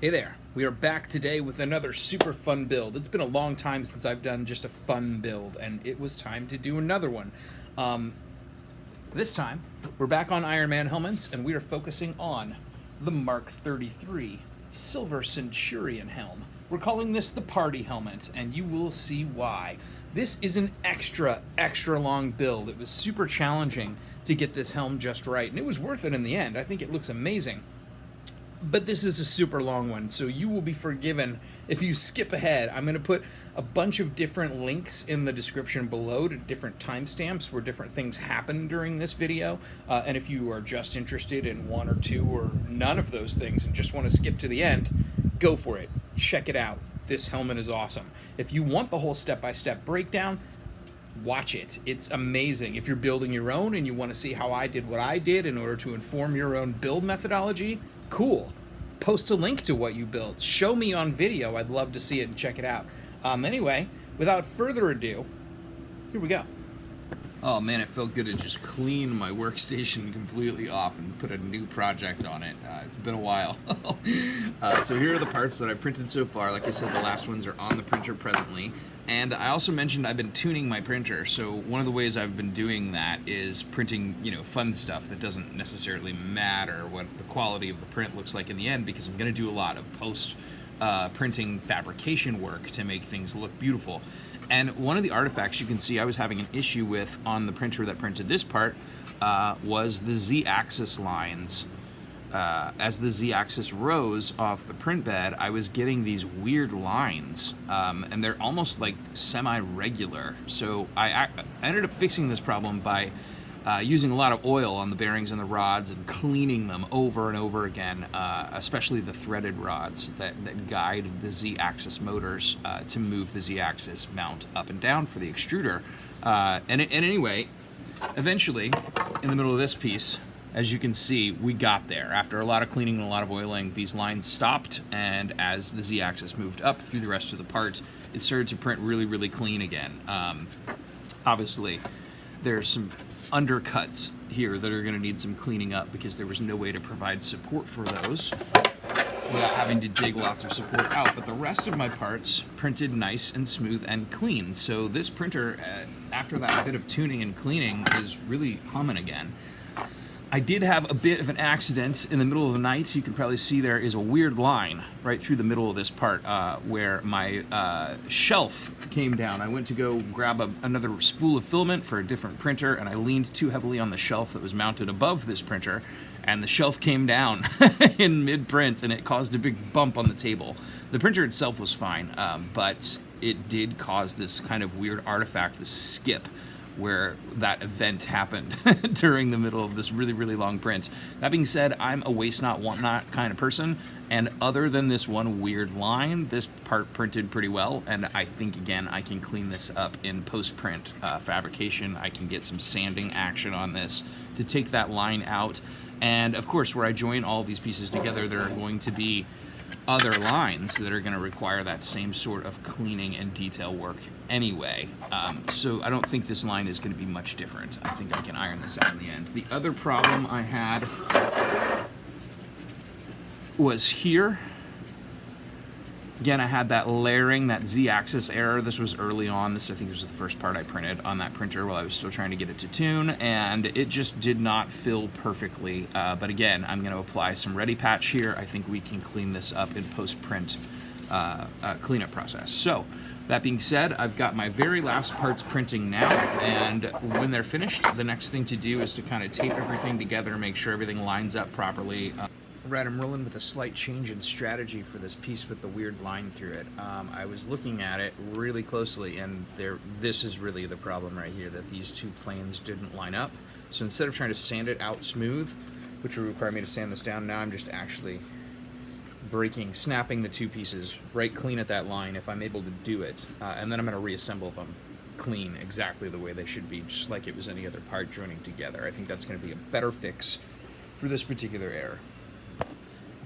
Hey there, we are back today with another super fun build. It's been a long time since I've done just a fun build, and it was time to do another one. This time, we're back on Iron Man helmets, and we are focusing on the Mark 33 Silver Centurion helm. We're calling this the party helmet, and you will see why. This is an extra long build. It was super challenging to get this helm just right, and it was worth it in the end. I think it looks amazing. But this is a super long one, so you will be forgiven if you skip ahead. I'm going to put a bunch of different links in the description below to different timestamps where different things happen during this video. And if you are just interested in one or two or none of those things and just want to skip to the end, go for it. Check it out. This helmet is awesome. If you want the whole step-by-step breakdown, watch it. It's amazing. If you're building your own and you want to see how I did what I did in order to inform your own build methodology, cool. Post a link to what you built. Show me on video. I'd love to see it and check it out. Anyway, without further ado, here we go. Oh man, it felt good to just clean my workstation completely off and put a new project on it. It's been a while. So here are the parts that I printed so far. Like I said, the last ones are on the printer presently. And I also mentioned I've been tuning my printer, so one of the ways I've been doing that is printing, fun stuff that doesn't necessarily matter what the quality of the print looks like in the end, because I'm going to do a lot of post-printing fabrication work to make things look beautiful. And one of the artifacts you can see I was having an issue with on the printer that printed this part was the Z-axis lines. As the Z-axis rose off the print bed, I was getting these weird lines, and they're almost like semi-regular. So I ended up fixing this problem by using a lot of oil on the bearings and the rods and cleaning them over and over again, especially the threaded rods that guide the Z-axis motors to move the Z-axis mount up and down for the extruder. And anyway, eventually, in the middle of this piece, as you can see, we got there. After a lot of cleaning and a lot of oiling, these lines stopped, and as the Z-axis moved up through the rest of the part, it started to print really, really clean again. Obviously, there's some undercuts here that are going to need some cleaning up because there was no way to provide support for those without having to dig lots of support out. But the rest of my parts printed nice and smooth and clean. So this printer, after that bit of tuning and cleaning, is really humming again. I did have a bit of an accident in the middle of the night. You can probably see there is a weird line right through the middle of this part where my shelf came down. I went to go grab another spool of filament for a different printer, and I leaned too heavily on the shelf that was mounted above this printer, and the shelf came down in mid-print, and it caused a big bump on the table. The printer itself was fine, but it did cause this kind of weird artifact, this skip, where that event happened during the middle of this really, really long print. That being said, I'm a waste not, want not kind of person, and other than this one weird line, this part printed pretty well, and I think, again, I can clean this up in post-print fabrication. I can get some sanding action on this to take that line out, and of course, where I join all these pieces together, there are going to be other lines that are going to require that same sort of cleaning and detail work anyway. So I don't think this line is going to be much different. I think I can iron this out in the end. The other problem I had was here. Again, I had that layering, that Z-axis error. This was early on. This, I think, was the first part I printed on that printer while I was still trying to get it to tune, and it just did not fill perfectly. But again, I'm going to apply some Ready Patch here. I think we can clean this up in post-print cleanup process. So, that being said, I've got my very last parts printing now, and when they're finished, the next thing to do is to kind of tape everything together, make sure everything lines up properly. Right, I'm rolling with a slight change in strategy for this piece with the weird line through it. I was looking at it really closely, and this is really the problem right here, that these two planes didn't line up. So instead of trying to sand it out smooth, which would require me to sand this down, now I'm just actually snapping the two pieces right clean at that line if I'm able to do it. And then I'm going to reassemble them clean exactly the way they should be, just like it was any other part joining together. I think that's going to be a better fix for this particular error.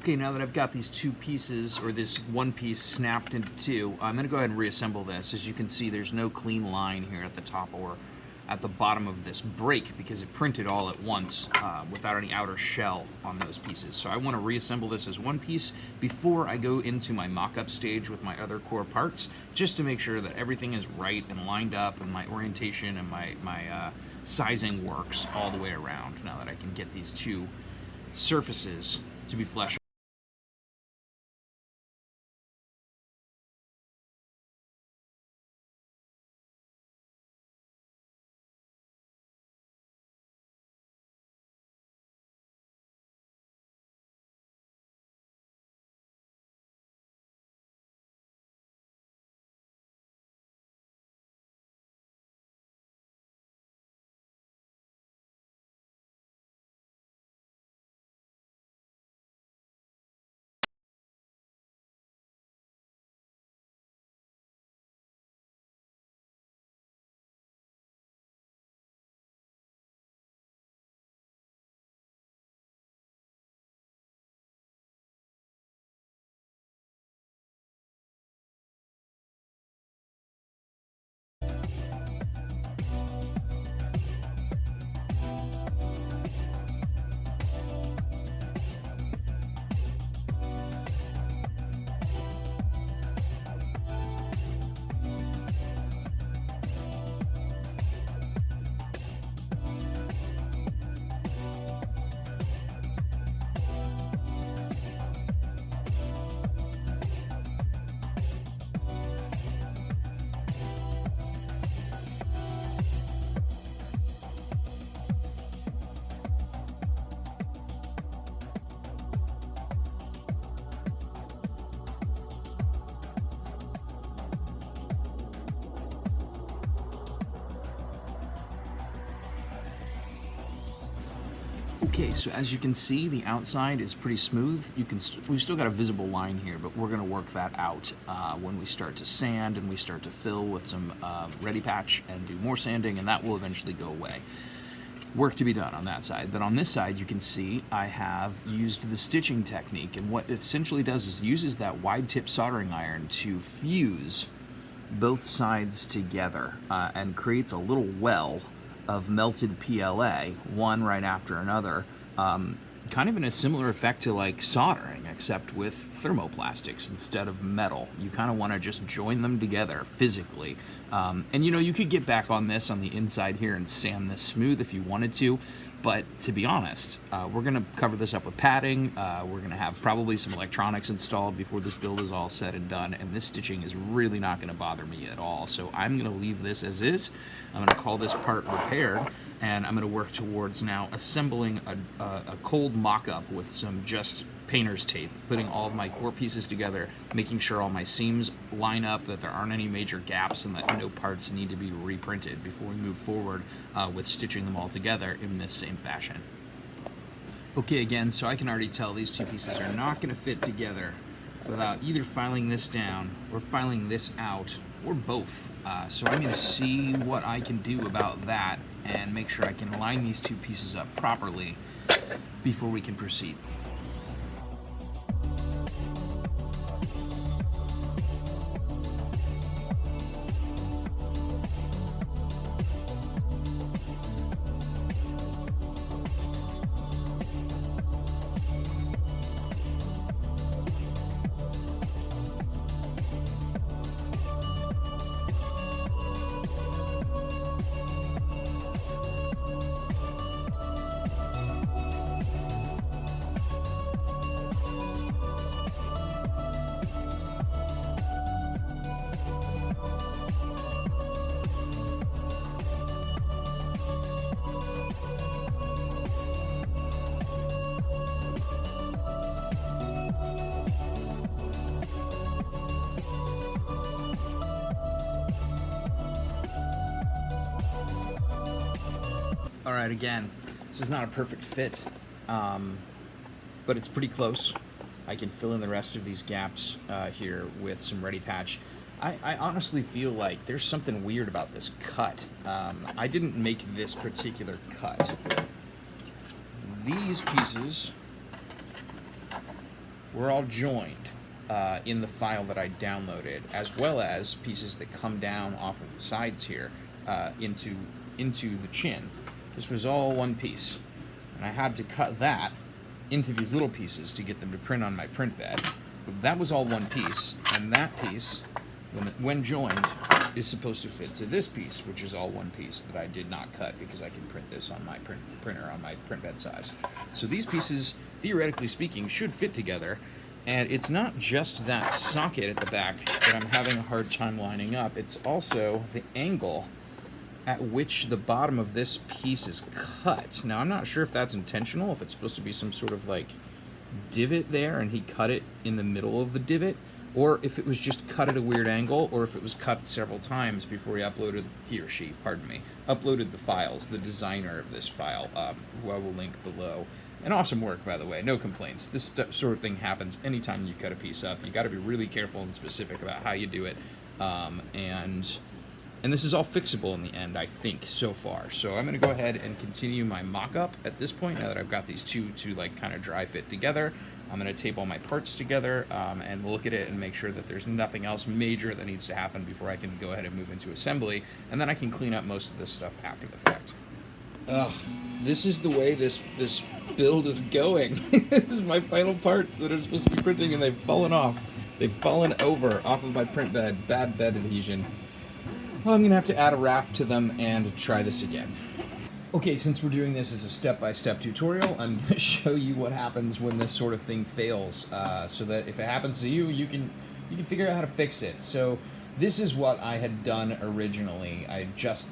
Okay, now that I've got these two pieces, or this one piece snapped into two, I'm going to go ahead and reassemble this. As you can see, there's no clean line here at the top or at the bottom of this break because it printed all at once without any outer shell on those pieces. So I want to reassemble this as one piece before I go into my mock-up stage with my other core parts, just to make sure that everything is right and lined up and my orientation and my sizing works all the way around, now that I can get these two surfaces to be fleshed. Okay, so as you can see, the outside is pretty smooth. We've still got a visible line here, but we're going to work that out when we start to sand and we start to fill with some ready patch and do more sanding, and that will eventually go away. Work to be done on that side. But on this side, you can see I have used the stitching technique, and what it essentially does is uses that wide tip soldering iron to fuse both sides together and creates a little well of melted PLA, one right after another, kind of in a similar effect to like soldering, except with thermoplastics instead of metal. You kind of want to just join them together physically. And you know, you could get back on this on the inside here and sand this smooth if you wanted to, but to be honest, we're going to cover this up with padding. We're going to have probably some electronics installed before this build is all said and done, and this stitching is really not going to bother me at all. So I'm going to leave this as is. I'm going to call this part repaired, and I'm going to work towards now assembling a cold mock-up with some just painter's tape, putting all of my core pieces together, making sure all my seams line up, that there aren't any major gaps, and that no parts need to be reprinted before we move forward with stitching them all together in this same fashion. Okay, again, so I can already tell these two pieces are not going to fit together without either filing this down or filing this out, or both. So I'm going to see what I can do about that and make sure I can line these two pieces up properly before we can proceed. All right, again, this is not a perfect fit, but it's pretty close. I can fill in the rest of these gaps here with some ready patch. I honestly feel like there's something weird about this cut. I didn't make this particular cut. These pieces were all joined in the file that I downloaded, as well as pieces that come down off of the sides here. into the chin. This was all one piece, and I had to cut that into these little pieces to get them to print on my print bed. But that was all one piece, and that piece, when joined, is supposed to fit to this piece, which is all one piece that I did not cut because I can print this on my printer on my print bed size. So these pieces, theoretically speaking, should fit together. And it's not just that socket at the back that I'm having a hard time lining up. It's also the angle at which the bottom of this piece is cut. Now, I'm not sure if that's intentional, if it's supposed to be some sort of like divot there and he cut it in the middle of the divot, or if it was just cut at a weird angle, or if it was cut several times before he or she, uploaded the files, the designer of this file, who I will link below. And awesome work, by the way, no complaints. This sort of thing happens anytime you cut a piece up. You got to be really careful and specific about how you do it, and this is all fixable in the end, I think, so far. So I'm going to go ahead and continue my mock-up at this point, now that I've got these two to like kind of dry fit together. I'm going to tape all my parts together and look at it and make sure that there's nothing else major that needs to happen before I can go ahead and move into assembly, and then I can clean up most of this stuff after the fact. This is the way this build is going. This is my final parts that are supposed to be printing, and they've fallen off. They've fallen over off of my print bed. Bad bed adhesion. Well, I'm going to have to add a raft to them and try this again. Okay, since we're doing this as a step-by-step tutorial, I'm going to show you what happens when this sort of thing fails, so that if it happens to you, you can figure out how to fix it. So this is what I had done originally.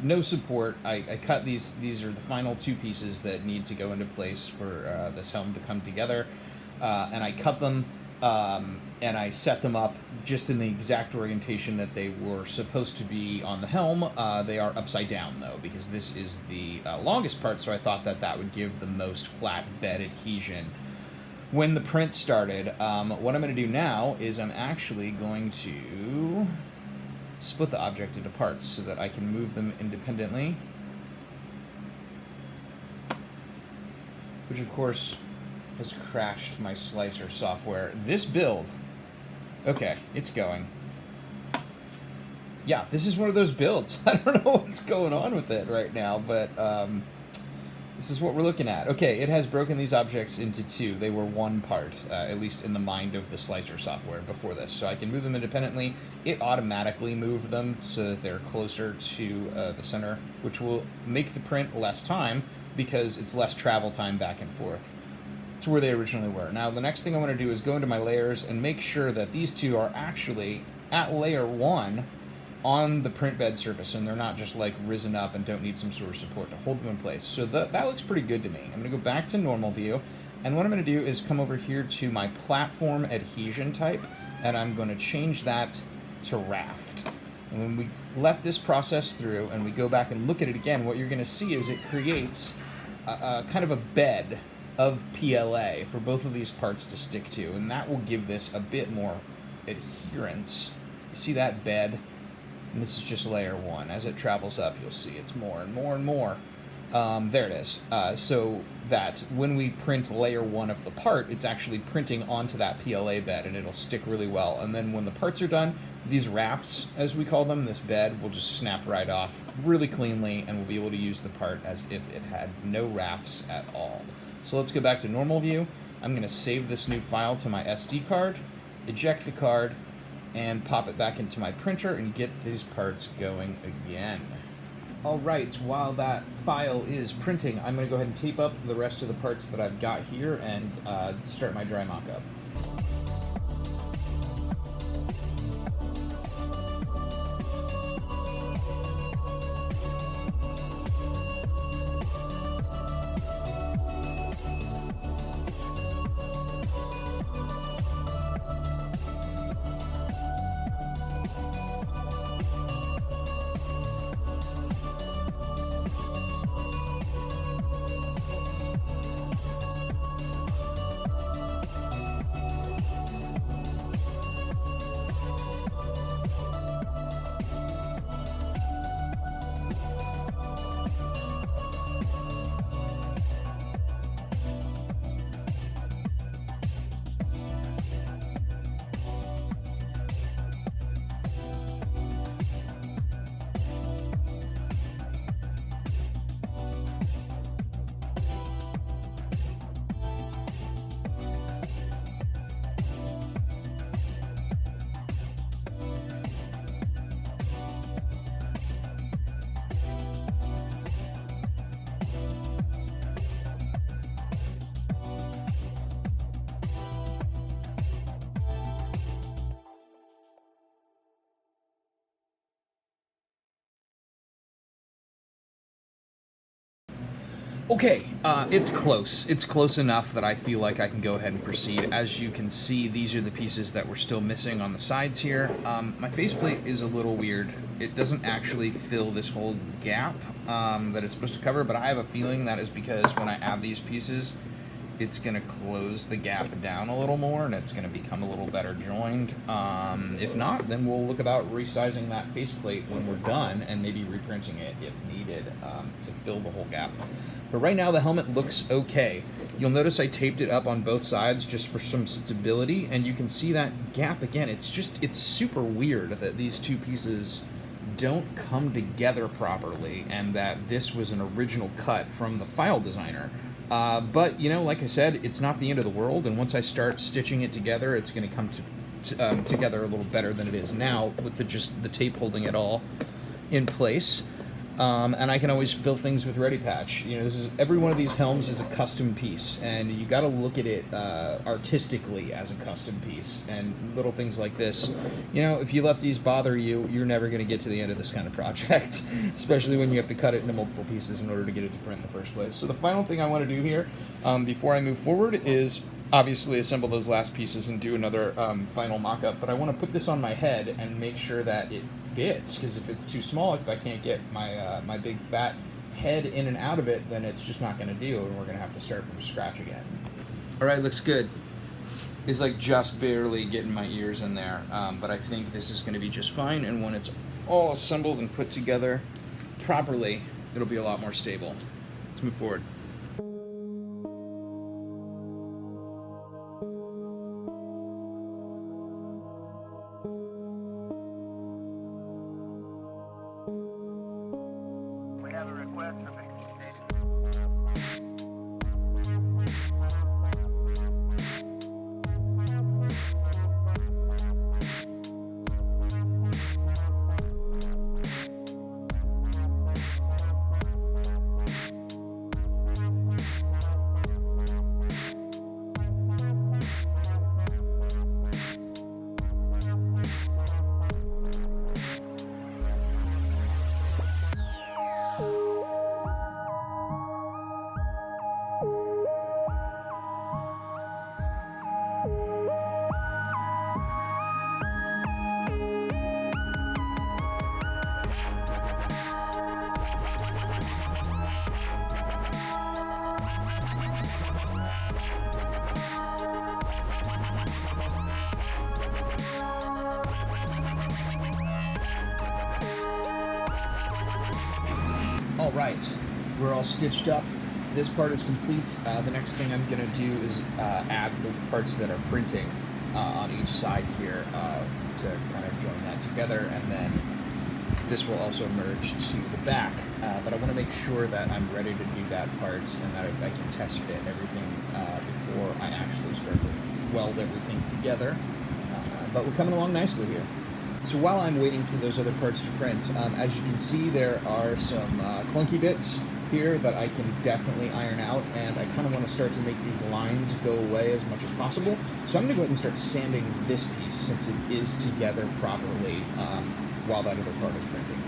No support. I cut these are the final two pieces that need to go into place for this helm to come together, and I cut them and I set them up just in the exact orientation that they were supposed to be on the helm. They are upside down, though, because this is the longest part, so I thought that would give the most flat bed adhesion. When the print started, what I'm going to do now is I'm actually going to split the object into parts so that I can move them independently, which of course has crashed my slicer software. This build, okay, it's going. Yeah, this is one of those builds. I don't know what's going on with it right now, but this is what we're looking at. Okay, it has broken these objects into two. They were one part, at least in the mind of the slicer software before this. So I can move them independently. It automatically moved them so that they're closer to the center, which will make the print less time because it's less travel time back and forth to where they originally were. Now, the next thing I want to do is go into my layers and make sure that these two are actually at layer 1 on the print bed surface, and they're not just like risen up and don't need some sort of support to hold them in place. So that looks pretty good to me. I'm going to go back to normal view, and what I'm going to do is come over here to my platform adhesion type, and I'm going to change that to raft. And when we let this process through and we go back and look at it again, what you're going to see is it creates a kind of a bed of PLA for both of these parts to stick to, and that will give this a bit more adherence. You see that bed? And this is just layer 1. As it travels up, you'll see it's more and more and more. There it is. So that when we print layer 1 of the part, it's actually printing onto that PLA bed, and it'll stick really well. And then when the parts are done, these rafts, as we call them, this bed, will just snap right off really cleanly, and we'll be able to use the part as if it had no rafts at all. So let's go back to normal view. I'm going to save this new file to my SD card, eject the card, and pop it back into my printer and get these parts going again. Alright, while that file is printing, I'm going to go ahead and tape up the rest of the parts that I've got here and start my dry mock-up. Okay, it's close. It's close enough that I feel like I can go ahead and proceed. As you can see, these are the pieces that we're still missing on the sides here. My faceplate is a little weird. It doesn't actually fill this whole gap that it's supposed to cover, but I have a feeling that is because when I add these pieces, it's going to close the gap down a little more, and it's going to become a little better joined. If not, then we'll look about resizing that faceplate when we're done, and maybe reprinting it if needed to fill the whole gap. But right now, the helmet looks okay. You'll notice I taped it up on both sides just for some stability, and you can see that gap again. It's super weird that these two pieces don't come together properly, and that this was an original cut from the file designer. But, you know, like I said, it's not the end of the world, and once I start stitching it together, it's going to come together a little better than it is now, with just the tape holding it all in place. And I can always fill things with Ready Patch. You know, every one of these helms is a custom piece, and you got to look at it artistically as a custom piece. And little things like this, you know, if you let these bother you, you're never going to get to the end of this kind of project, especially when you have to cut it into multiple pieces in order to get it to print in the first place. So the final thing I want to do here, before I move forward, is obviously assemble those last pieces and do another final mock-up. But I want to put this on my head and make sure that it fits, because if it's too small, if I can't get my my big fat head in and out of it, then it's just not going to do, and we're going to have to start from scratch again. All right, looks good. It's like just barely getting my ears in there, but I think this is going to be just fine, and when it's all assembled and put together properly, it'll be a lot more stable. Let's move forward. All right, we're all stitched up. This part is complete. The next thing I'm going to do is add the parts that are printing on each side here to kind of join that together, and then this will also merge to the back. But I want to make sure that I'm ready to do that part and that I can test fit everything before I actually start to weld everything together. But we're coming along nicely here. So while I'm waiting for those other parts to print, as you can see, there are some clunky bits here that I can definitely iron out, and I kind of want to start to make these lines go away as much as possible. So I'm going to go ahead and start sanding this piece, since it is together properly while that other part is printing.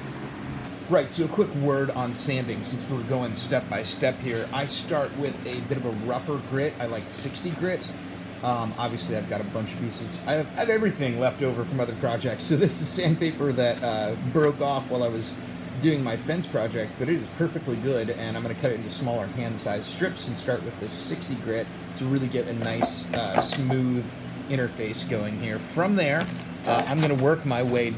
Right, so a quick word on sanding, since we're going step by step here. I start with a bit of a rougher grit. I like 60 grit. Obviously, I've got a bunch of pieces. I have everything left over from other projects. So this is sandpaper that broke off while I was doing my fence project, but it is perfectly good, and I'm going to cut it into smaller hand-sized strips and start with this 60 grit to really get a nice, smooth interface going here. From there, I'm going to work my way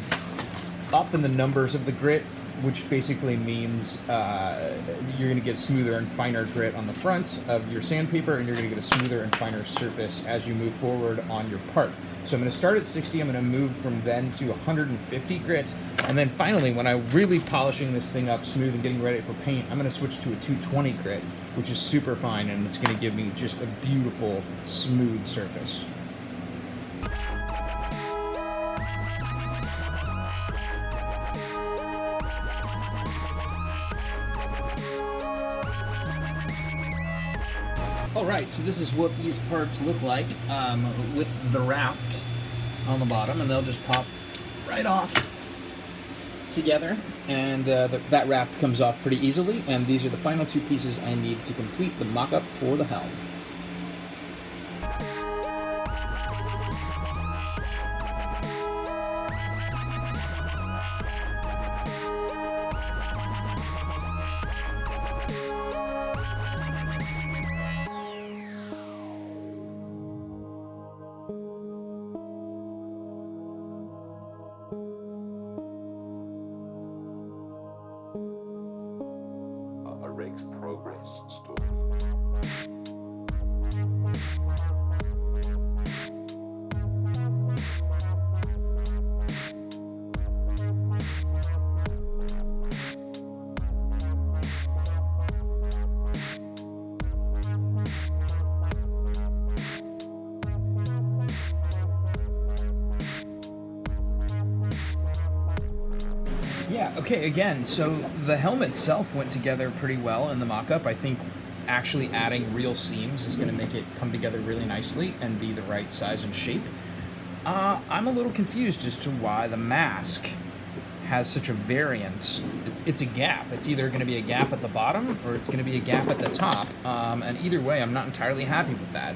up in the numbers of the grit, which basically means you're going to get smoother and finer grit on the front of your sandpaper, and you're going to get a smoother and finer surface as you move forward on your part. So I'm going to start at 60, I'm going to move from then to 150 grit, and then finally, when I'm really polishing this thing up smooth and getting ready for paint, I'm going to switch to a 220 grit, which is super fine, and it's going to give me just a beautiful, smooth surface. Alright, so this is what these parts look like with the raft on the bottom, and they'll just pop right off together. and that raft comes off pretty easily, and these are the final two pieces I need to complete the mock-up for the helm. Yeah, okay, again, so the helm itself went together pretty well in the mock-up. I think actually adding real seams is going to make it come together really nicely and be the right size and shape. I'm a little confused as to why the mask has such a variance. It's a gap. It's either going to be a gap at the bottom or it's going to be a gap at the top, and either way, I'm not entirely happy with that.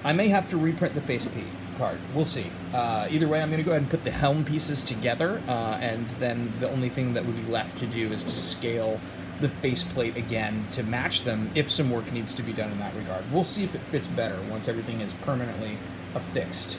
I may have to reprint the faceplate part. We'll see. Either way, I'm going to go ahead and put the helm pieces together, and then the only thing that would be left to do is to scale the faceplate again to match them if some work needs to be done in that regard. We'll see if it fits better once everything is permanently affixed.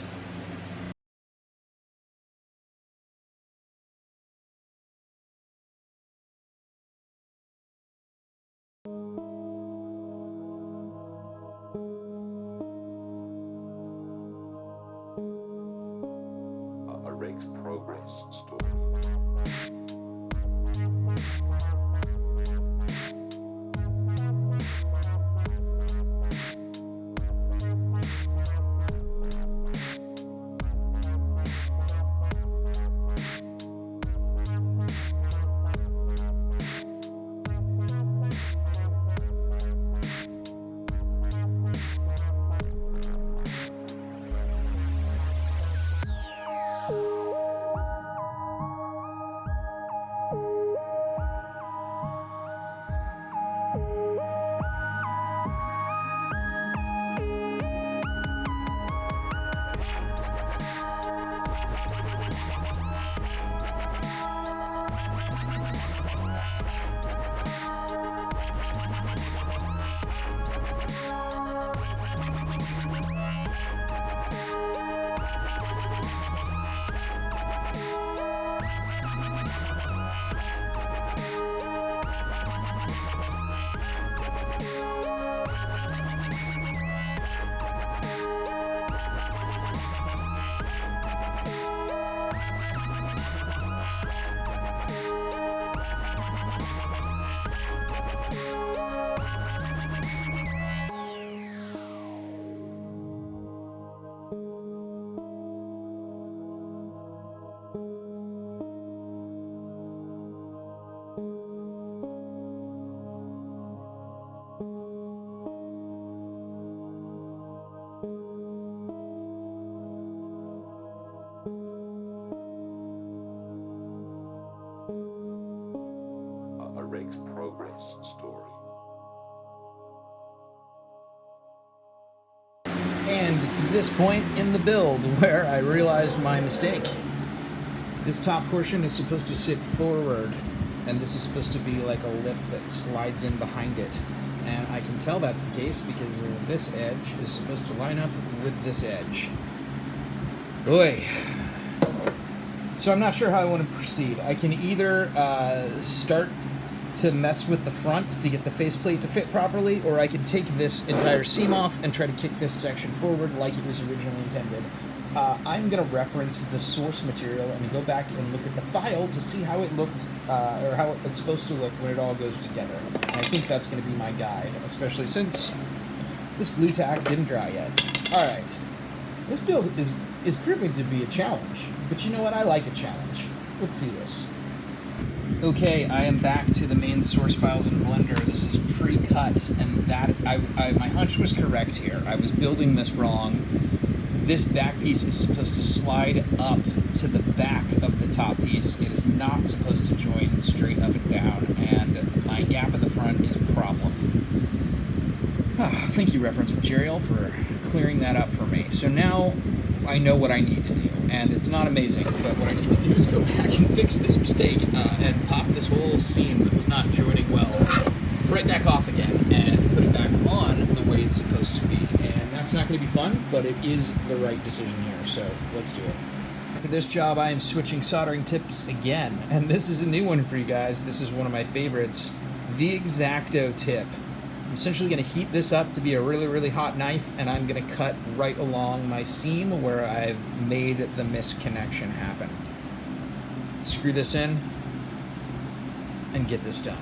And it's this point in the build where I realized my mistake. This top portion is supposed to sit forward, and this is supposed to be like a lip that slides in behind it. And I can tell that's the case because this edge is supposed to line up with this edge. Boy. So I'm not sure how I want to proceed. I can either start to mess with the front to get the faceplate to fit properly, or I can take this entire seam off and try to kick this section forward like it was originally intended. I'm going to reference the source material and go back and look at the file to see how it looked, or how it's supposed to look when it all goes together. And I think that's going to be my guide, especially since this glue tack didn't dry yet. Alright, this build is proving to be a challenge, but you know what, I like a challenge. Let's do this. Okay, I am back to the main source files in Blender. This is pre-cut, and that my hunch was correct here. I was building this wrong. this back piece is supposed to slide up to the back of the top piece. It is not supposed to join straight up and down, and my gap in the front is a problem. Thank you, reference material, for clearing that up for me. So now I know what I need to do, and it's not amazing, but what I need to do is go back and fix this mistake and pop this whole seam that was not joining well right back off again and put it back on the way it's supposed to be. And that's not going to be fun, but it is the right decision here, so let's do it. For this job, I am switching soldering tips again, and this is a new one for you guys. This is one of my favorites, the X-Acto tip. I'm essentially going to heat this up to be a really, really hot knife, and I'm going to cut right along my seam where I've made the misconnection happen. Screw this in and get this done.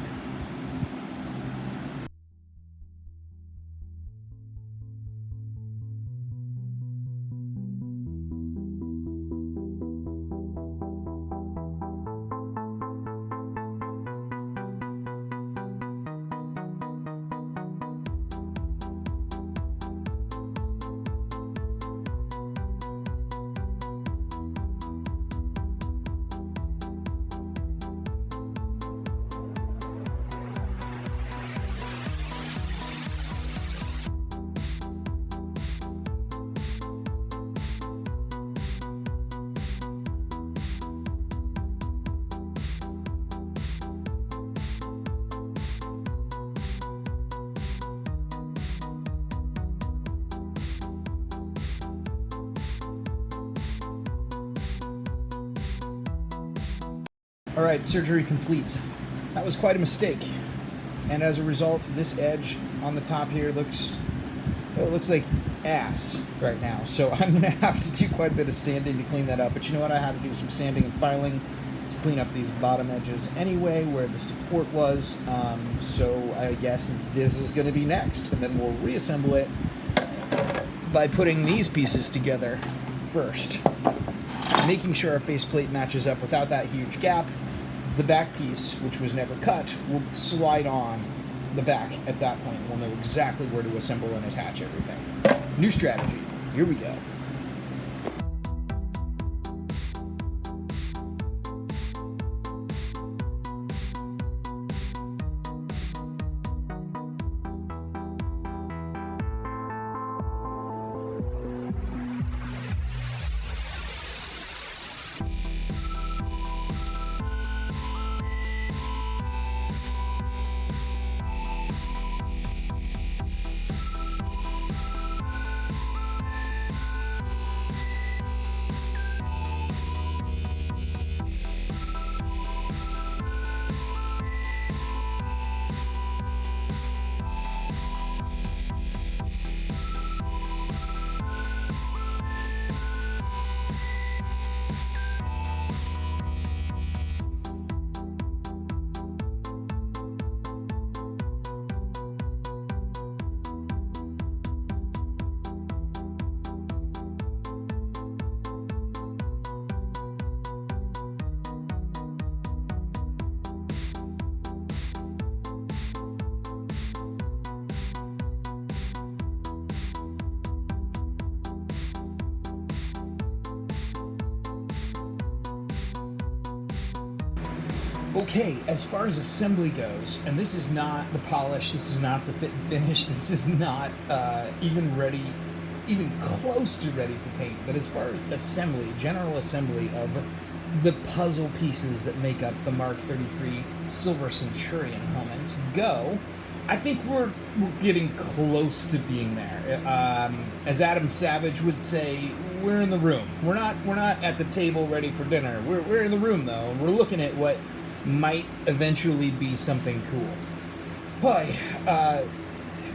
Alright, surgery complete. That was quite a mistake. And as a result, this edge on the top here looks like ass right now. So I'm going to have to do quite a bit of sanding to clean that up. But you know what? I had to do some sanding and filing to clean up these bottom edges anyway, where the support was. So I guess this is going to be next. And then we'll reassemble it by putting these pieces together first. Making sure our faceplate matches up without that huge gap. The back piece, which was never cut, will slide on the back at that point. We'll know exactly where to assemble and attach everything. New strategy. Here we go. Okay, as far as assembly goes, and this is not the polish, this is not the fit and finish, this is not even close to ready for paint, but as far as assembly, general assembly of the puzzle pieces that make up the Mark 33 Silver Centurion helmet go, I think we're getting close to being there. As Adam Savage would say, we're in the room. We're not at the table ready for dinner. We're in the room though, and we're looking at what might eventually be something cool. Boy,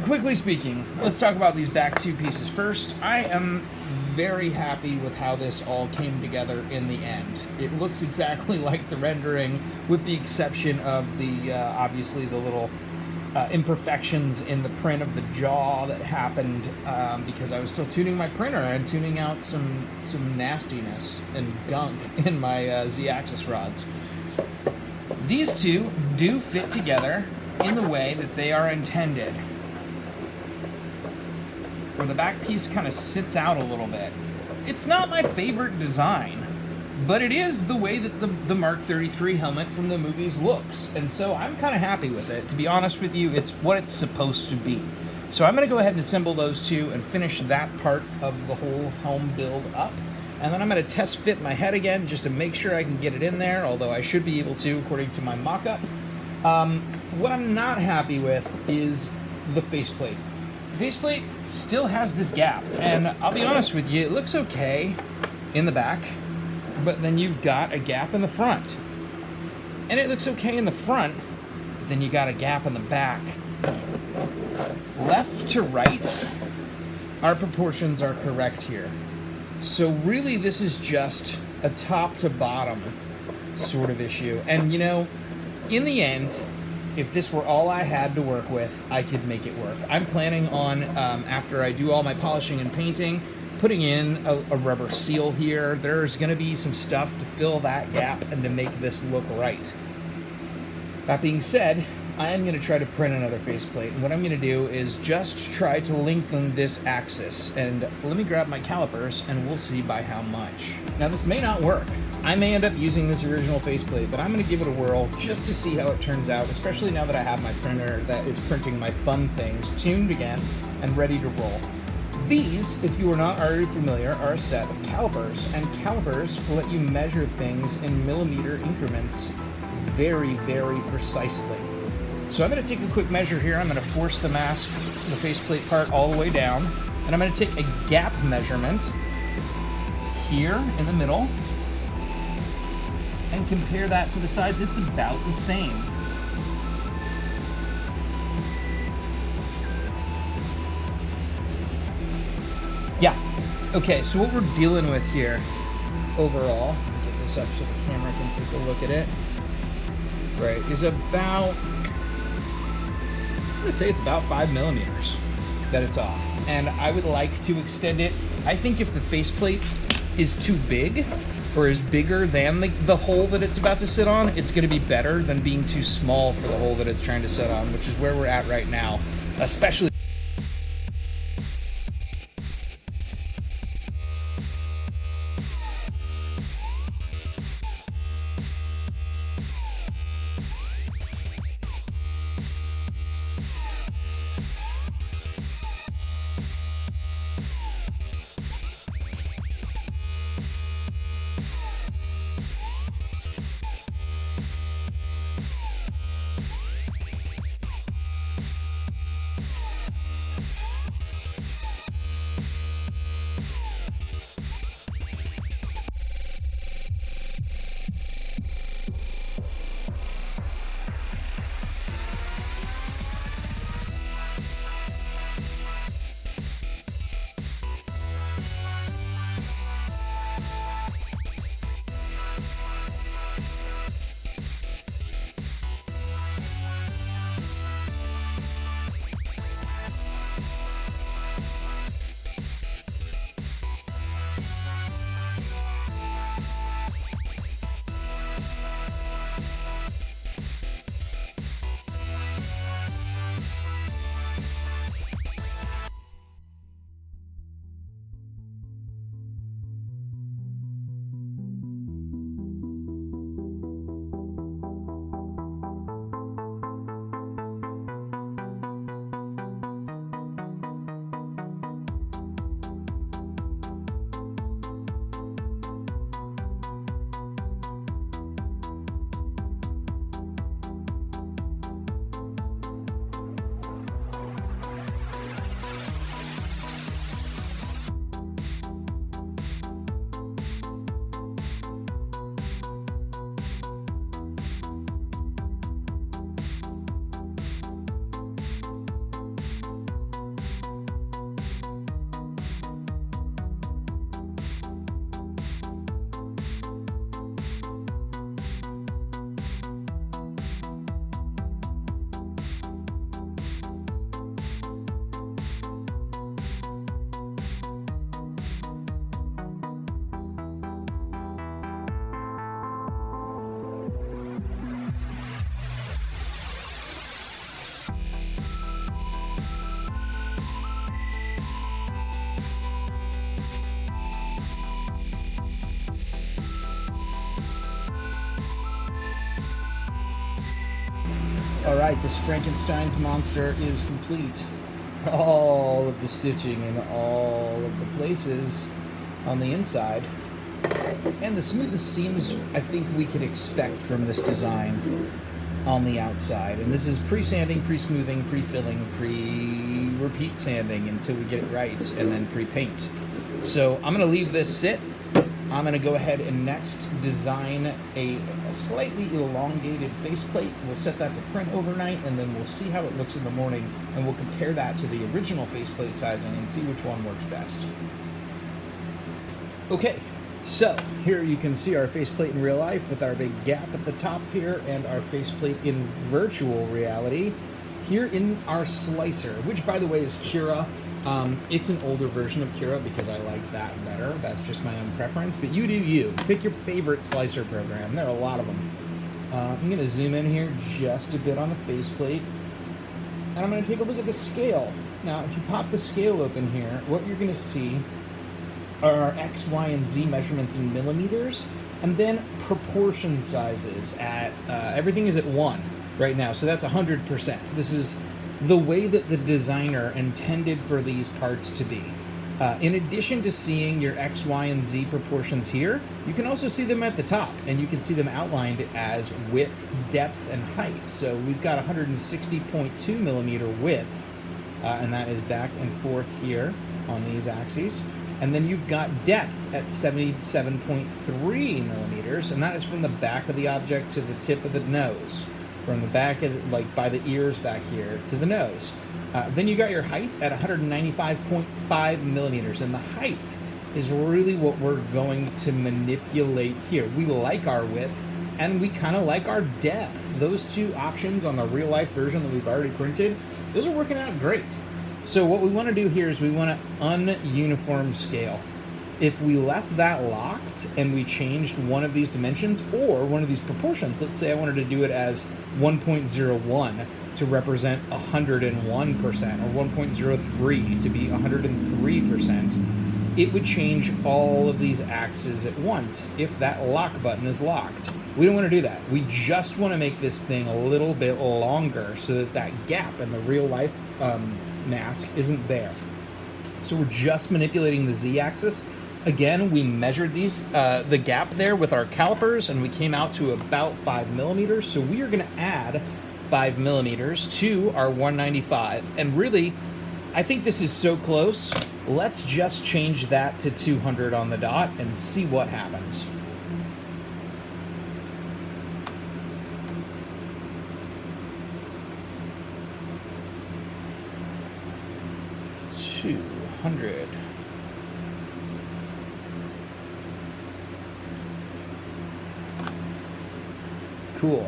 quickly speaking, let's talk about these back two pieces. First, I am very happy with how this all came together in the end. It looks exactly like the rendering, with the exception of the, obviously, the little imperfections in the print of the jaw that happened because I was still tuning my printer and tuning out some nastiness and gunk in my Z-axis rods. These two do fit together in the way that they are intended, where the back piece kind of sits out a little bit. It's not my favorite design, but it is the way that the Mark 33 helmet from the movies looks, and so I'm kind of happy with it. To be honest with you, it's what it's supposed to be. So I'm going to go ahead and assemble those two and finish that part of the whole helm build up. And then I'm going to test fit my head again just to make sure I can get it in there, although I should be able to according to my mock-up. What I'm not happy with is the faceplate. The faceplate still has this gap, and I'll be honest with you, it looks okay in the back, but then you've got a gap in the front. And it looks okay in the front, but then you got a gap in the back. Left to right, our proportions are correct here. So really this is just a top to bottom sort of issue. And you know, in the end, if this were all I had to work with, I could make it work. I'm planning on, after I do all my polishing and painting, putting in a rubber seal here. There's gonna be some stuff to fill that gap and to make this look right. That being said, I am going to try to print another faceplate, and what I'm going to do is just try to lengthen this axis, and let me grab my calipers and we'll see by how much. Now this may not work. I may end up using this original faceplate, but I'm going to give it a whirl just to see how it turns out, especially now that I have my printer that is printing my fun things tuned again and ready to roll. These, if you are not already familiar, are a set of calipers, and calipers will let you measure things in millimeter increments very, very precisely. So I'm going to take a quick measure here. I'm going to force the mask, the faceplate part, all the way down. And I'm going to take a gap measurement here in the middle and compare that to the sides. It's about the same. Yeah. Okay, so what we're dealing with here overall, let me get this up so the camera can take a look at it, right, is about, I'm gonna say it's about 5 millimeters that it's off. And I would like to extend it. I think if the faceplate is too big or is bigger than the hole that it's about to sit on, it's gonna be better than being too small for the hole that it's trying to sit on, which is where we're at right now, especially. All right, this Frankenstein's monster is complete. All of the stitching in all of the places on the inside. And the smoothest seams I think we could expect from this design on the outside. And this is pre-sanding, pre-smoothing, pre-filling, pre-repeat sanding until we get it right, and then pre-paint. So I'm going to leave this sit. I'm going to go ahead and next design a slightly elongated faceplate. We'll set that to print overnight, and then we'll see how it looks in the morning, and we'll compare that to the original faceplate sizing and see which one works best. Okay, so here you can see our faceplate in real life with our big gap at the top here, and our faceplate in virtual reality here in our slicer, which by the way is Cura. It's an older version of Cura because I like that better. That's just my own preference, but you do you. Pick your favorite slicer program. There are a lot of them. I'm going to zoom in here just a bit on the faceplate, and I'm going to take a look at the scale. Now, if you pop the scale open here, what you're going to see are our X, Y, and Z measurements in millimeters, and then proportion sizes at, everything is at 1 right now, so that's 100%. This is the way that the designer intended for these parts to be. In addition to seeing your X, Y, and Z proportions here, you can also see them at the top, and you can see them outlined as width, depth, and height. So we've got 160.2 millimeter width, and that is back and forth here on these axes. And then you've got depth at 77.3 millimeters, and that is from the back of the object to the tip of the nose. From the back of, like by the ears back here to the nose. Then you got your height at 195.5 millimeters, and the height is really what we're going to manipulate here. We like our width, and we kind of like our depth. Those two options on the real life version that we've already printed, those are working out great. So what we want to do here is we want to ununiform scale. If we left that locked and we changed one of these dimensions or one of these proportions, let's say I wanted to do it as 1.01 to represent 101% or 1.03 to be 103%, it would change all of these axes at once if that lock button is locked. We don't want to do that. We just want to make this thing a little bit longer so that that gap in the real life mask isn't there. So we're just manipulating the Z-axis. Again, we measured these, the gap there with our calipers, and we came out to about 5 millimeters. So we are going to add 5 millimeters to our 195. And really, I think this is so close. Let's just change that to 200 on the dot and see what happens. $200. Cool.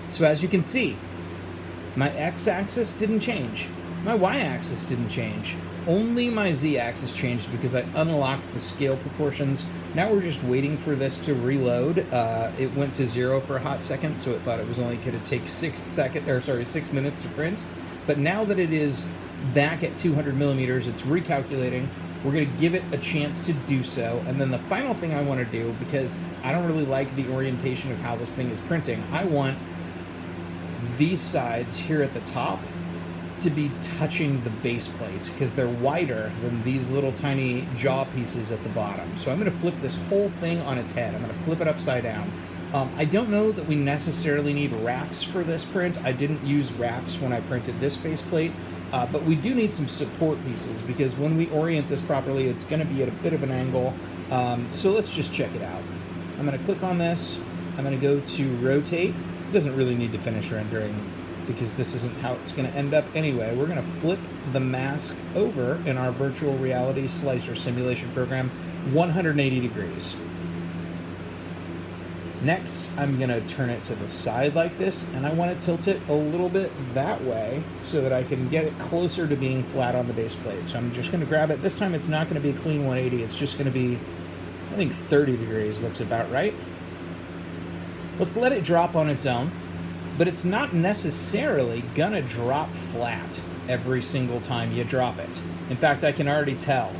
So as you can see, my x-axis didn't change. My y-axis didn't change. Only my z-axis changed because I unlocked the scale proportions. Now we're just waiting for this to reload. It went to 0 for a hot second, so it thought it was only going to take 6 minutes to print. But now that it is back at 200 millimeters, it's recalculating. We're going to give it a chance to do so. And then the final thing I want to do, because I don't really like the orientation of how this thing is printing, I want these sides here at the top to be touching the base plate because they're wider than these little tiny jaw pieces at the bottom. So I'm going to flip this whole thing on its head. I'm going to flip it upside down. I don't know that we necessarily need rafts for this print. I didn't use rafts when I printed this faceplate. But we do need some support pieces because when we orient this properly, it's going to be at a bit of an angle. So let's just check it out. I'm going to click on this. I'm going to go to rotate. It doesn't really need to finish rendering because this isn't how it's going to end up anyway. We're going to flip the mask over in our virtual reality slicer simulation program 180 degrees. Next, I'm going to turn it to the side like this, and I want to tilt it a little bit that way so that I can get it closer to being flat on the base plate. So I'm just going to grab it. This time it's not going to be a clean 180. It's just going to be, I think 30 degrees looks about right. Let's let it drop on its own, but it's not necessarily going to drop flat every single time you drop it. In fact, I can already tell,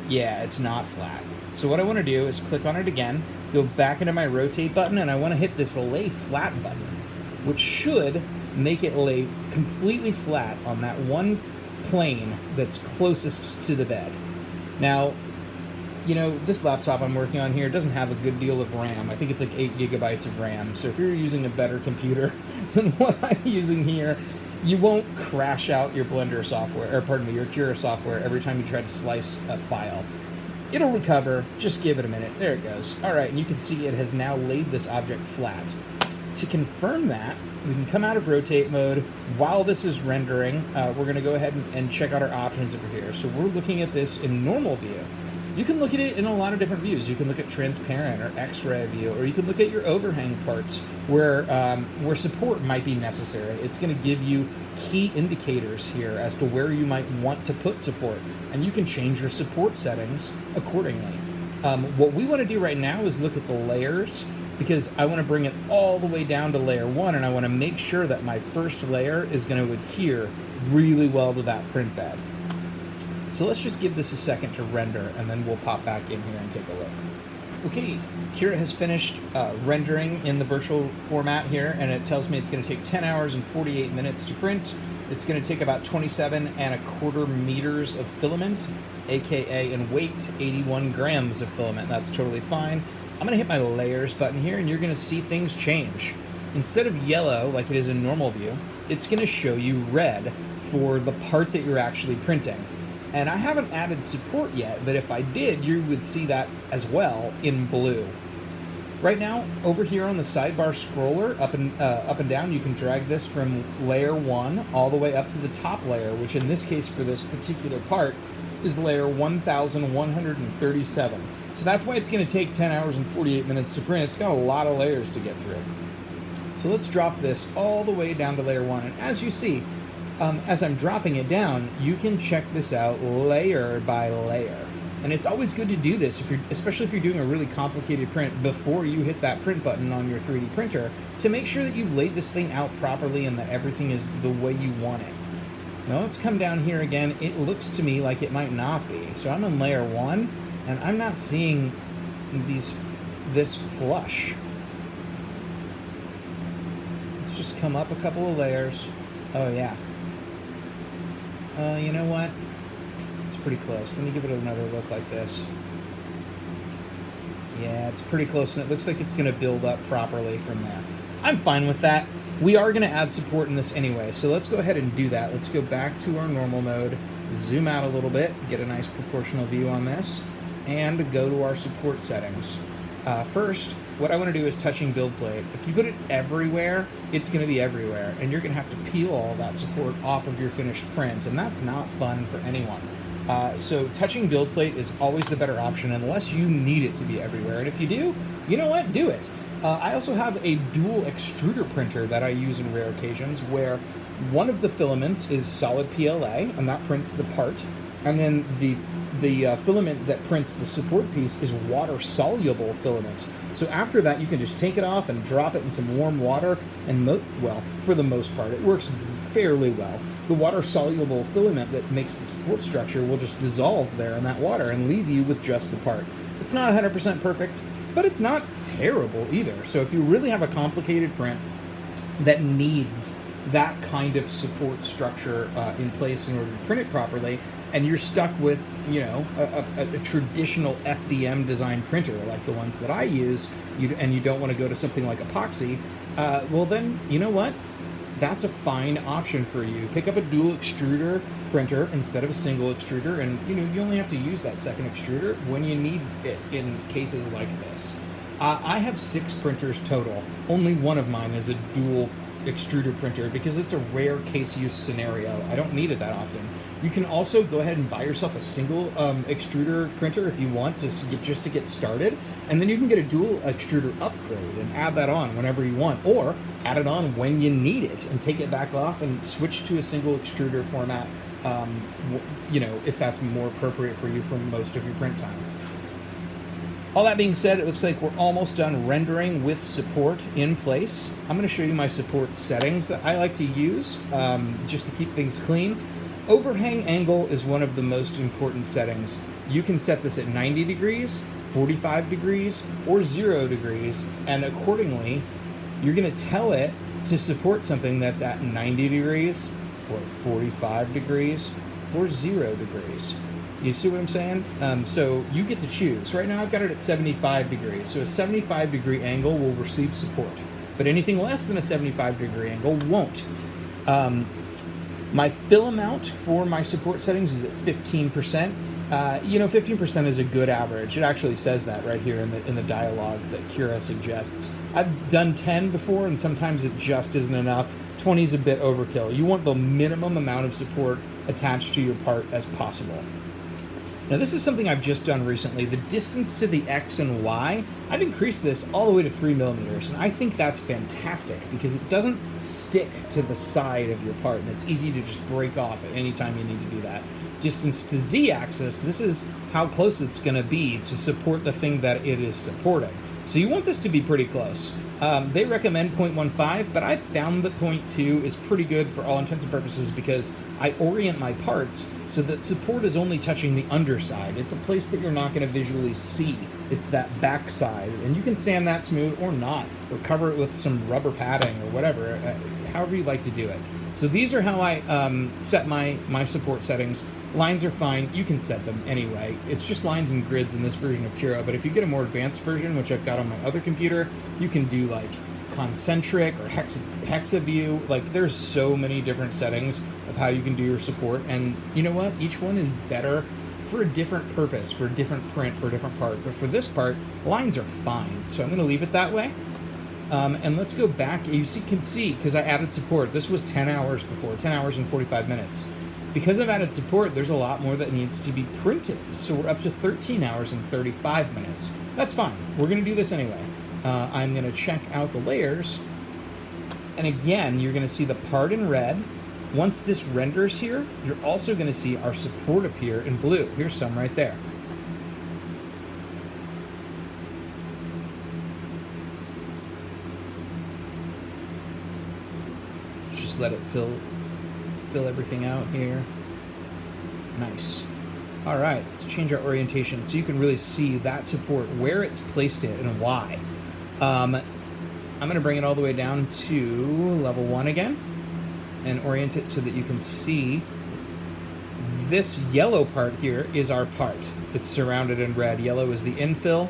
yeah, it's not flat. So what I want to do is click on it again, go back into my rotate button, and I want to hit this lay flat button, which should make it lay completely flat on that one plane that's closest to the bed. Now, you know, this laptop I'm working on here doesn't have a good deal of RAM. I think it's like 8 gigabytes of RAM. So if you're using a better computer than what I'm using here, you won't crash out your Blender software, or pardon me, your Cura software every time you try to slice a file. It'll recover, just give it a minute. There it goes. All right, and you can see it has now laid this object flat. To confirm that, we can come out of rotate mode. While this is rendering, we're gonna go ahead and check out our options over here. So we're looking at this in normal view. You can look at it in a lot of different views. You can look at transparent or X-ray view, or you can look at your overhang parts where support might be necessary. It's going to give you key indicators here as to where you might want to put support, and you can change your support settings accordingly. What we want to do right now is look at the layers, because I want to bring it all the way down to layer 1, and I want to make sure that my first layer is going to adhere really well to that print bed. So let's just give this a second to render, and then we'll pop back in here and take a look. Okay, Cura has finished rendering in the virtual format here, and it tells me it's going to take 10 hours and 48 minutes to print. It's going to take about 27¼ meters of filament, aka in weight, 81 grams of filament. That's totally fine. I'm going to hit my layers button here, and you're going to see things change. Instead of yellow, like it is in normal view, it's going to show you red for the part that you're actually printing. And I haven't added support yet, but if I did, you would see that as well in blue. Right now, over here on the sidebar scroller, up and down, you can drag this from layer 1 all the way up to the top layer, which in this case for this particular part is layer 1137. So that's why it's going to take 10 hours and 48 minutes to print. It's got a lot of layers to get through. So let's drop this all the way down to layer 1. And as you see, as I'm dropping it down, you can check this out layer by layer. And it's always good to do this, especially if you're doing a really complicated print, before you hit that print button on your 3D printer, to make sure that you've laid this thing out properly and that everything is the way you want it. Now let's come down here again. It looks to me like it might not be. So I'm in layer 1, and I'm not seeing this flush. Let's just come up a couple of layers. Oh yeah. You know what? It's pretty close. Let me give it another look like this. Yeah, it's pretty close, and it looks like it's going to build up properly from there. I'm fine with that. We are going to add support in this anyway, so let's go ahead and do that. Let's go back to our normal mode, zoom out a little bit, get a nice proportional view on this, and go to our support settings. First, what I want to do is touching build plate. If you put it everywhere, it's going to be everywhere, and you're going to have to peel all that support off of your finished print, and that's not fun for anyone. So touching build plate is always the better option unless you need it to be everywhere, and if you do, you know what, do it. I also have a dual extruder printer that I use in rare occasions, where one of the filaments is solid PLA, and that prints the part, and then the filament that prints the support piece is water-soluble filament. So after that, you can just take it off and drop it in some warm water, and well, for the most part, it works fairly well. The water-soluble filament that makes the support structure will just dissolve there in that water and leave you with just the part. It's not 100% perfect, but it's not terrible either. So if you really have a complicated print that needs that kind of support structure in place in order to print it properly, and you're stuck with, you know, a traditional FDM design printer like the ones that I use, and you don't want to go to something like epoxy, well then, you know what? That's a fine option for you. Pick up a dual extruder printer instead of a single extruder, and you know, you only have to use that second extruder when you need it in cases like this. I have 6 printers total. Only one of mine is a dual extruder printer because it's a rare case use scenario. I don't need it that often. You can also go ahead and buy yourself a single extruder printer if you want to get started, and then you can get a dual extruder upgrade and add that on whenever you want, or add it on when you need it and take it back off and switch to a single extruder format, you know, if that's more appropriate for you for most of your print time. All that being said, it looks like we're almost done rendering with support in place. I'm going to show you my support settings that I like to use just to keep things clean. Overhang angle is one of the most important settings. You can set this at 90 degrees, 45 degrees, or 0 degrees, and accordingly, you're going to tell it to support something that's at 90 degrees or 45 degrees or 0 degrees. You see what I'm saying? So you get to choose. Right now I've got it at 75 degrees. So a 75 degree angle will receive support, but anything less than a 75 degree angle won't. My fill amount for my support settings is at 15%. 15% is a good average. It actually says that right here in the dialogue that Cura suggests. I've done 10 before, and sometimes it just isn't enough. 20 is a bit overkill. You want the minimum amount of support attached to your part as possible. Now this is something I've just done recently. The distance to the X and Y, I've increased this all the way to 3 millimeters, and I think that's fantastic because it doesn't stick to the side of your part, and it's easy to just break off at any time you need to do that. Distance to Z-axis, this is how close it's going to be to support the thing that it is supporting. So you want this to be pretty close. They recommend 0.15, but I found that 0.2 is pretty good for all intents and purposes because I orient my parts so that support is only touching the underside. It's a place that you're not going to visually see. It's that back side, and you can sand that smooth or not, or cover it with some rubber padding or whatever, however you like to do it. So these are how I set my support settings. Lines are fine. You can set them anyway. It's just lines and grids in this version of Cura, but if you get a more advanced version, which I've got on my other computer, you can do like concentric or hexaview. Like there's so many different settings of how you can do your support, and you know what? Each one is better for a different purpose, for a different print, for a different part. But for this part, lines are fine. So I'm going to leave it that way. And let's go back. You can see, because I added support, this was 10 hours before, 10 hours and 45 minutes. Because I've added support, there's a lot more that needs to be printed. So we're up to 13 hours and 35 minutes. That's fine. We're going to do this anyway. I'm going to check out the layers. And again, you're going to see the part in red. Once this renders here, you're also going to see our support appear in blue. Here's some right there. Just let it fill everything out here. Nice. All right, let's change our orientation so you can really see that support, where it's placed it and why. I'm going to bring it all the way down to level 1 again and orient it so that you can see this yellow part here is our part. It's surrounded in red. Yellow is the infill,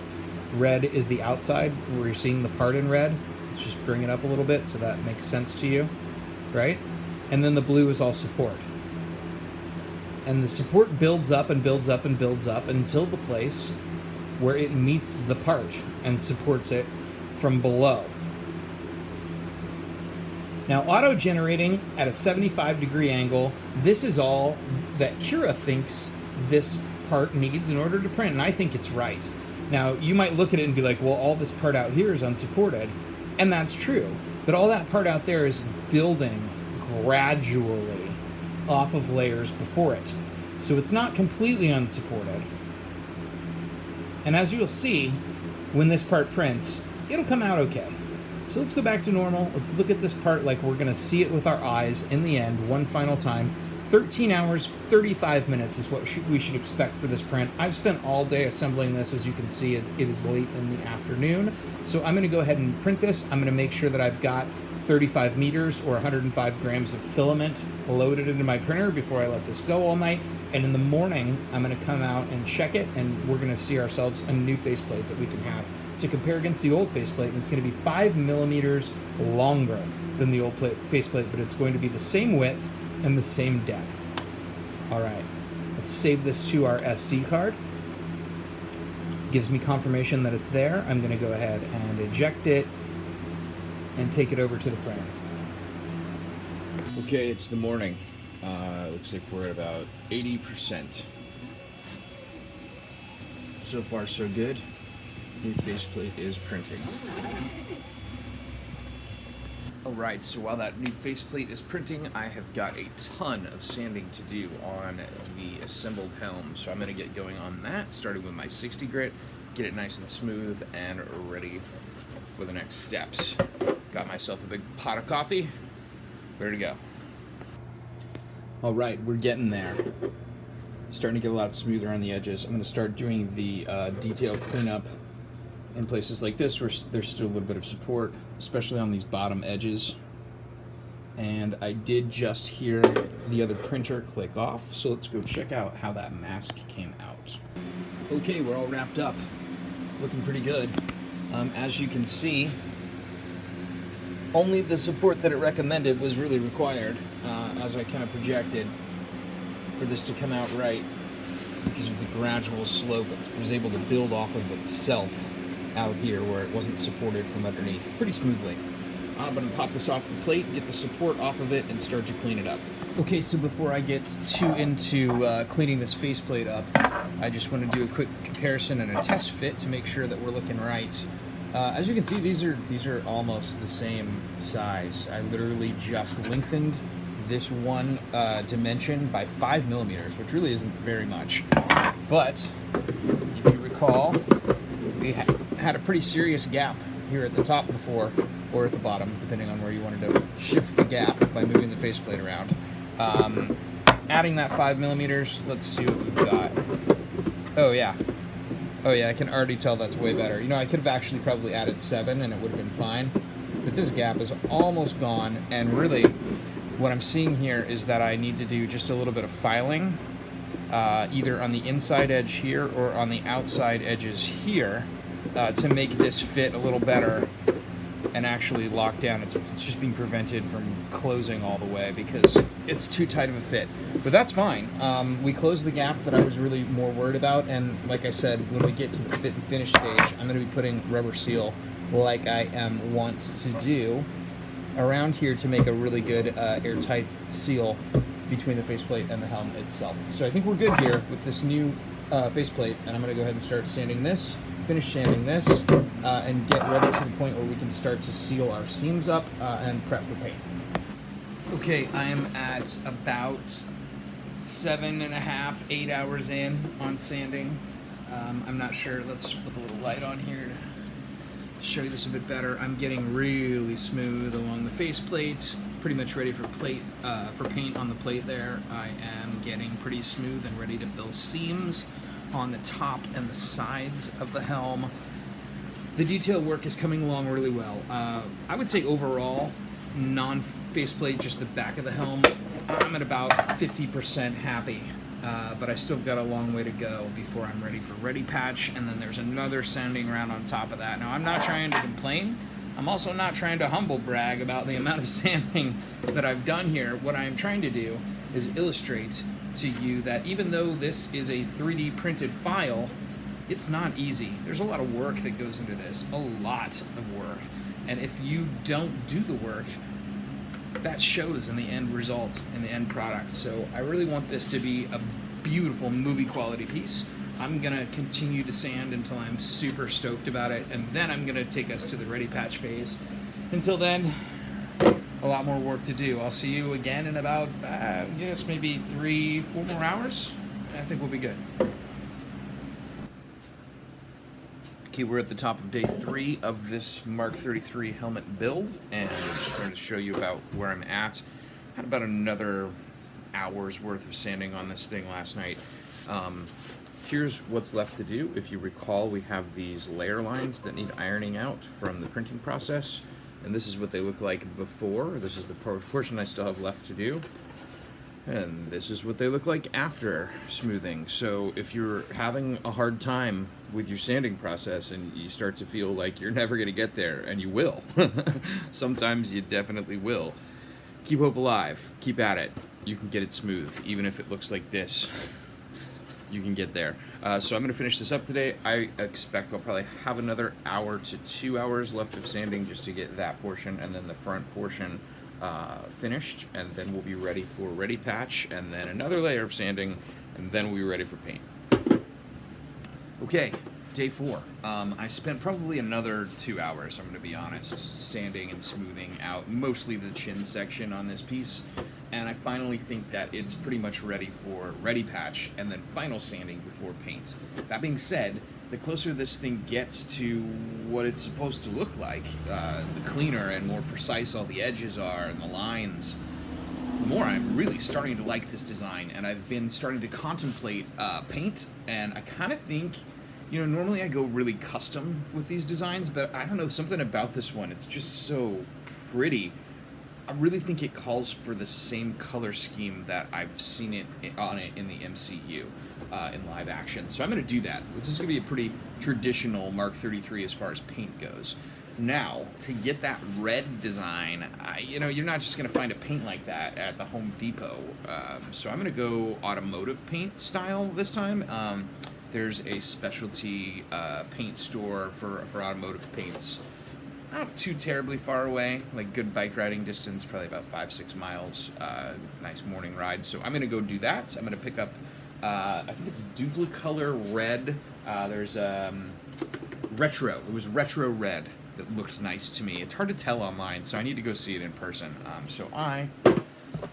red is the outside where you're seeing the part in red. Let's just bring it up a little bit so that makes sense to you, right? And then the blue is all support. And the support builds up and builds up and builds up until the place where it meets the part and supports it from below. Now, auto-generating at a 75 degree angle, this is all that Cura thinks this part needs in order to print, and I think it's right. Now, you might look at it and be like, well, all this part out here is unsupported, and that's true, but all that part out there is building gradually off of layers before it. So it's not completely unsupported. And as you'll see, when this part prints, it'll come out okay. So let's go back to normal. Let's look at this part like we're gonna see it with our eyes in the end, one final time. 13 hours, 35 minutes is what we should expect for this print. I've spent all day assembling this. As you can see, it is late in the afternoon. So I'm gonna go ahead and print this. I'm gonna make sure that I've got 35 meters or 105 grams of filament loaded into my printer before I let this go all night. And in the morning, I'm going to come out and check it, and we're going to see ourselves a new faceplate that we can have to compare against the old faceplate. And it's going to be 5 millimeters longer than the old faceplate, but it's going to be the same width and the same depth. All right, let's save this to our SD card. Gives me confirmation that it's there. I'm going to go ahead and eject it and take it over to the printer. Okay, it's the morning. Looks like we're at about 80%. So far, so good. New faceplate is printing. Alright, so while that new faceplate is printing, I have got a ton of sanding to do on the assembled helm. So I'm going to get going on that, starting with my 60 grit, get it nice and smooth and ready for the next steps. Got myself a big pot of coffee, ready to go. Alright, we're getting there. Starting to get a lot smoother on the edges. I'm going to start doing the detail cleanup in places like this where there's still a little bit of support, especially on these bottom edges. And I did just hear the other printer click off, so let's go check out how that mask came out. Okay, we're all wrapped up. Looking pretty good. As you can see, only the support that it recommended was really required, as I kind of projected, for this to come out right, because of the gradual slope. It was able to build off of itself out here where it wasn't supported from underneath pretty smoothly. I'm going to pop this off the plate, get the support off of it, and start to clean it up. Okay, so before I get too into cleaning this faceplate up, I just want to do a quick comparison and a test fit to make sure that we're looking right. As you can see, these are almost the same size. I literally just lengthened this one dimension by 5 millimeters, which really isn't very much. But if you recall, we had a pretty serious gap here at the top before, or at the bottom, depending on where you wanted to shift the gap by moving the faceplate around. Adding that 5 millimeters, let's see what we've got. Oh yeah, I can already tell that's way better. You know, I could have actually probably added 7 and it would have been fine, but this gap is almost gone, and really what I'm seeing here is that I need to do just a little bit of filing, either on the inside edge here or on the outside edges here, to make this fit a little better and actually lock down. It's just being prevented from closing all the way because it's too tight of a fit. But that's fine. We closed the gap that I was really more worried about, and like I said, when we get to the fit and finish stage, I'm going to be putting rubber seal like I want to do around here to make a really good airtight seal between the faceplate and the helm itself. So I think we're good here with this new faceplate, and I'm going to go ahead and start sanding this, finish sanding this, and get ready to the point where we can start to seal our seams up and prep for paint. Okay, I am at about 7.5, 8 hours in on sanding. I'm not sure, let's flip a little light on here to show you this a bit better. I'm getting really smooth along the faceplate, pretty much ready for paint on the plate there. I am getting pretty smooth and ready to fill seams on the top and the sides of the helm. The detail work is coming along really well. I would say overall, non-faceplate, just the back of the helm, I'm at about 50% happy, but I still got a long way to go before I'm ready for ready patch, and then there's another sanding round on top of that. Now, I'm not trying to complain. I'm also not trying to humble brag about the amount of sanding that I've done here. What I'm trying to do is illustrate to you that even though this is a 3D printed file, it's not easy. There's a lot of work that goes into this, a lot of work. And if you don't do the work, that shows in the end result, in the end product. So I really want this to be a beautiful movie quality piece. I'm gonna continue to sand until I'm super stoked about it, and then I'm gonna take us to the ready patch phase. Until then, a lot more work to do. I'll see you again in about, maybe 3-4 more hours. I think we'll be good. Okay, we're at the top of day 3 of this Mark 33 helmet build, and I'm just going to show you about where I'm at. Had about another hour's worth of sanding on this thing last night. Here's what's left to do. If you recall, we have these layer lines that need ironing out from the printing process, and this is what they look like before. This is the portion I still have left to do. And this is what they look like after smoothing. So if you're having a hard time with your sanding process and you start to feel like you're never going to get there, and you will, sometimes you definitely will, keep hope alive, keep at it. You can get it smooth, even if it looks like this. You can get there. So I'm going to finish this up today. I expect I'll probably have another hour to 2 hours left of sanding just to get that portion and then the front portion finished, and then we'll be ready for ready patch, and then another layer of sanding, and then we'll be ready for paint. Okay, day 4. I spent probably another 2 hours, I'm going to be honest, sanding and smoothing out mostly the chin section on this piece, and I finally think that it's pretty much ready for ready patch and then final sanding before paint. That being said, the closer this thing gets to what it's supposed to look like, the cleaner and more precise all the edges are and the lines, the more I'm really starting to like this design, and I've been starting to contemplate paint, and I kind of think, normally I go really custom with these designs, but I don't know, something about this one, it's just so pretty I really think it calls for the same color scheme that I've seen it on it in the MCU in live action. So I'm going to do that. This is going to be a pretty traditional Mark 33 as far as paint goes. Now, to get that red design, you're not just going to find a paint like that at the Home Depot. So I'm going to go automotive paint style this time. There's a specialty paint store for automotive paints. Not too terribly far away, like good bike riding distance, probably about 5-6 miles. Nice morning ride. So I'm going to go do that. I'm going to pick up, I think it's Duplicolor Red. There's Retro. It was Retro Red that looked nice to me. It's hard to tell online, so I need to go see it in person. So I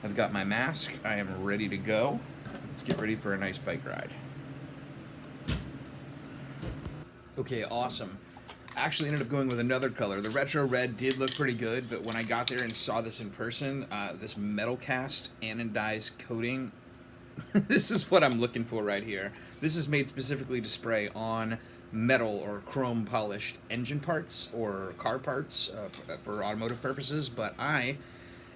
have got my mask. I am ready to go. Let's get ready for a nice bike ride. Okay, awesome. Actually ended up going with another color. The Retro Red did look pretty good, but when I got there and saw this in person, this metal cast anodized coating, this is what I'm looking for right here. This is made specifically to spray on metal or chrome polished engine parts or car parts for automotive purposes, but I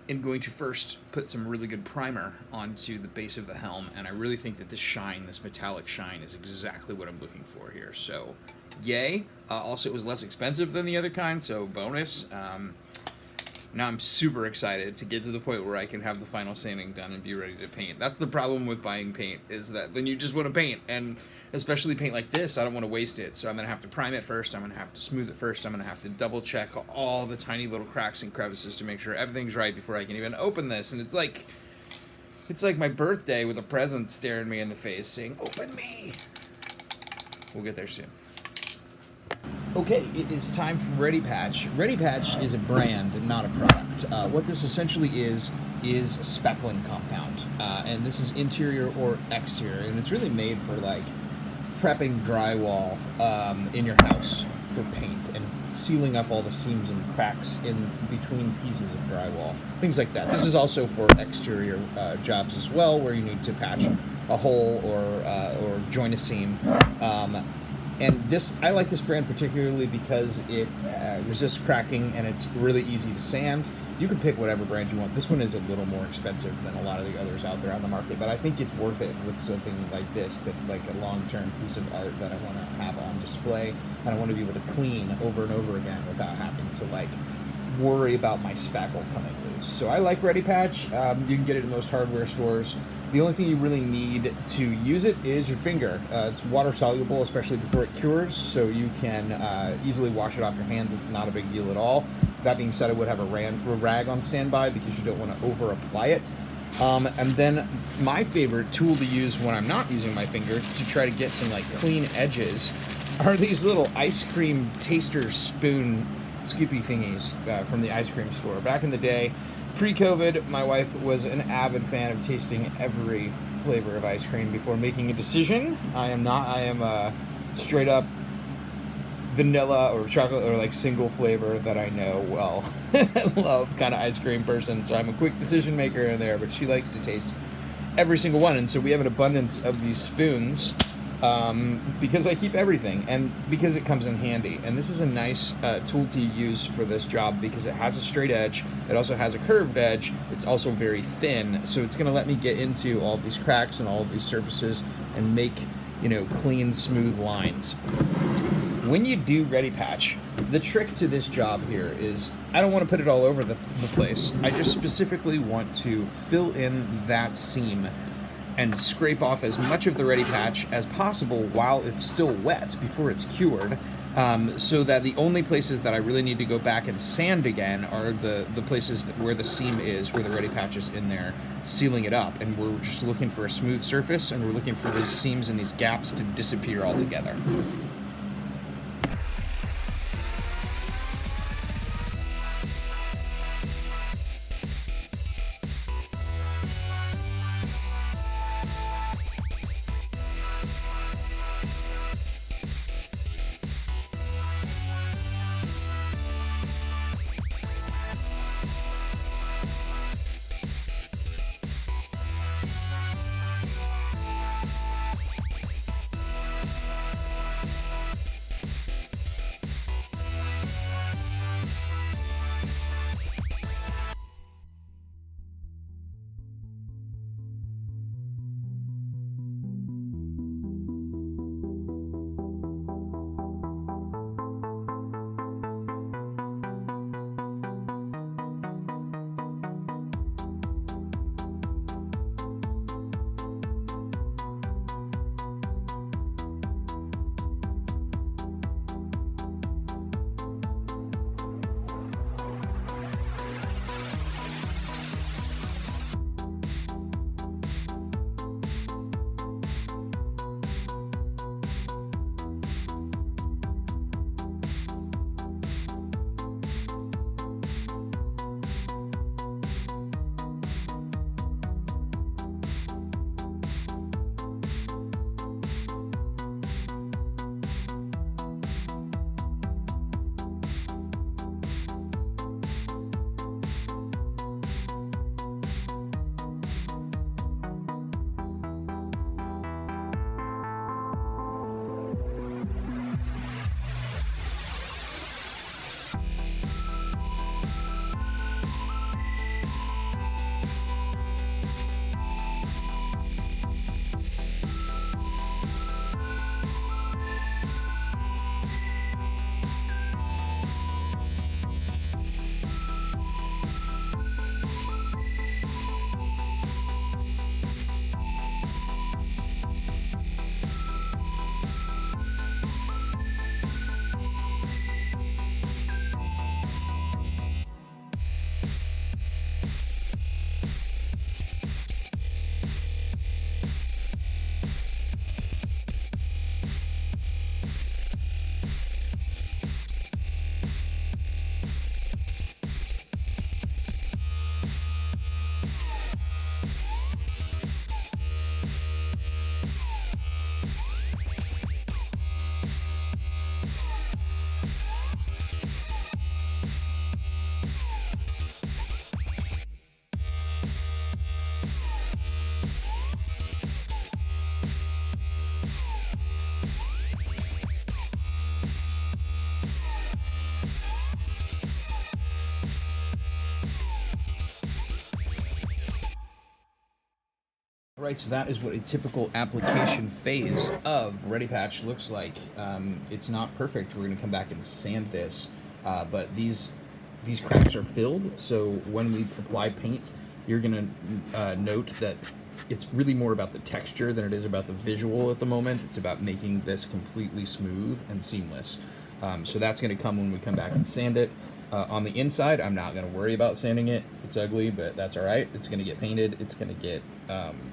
am going to first put some really good primer onto the base of the helm, and I really think that this shine, this metallic shine, is exactly what I'm looking for here. So yay. Also, it was less expensive than the other kind, so bonus. Now I'm super excited to get to the point where I can have the final sanding done and be ready to paint. That's the problem with buying paint, is that then you just want to paint, and especially paint like this, I don't want to waste it. So I'm going to have to prime it first, I'm going to have to smooth it first, I'm going to have to double check all the tiny little cracks and crevices to make sure everything's right before I can even open this. And it's like my birthday with a present staring me in the face saying, "Open me!" We'll get there soon. Okay, it is time for Ready Patch. Ready Patch is a brand, not a product. What this essentially is speckling compound, and this is interior or exterior, and it's really made for like prepping drywall in your house for paint and sealing up all the seams and cracks in between pieces of drywall, things like that. This is also for exterior jobs as well, where you need to patch a hole or join a seam. And I like this brand particularly because it resists cracking and it's really easy to sand. You can pick whatever brand you want. This one is a little more expensive than a lot of the others out there on the market, but I think it's worth it with something like this that's like a long-term piece of art that I want to have on display, and I want to be able to clean over and over again without having to like worry about my spackle coming loose. So I like Ready Patch. You can get it in most hardware stores. The only thing you really need to use it is your finger. It's water soluble, especially before it cures, so you can easily wash it off your hands. It's not a big deal at all. That being said, I would have a rag on standby because you don't want to over apply it. And then my favorite tool to use when I'm not using my finger to try to get some like clean edges are these little ice cream taster spoon scoopy thingies from the ice cream store. Back in the day, pre-COVID, my wife was an avid fan of tasting every flavor of ice cream before making a decision. I am not. I am a straight up vanilla or chocolate or like single flavor that I know well love kind of ice cream person. So I'm a quick decision maker in there, but she likes to taste every single one. And so we have an abundance of these spoons because I keep everything and because it comes in handy. And this is a nice tool to use for this job because it has a straight edge. It also has a curved edge. It's also very thin. So it's going to let me get into all these cracks and all of these surfaces and make, clean, smooth lines. When you do Ready Patch, the trick to this job here is I don't want to put it all over the place. I just specifically want to fill in that seam and scrape off as much of the Ready Patch as possible while it's still wet before it's cured, so that the only places that I really need to go back and sand again are the places where the seam is, where the Ready Patch is in there, sealing it up. And we're just looking for a smooth surface, and we're looking for these seams and these gaps to disappear altogether. Right, so that is what a typical application phase of Ready Patch looks like. It's not perfect. We're going to come back and sand this, but these cracks are filled. So when we apply paint, you're going to note that it's really more about the texture than it is about the visual at the moment. It's about making this completely smooth and seamless. So that's going to come when we come back and sand it. On the inside, I'm not going to worry about sanding it. It's ugly, but that's all right. It's going to get painted. It's going to get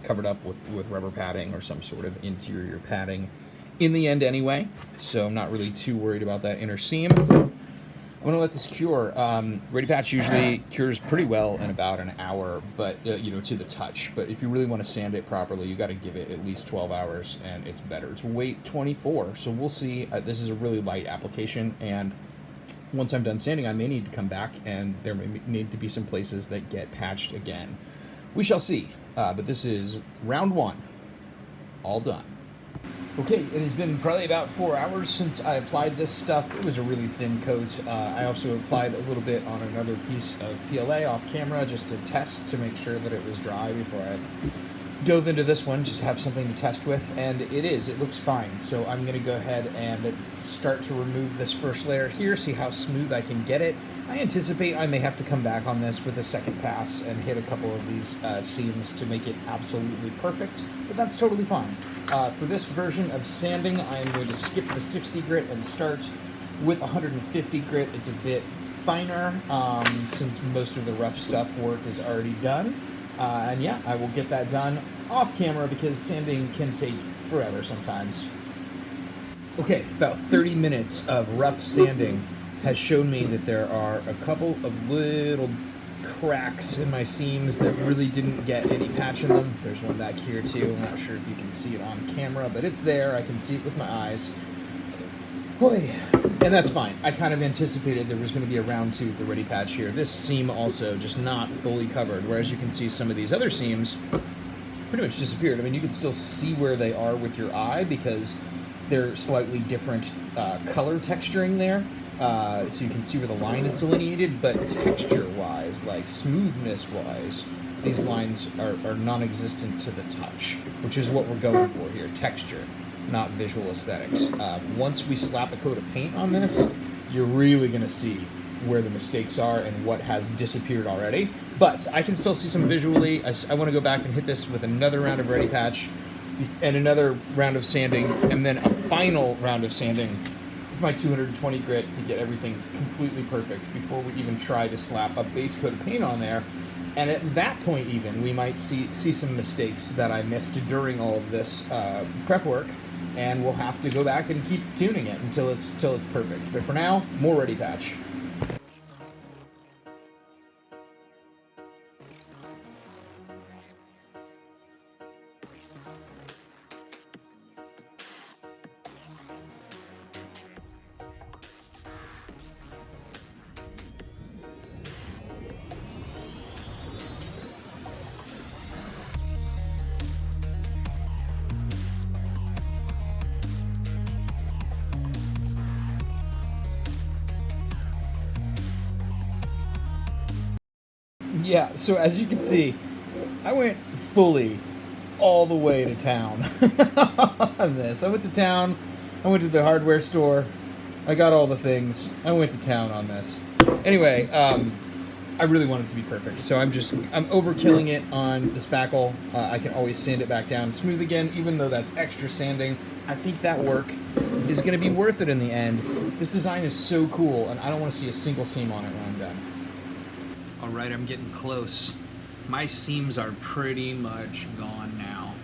covered up with rubber padding or some sort of interior padding in the end anyway. So I'm not really too worried about that inner seam. I'm going to let this cure. Ready Patch usually cures pretty well in about an hour, but to the touch. But if you really want to sand it properly, you got to give it at least 12 hours, and it's better to wait 24. So we'll see. This is a really light application, and once I'm done sanding, I may need to come back, and there may need to be some places that get patched again. We shall see. But this is round 1, all done. Okay, it has been probably about 4 hours since I applied this stuff. It was a really thin coat. I also applied a little bit on another piece of PLA off camera just to test to make sure that it was dry before I dove into this one, just to have something to test with, and it looks fine. So I'm going to go ahead and start to remove this first layer here, see how smooth I can get it. I anticipate I may have to come back on this with a second pass and hit a couple of these seams to make it absolutely perfect, but that's totally fine. For this version of sanding, I'm going to skip the 60 grit and start with 150 grit. It's a bit finer since most of the rough stuff work is already done. And yeah, I will get that done off camera because sanding can take forever sometimes. Okay, about 30 minutes of rough sanding has shown me that there are a couple of little cracks in my seams that really didn't get any patch in them. There's one back here too. I'm not sure if you can see it on camera, but it's there. I can see it with my eyes. Boy, and that's fine. I kind of anticipated there was going to be a round 2 of the Ready Patch here. This seam also just not fully covered, whereas you can see some of these other seams pretty much disappeared. I mean, you can still see where they are with your eye because they're slightly different color texturing there. So you can see where the line is delineated, but texture-wise, like smoothness-wise, these lines are non-existent to the touch, which is what we're going for here, texture, not visual aesthetics. Once we slap a coat of paint on this, you're really going to see where the mistakes are and what has disappeared already. But I can still see some visually. I want to go back and hit this with another round of Ready Patch and another round of sanding, and then a final round of sanding with my 220 grit to get everything completely perfect before we even try to slap a base coat of paint on there. And at that point even, we might see some mistakes that I missed during all of this prep work, and we'll have to go back and keep tuning it until it's perfect. But for now, more Ready Patch. Yeah, so as you can see, I went fully all the way to town on this. I went to town, I went to the hardware store, I got all the things, I went to town on this. Anyway, I really want it to be perfect, so I'm overkilling it on the spackle. I can always sand it back down smooth again, even though that's extra sanding. I think that work is going to be worth it in the end. This design is so cool, and I don't want to see a single seam on it when I'm done. Alright, I'm getting close. My seams are pretty much gone now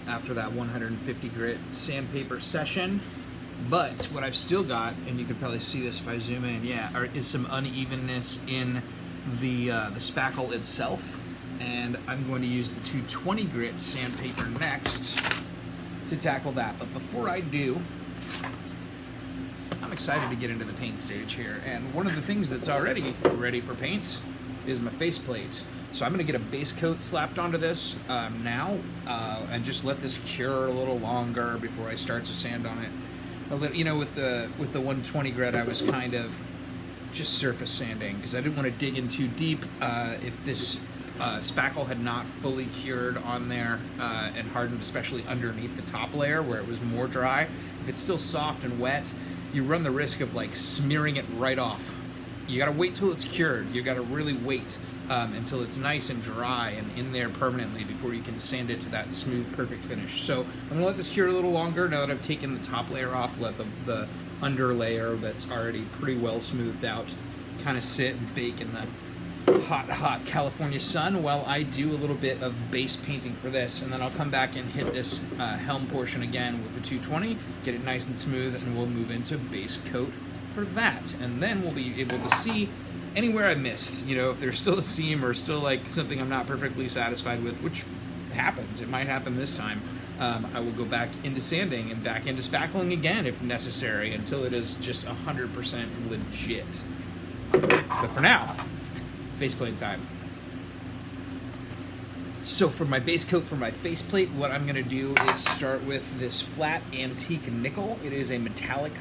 after that 150 grit sandpaper session. But what I've still got, and you can probably see this if I zoom in, is some unevenness in the spackle itself. And I'm going to use the 220 grit sandpaper next to tackle that. But before I do, I'm excited to get into the paint stage here, and one of the things that's already ready for paint is my faceplate. So I'm going to get a base coat slapped onto this now, and just let this cure a little longer before I start to sand on it. A little, with the 120 grit, I was kind of just surface sanding because I didn't want to dig in too deep. If this spackle had not fully cured on there and hardened, especially underneath the top layer where it was more dry. If it's still soft and wet, you run the risk of like smearing it right off. You gotta wait till it's cured. You gotta really wait until it's nice and dry and in there permanently before you can sand it to that smooth, perfect finish. So I'm gonna let this cure a little longer now that I've taken the top layer off, let the under layer that's already pretty well smoothed out kind of sit and bake in the hot California sun while I do a little bit of base painting for this, and then I'll come back and hit this Helm portion again with the 220, get it nice and smooth, and we'll move into base coat for that. And then we'll be able to see anywhere I missed, you know, if there's still a seam or still like something I'm not perfectly satisfied with, which happens, it might happen this time. I will go back into sanding and back into spackling again if necessary until it is just 100% legit. But for now, faceplate time. So for my base coat for my faceplate, what I'm going to do is start with this flat antique nickel. It is a metallic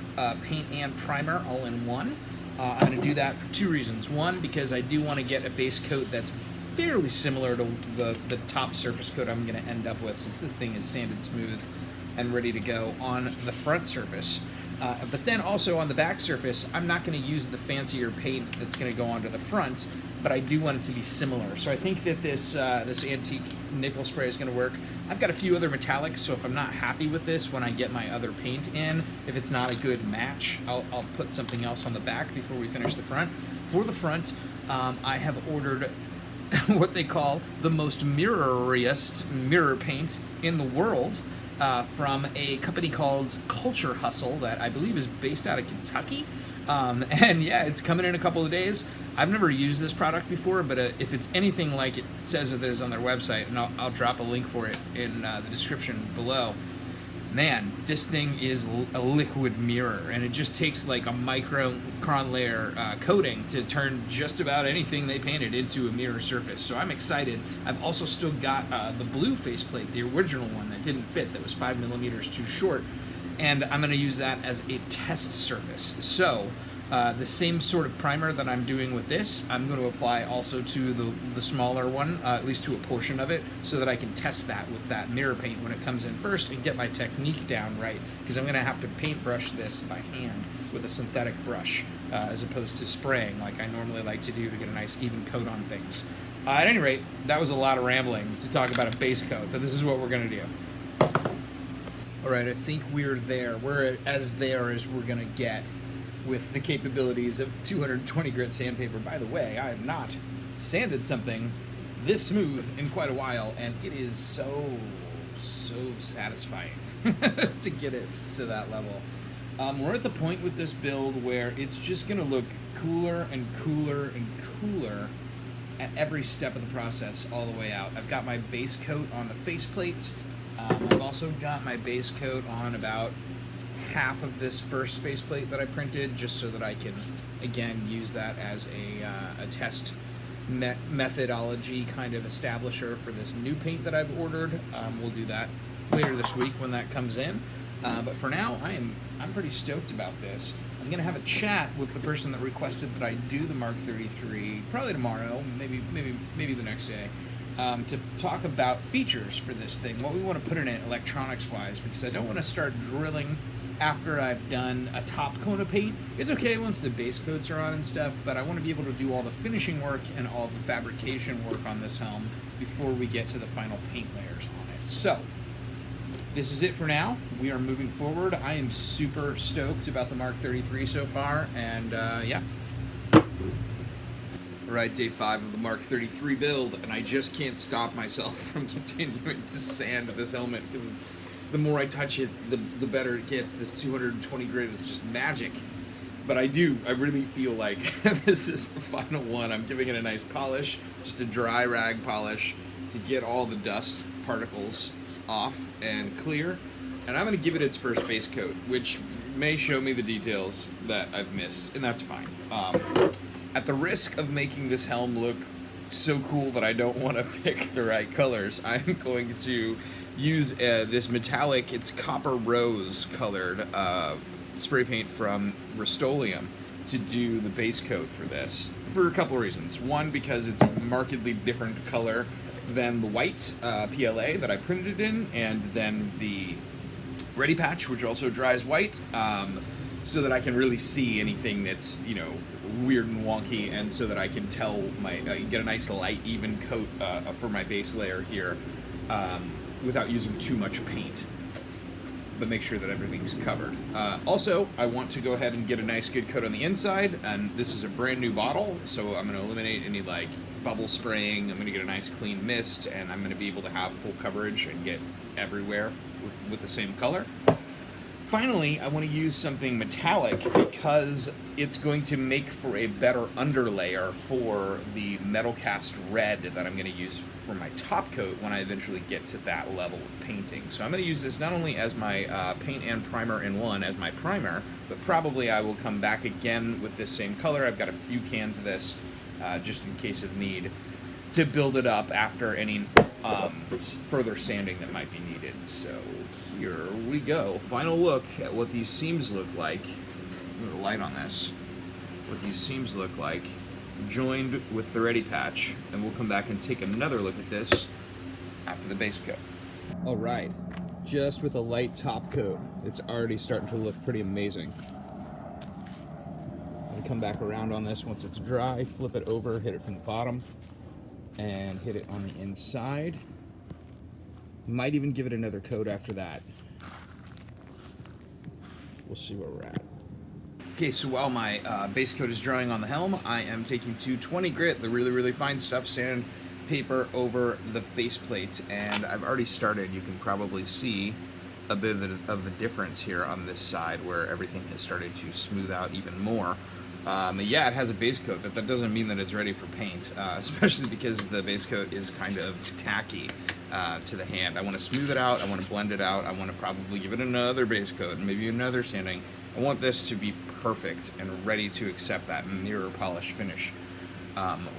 paint and primer all in one. I'm going to do that for two reasons. One, because I do want to get a base coat that's fairly similar to the top surface coat I'm going to end up with, since this thing is sanded smooth and ready to go on the front surface. But then also on the back surface, I'm not going to use the fancier paint that's going to go onto the front, but I do want it to be similar. So I think that this antique nickel spray is going to work. I've got a few other metallics, so if I'm not happy with this when I get my other paint in, if it's not a good match, I'll put something else on the back before we finish the front. For the front, I have ordered what they call the most mirroriest mirror paint in the world. From a company called Culture Hustle that I believe is based out of Kentucky. And yeah, it's coming in a couple of days. I've never used this product before, but if it's anything like it says it is on their website, and I'll drop a link for it in the description below. Man, this thing is a liquid mirror, and it just takes like a micron layer coating to turn just about anything they painted into a mirror surface. So I'm excited. I've also still got the blue faceplate, the original one that didn't fit, that was 5mm too short, and I'm going to use that as a test surface. So the same sort of primer that I'm doing with this, I'm going to apply also to the smaller one, at least to a portion of it, so that I can test that with that mirror paint when it comes in first and get my technique down right, because I'm going to have to paintbrush this by hand with a synthetic brush as opposed to spraying like I normally like to do to get a nice even coat on things. At any rate, that was a lot of rambling to talk about a base coat, but this is what we're going to do. Alright, I think we're there. We're as there as we're going to get with the capabilities of 220 grit sandpaper. By the way, I have not sanded something this smooth in quite a while, and it is so satisfying to get it to that level. We're at the point with this build where it's just going to look cooler and cooler and cooler at every step of the process all the way out. I've got my base coat on the faceplate. I've also got my base coat on about half of this first faceplate that I printed, just so that I can, again, use that as a test methodology kind of establisher for this new paint that I've ordered. We'll do that later this week when that comes in. But for now, I'm pretty stoked about this. I'm gonna have a chat with the person that requested that I do the Mark 33 probably tomorrow, maybe the next day, to talk about features for this thing, what we want to put in it electronics-wise, because I don't want to start drilling after I've done a top coat of paint. It's okay once the base coats are on and stuff, but I want to be able to do all the finishing work and all the fabrication work on this helm before we get to the final paint layers on it. So, this is it for now. We are moving forward. I am super stoked about the Mark 33 so far, and yeah. Alright, day 5 of the Mark 33 build, and I just can't stop myself from continuing to sand this helmet, because it's the more I touch it, the better it gets. This 220 grit is just magic. But I really feel like this is the final one. I'm giving it a nice polish, just a dry rag polish to get all the dust particles off and clear. And I'm going to give it its first base coat, which may show me the details that I've missed, and that's fine. At the risk of making this helm look so cool that I don't want to pick the right colors, I'm going to use this metallic, it's copper rose colored spray paint from Rust-Oleum. to do the base coat for this for a couple of reasons. One, because it's a markedly different color than the white PLA that I printed it in, and then the Ready Patch, which also dries white, so that I can really see anything that's, you know, weird and wonky, and so that I can tell get a nice light, even coat for my base layer here, without using too much paint, but make sure that everything's covered. Also, I want to go ahead and get a nice good coat on the inside, and this is a brand new bottle, so I'm going to eliminate any like bubble spraying. I'm going to get a nice clean mist, and I'm going to be able to have full coverage and get everywhere with the same color. Finally, I want to use something metallic because it's going to make for a better underlayer for the metal cast red that I'm going to use for my top coat when I eventually get to that level of painting. So I'm going to use this not only as my paint and primer in one, as my primer, but probably I will come back again with this same color. I've got a few cans of this just in case of need to build it up after any further sanding that might be needed. So here we go. Final look at what these seams look like. I'm going to light on this. What these seams look like, joined with the Ready Patch, and we'll come back and take another look at this after the base coat. All right, just with a light top coat, it's already starting to look pretty amazing. I'm going to come back around on this once it's dry, flip it over, hit it from the bottom, and hit it on the inside. Might even give it another coat after that. We'll see where we're at. Okay, so while my base coat is drying on the Helm, I am taking 220 grit, the really fine stuff, sandpaper over the faceplate, and I've already started. You can probably see a bit of the difference here on this side where everything has started to smooth out even more. Yeah, it has a base coat, but that doesn't mean that it's ready for paint, especially because the base coat is kind of tacky to the hand. I want to smooth it out, I want to blend it out, I want to probably give it another base coat and maybe another sanding. I want this to be perfect and ready to accept that mirror polish finish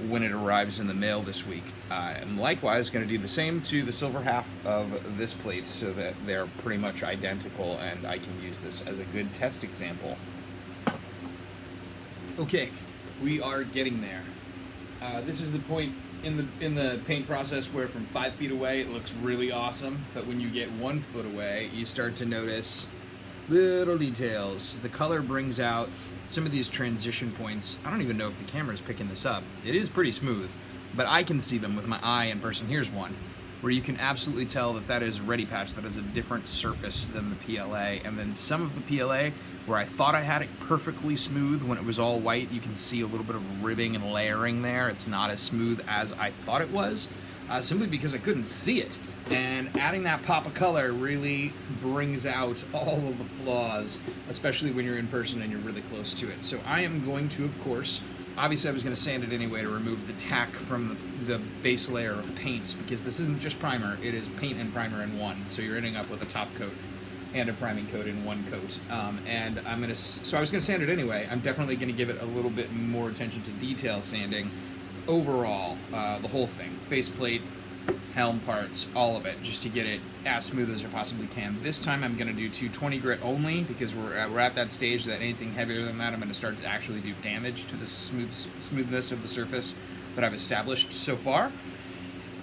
when it arrives in the mail this week. I'm likewise going to do the same to the silver half of this plate so that they're pretty much identical, and I can use this as a good test example. Okay, we are getting there. This is the point in the paint process where from 5 feet away it looks really awesome, but when you get 1 foot away, you start to notice little details. The color brings out some of these transition points. I don't even know if the camera is picking this up. It is pretty smooth, but I can see them with my eye in person. Here's one where you can absolutely tell that that is Ready Patch, that is a different surface than the PLA. And then some of the PLA, where I thought I had it perfectly smooth when it was all white, you can see a little bit of ribbing and layering there. It's not as smooth as I thought it was, simply because I couldn't see it. And adding that pop of color really brings out all of the flaws, especially when you're in person and you're really close to it. So I am going to, of course, obviously I was going to sand it anyway to remove the tack from the base layer of paint, because this isn't just primer, it is paint and primer in one. So you're ending up with a top coat and a priming coat in one coat. And I'm going to, so I was going to sand it anyway. I'm definitely going to give it a little bit more attention to detail sanding overall, the whole thing, faceplate, Helm parts, all of it, just to get it as smooth as I possibly can. This time I'm going to do 220 grit only, because we're at that stage that anything heavier than that I'm going to start to actually do damage to the smoothness of the surface that I've established so far.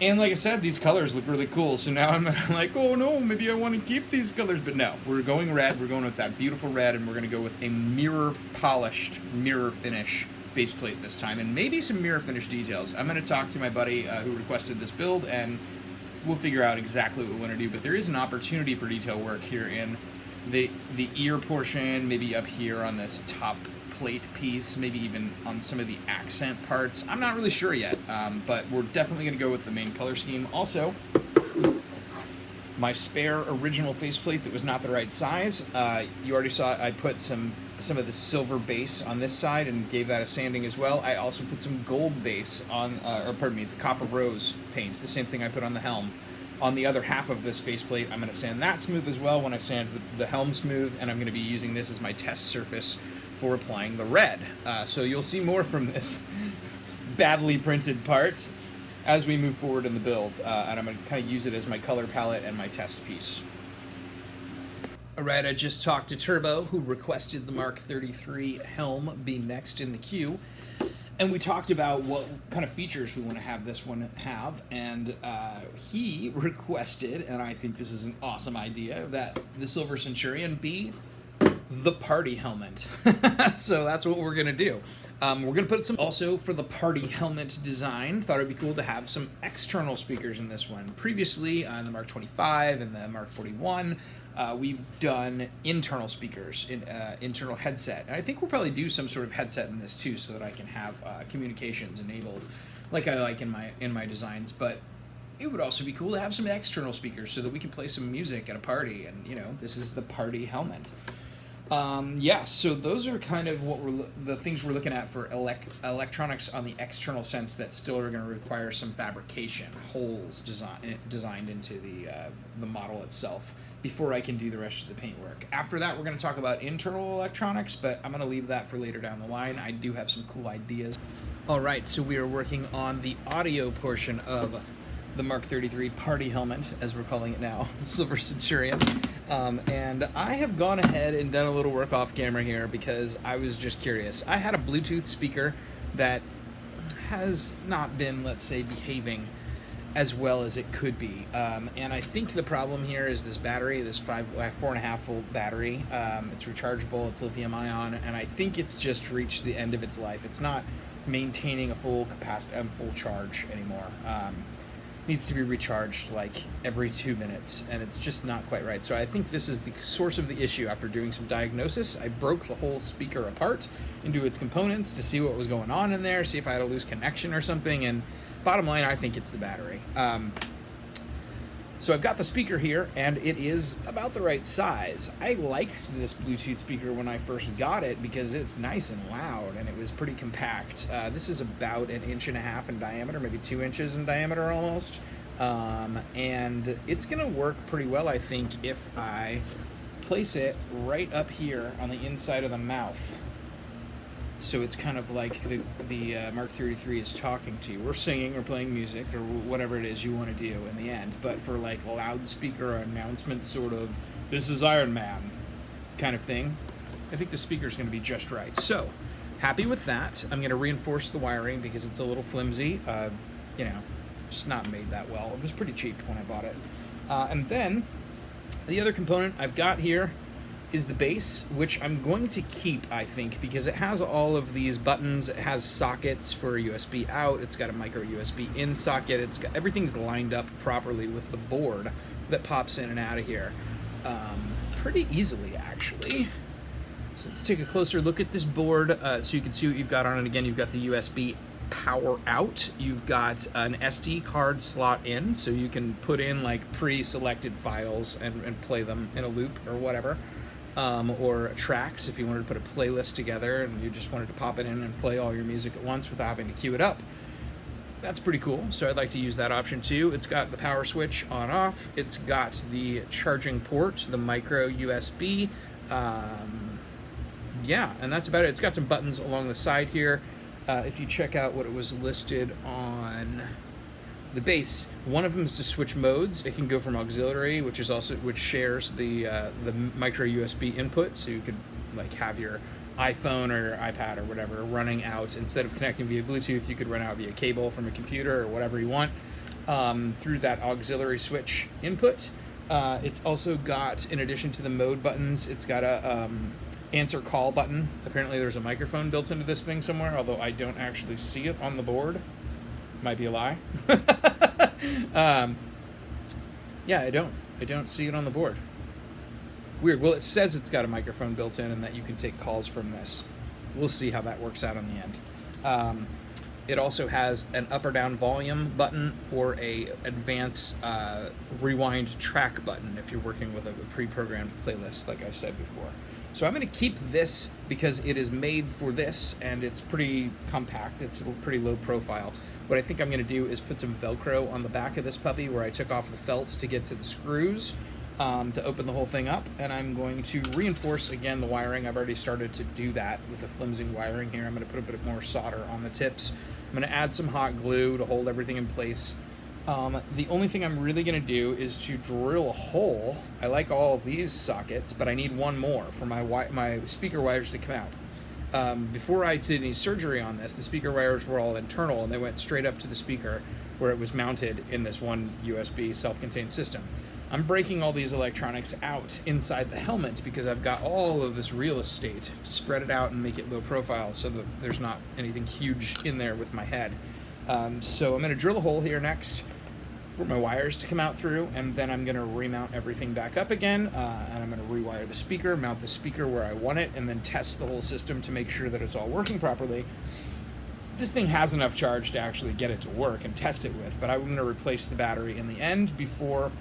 And like I said, these colors look really cool, so now I'm like, oh no, maybe I want to keep these colors, but no, we're going red, we're going with that beautiful red, and we're going to go with a mirror polished, mirror finish faceplate this time, and maybe some mirror finish details. I'm going to talk to my buddy who requested this build, and we'll figure out exactly what we want to do, but there is an opportunity for detail work here in the ear portion, maybe up here on this top plate piece, maybe even on some of the accent parts. I'm not really sure yet, but we're definitely going to go with the main color scheme. Also, my spare original faceplate that was not the right size, you already saw I put some of the silver base on this side and gave that a sanding as well. I also put some gold base on, the copper rose paint, the same thing I put on the Helm. On the other half of this faceplate, I'm going to sand that smooth as well when I sand the Helm smooth, and I'm going to be using this as my test surface for applying the red. So you'll see more from this badly printed part as we move forward in the build, and I'm going to kind of use it as my color palette and my test piece. All right, I just talked to Turbo, who requested the Mark 33 Helm be next in the queue. And we talked about what kind of features we want to have this one have. And he requested, and I think this is an awesome idea, that the Silver Centurion be the party helmet. So that's what we're going to do. We're going to put some also for the party helmet design. Thought it'd be cool to have some external speakers in this one. Previously on the Mark 25 and the Mark 41, we've done internal speakers in internal headset. And I think we'll probably do some sort of headset in this too, so that I can have communications enabled, like I like in my designs. But it would also be cool to have some external speakers so that we can play some music at a party. And you know, this is the party helmet. Yeah, so those are kind of what the things we're looking at for electronics on the external sense that still are going to require some fabrication, holes designed into the model itself before I can do the rest of the paintwork. After that, we're going to talk about internal electronics, but I'm going to leave that for later down the line. I do have some cool ideas. All right, so we are working on the audio portion of the Mark 33 party helmet, as we're calling it now, the Silver Centurion. And I have gone ahead and done a little work off camera here because I was just curious. I had a Bluetooth speaker that has not been, let's say, behaving as well as it could be. And I think the problem here is this battery, this 4.5 volt battery. It's rechargeable, it's lithium ion, and I think it's just reached the end of its life. It's not maintaining a full capacity, full charge anymore. Needs to be recharged like every 2 minutes, and it's just not quite right. So I think this is the source of the issue. After doing some diagnosis, I broke the whole speaker apart into its components to see what was going on in there, see if I had a loose connection or something, and bottom line, I think it's the battery. So I've got the speaker here, and it is about the right size. I liked this Bluetooth speaker when I first got it because it's nice and loud, and it was pretty compact. This is about 1.5 inches in diameter, maybe 2 inches in diameter almost. And it's gonna work pretty well, I think, if I place it right up here on the inside of the mouth. So it's kind of like the Mark 33 is talking to you. We're singing or playing music or whatever it is you want to do in the end. But for like loudspeaker announcement sort of, this is Iron Man kind of thing, I think the speaker is going to be just right. So happy with that. I'm going to reinforce the wiring because it's a little flimsy. You know, just not made that well. It was pretty cheap when I bought it. And then the other component I've got here is the base, which I'm going to keep, I think, because it has all of these buttons. It has sockets for USB out. It's got a micro USB in socket. It's got everything's lined up properly with the board that pops in and out of here pretty easily, actually. So let's take a closer look at this board so you can see what you've got on it. Again, you've got the USB power out. You've got an SD card slot in, so you can put in like pre-selected files and play them in a loop or whatever. Or tracks if you wanted to put a playlist together and you just wanted to pop it in and play all your music at once without having to queue it up. That's pretty cool, so I'd like to use that option too. It's got the power switch on off. It's got the charging port, the micro USB. Yeah, and that's about it. It's got some buttons along the side here. If you check out what it was listed on the base, one of them is to switch modes. It can go from auxiliary, which shares the micro USB input, so you could like have your iPhone or iPad or whatever running out. Instead of connecting via Bluetooth, you could run out via cable from a computer or whatever you want through that auxiliary switch input. It's also got, in addition to the mode buttons, it's got a answer call button. Apparently there's a microphone built into this thing somewhere, although I don't actually see it on the board. Might be a lie. Yeah, I don't see it on the board. Weird. Well, it says it's got a microphone built in and that you can take calls from this. We'll see how that works out in the end. It also has an up or down volume button or a advanced rewind track button if you're working with a pre-programmed playlist, like I said before. So I'm going to keep this because it is made for this and it's pretty compact. It's pretty low profile. What I think I'm going to do is put some Velcro on the back of this puppy where I took off the felts to get to the screws to open the whole thing up. And I'm going to reinforce, again, the wiring. I've already started to do that with the flimsy wiring here. I'm going to put a bit more solder on the tips. I'm going to add some hot glue to hold everything in place. The only thing I'm really going to do is to drill a hole. I like all of these sockets, but I need one more for my speaker wires to come out. Before I did any surgery on this, the speaker wires were all internal, and they went straight up to the speaker where it was mounted in this one USB self-contained system. I'm breaking all these electronics out inside the helmets because I've got all of this real estate to spread it out and make it low profile so that there's not anything huge in there with my head. So I'm going to drill a hole here next for my wires to come out through, and then I'm going to remount everything back up again, and I'm going to rewire the speaker, mount the speaker where I want it, and then test the whole system to make sure that it's all working properly. This thing has enough charge to actually get it to work and test it with, but I'm going to replace the battery in the end before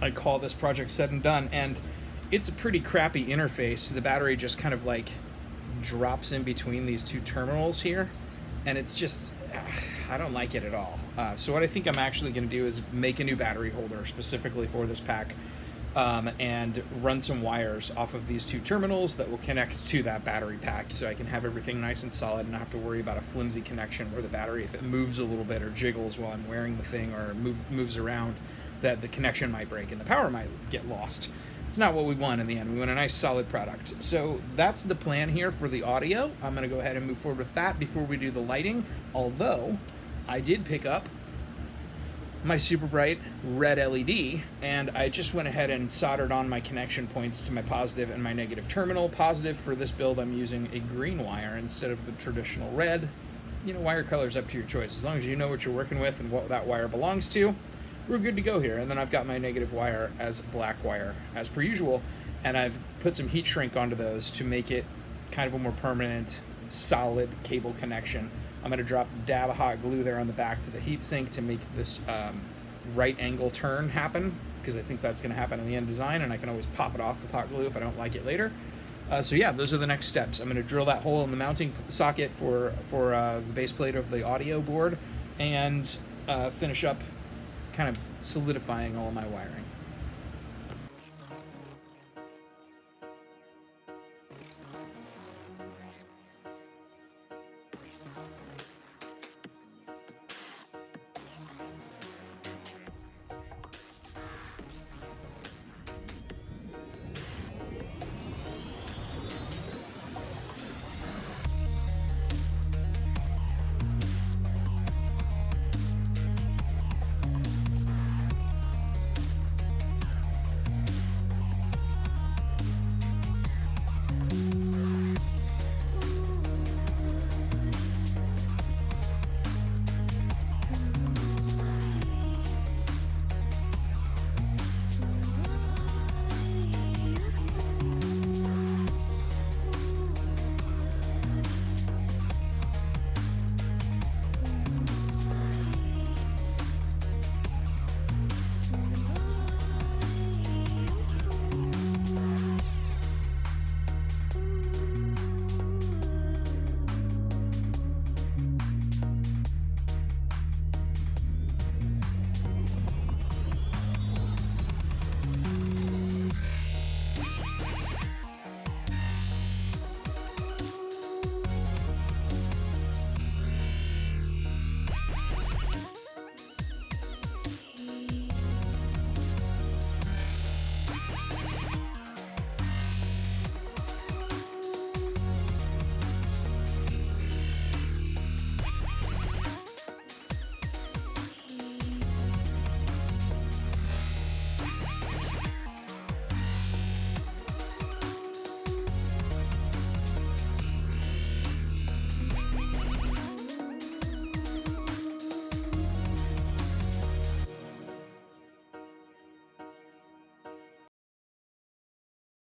I call this project said and done. And it's a pretty crappy interface. The battery just kind of like drops in between these two terminals here, and it's just, I don't like it at all. So what I think I'm actually going to do is make a new battery holder specifically for this pack, and run some wires off of these two terminals that will connect to that battery pack, so I can have everything nice and solid and not have to worry about a flimsy connection where the battery, if it moves a little bit or jiggles while I'm wearing the thing or moves around, that the connection might break and the power might get lost. It's not what we want in the end. We want a nice solid product. So that's the plan here for the audio. I'm going to go ahead and move forward with that before we do the lighting, although I did pick up my super bright red LED, and I just went ahead and soldered on my connection points to my positive and my negative terminal. Positive for this build, I'm using a green wire instead of the traditional red. You know, wire color's up to your choice. As long as you know what you're working with and what that wire belongs to, we're good to go here. And then I've got my negative wire as black wire as per usual, and I've put some heat shrink onto those to make it kind of a more permanent, solid cable connection. I'm going to drop a dab of hot glue there on the back to the heatsink to make this right angle turn happen, because I think that's going to happen in the end design, and I can always pop it off with hot glue if I don't like it later. So yeah, those are the next steps. I'm going to drill that hole in the mounting socket for the base plate of the audio board, and finish up kind of solidifying all my wiring.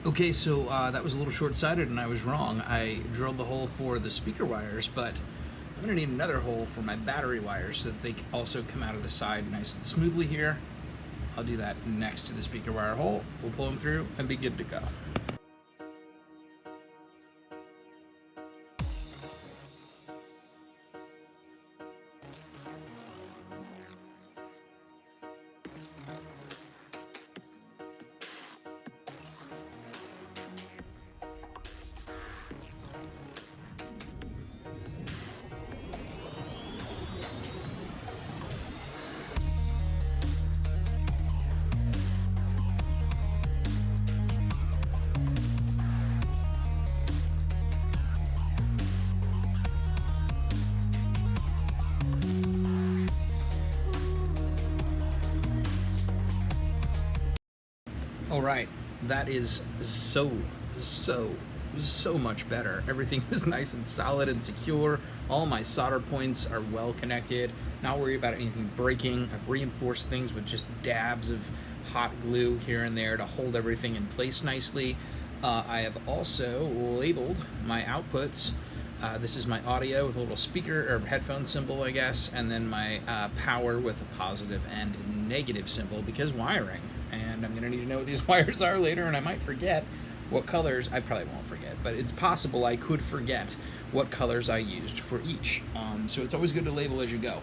Okay, so that was a little short-sighted and I was wrong. I drilled the hole for the speaker wires, but I'm going to need another hole for my battery wires so that they also come out of the side nice and smoothly here. I'll do that next to the speaker wire hole. We'll pull them through and be good to go. All right, that is so much better. Everything is nice and solid and secure. All my solder points are well connected. Not worry about anything breaking. I've reinforced things with just dabs of hot glue here and there to hold everything in place nicely. I have also labeled my outputs. This is my audio with a little speaker or headphone symbol, I guess, and then my power with a positive and negative symbol because wiring. And I'm going to need to know what these wires are later, and I might forget what colors. I probably won't forget, but it's possible I could forget what colors I used for each. So it's always good to label as you go.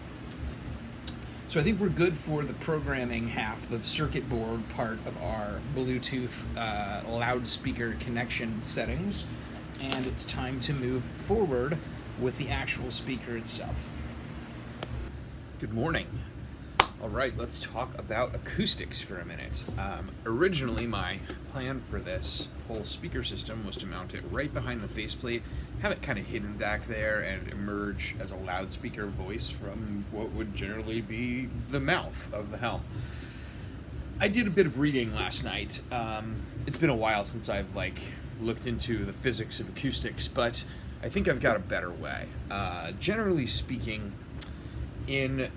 So I think we're good for the programming half, the circuit board part of our Bluetooth loudspeaker connection settings. And it's time to move forward with the actual speaker itself. Good morning. All right, let's talk about acoustics for a minute. Originally, my plan for this whole speaker system was to mount it right behind the faceplate, have it kind of hidden back there, and emerge as a loudspeaker voice from what would generally be the mouth of the Helm. I did a bit of reading last night. It's been a while since I've looked into the physics of acoustics, but I think I've got a better way. Generally speaking, in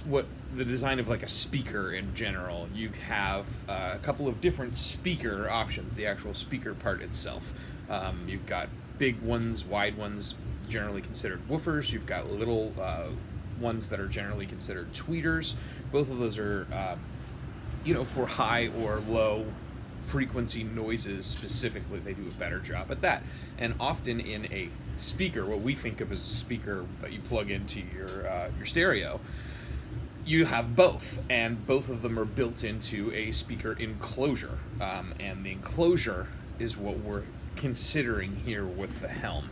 what the design of a speaker in general, you have a couple of different speaker options, the actual speaker part itself. You've got big ones, wide ones, generally considered woofers. You've got little ones that are generally considered tweeters. Both of those are, for high or low frequency noises specifically, they do a better job at that. And often in a speaker, what we think of as a speaker that you plug into your stereo, you have both, and both of them are built into a speaker enclosure, and the enclosure is what we're considering here with the Helm.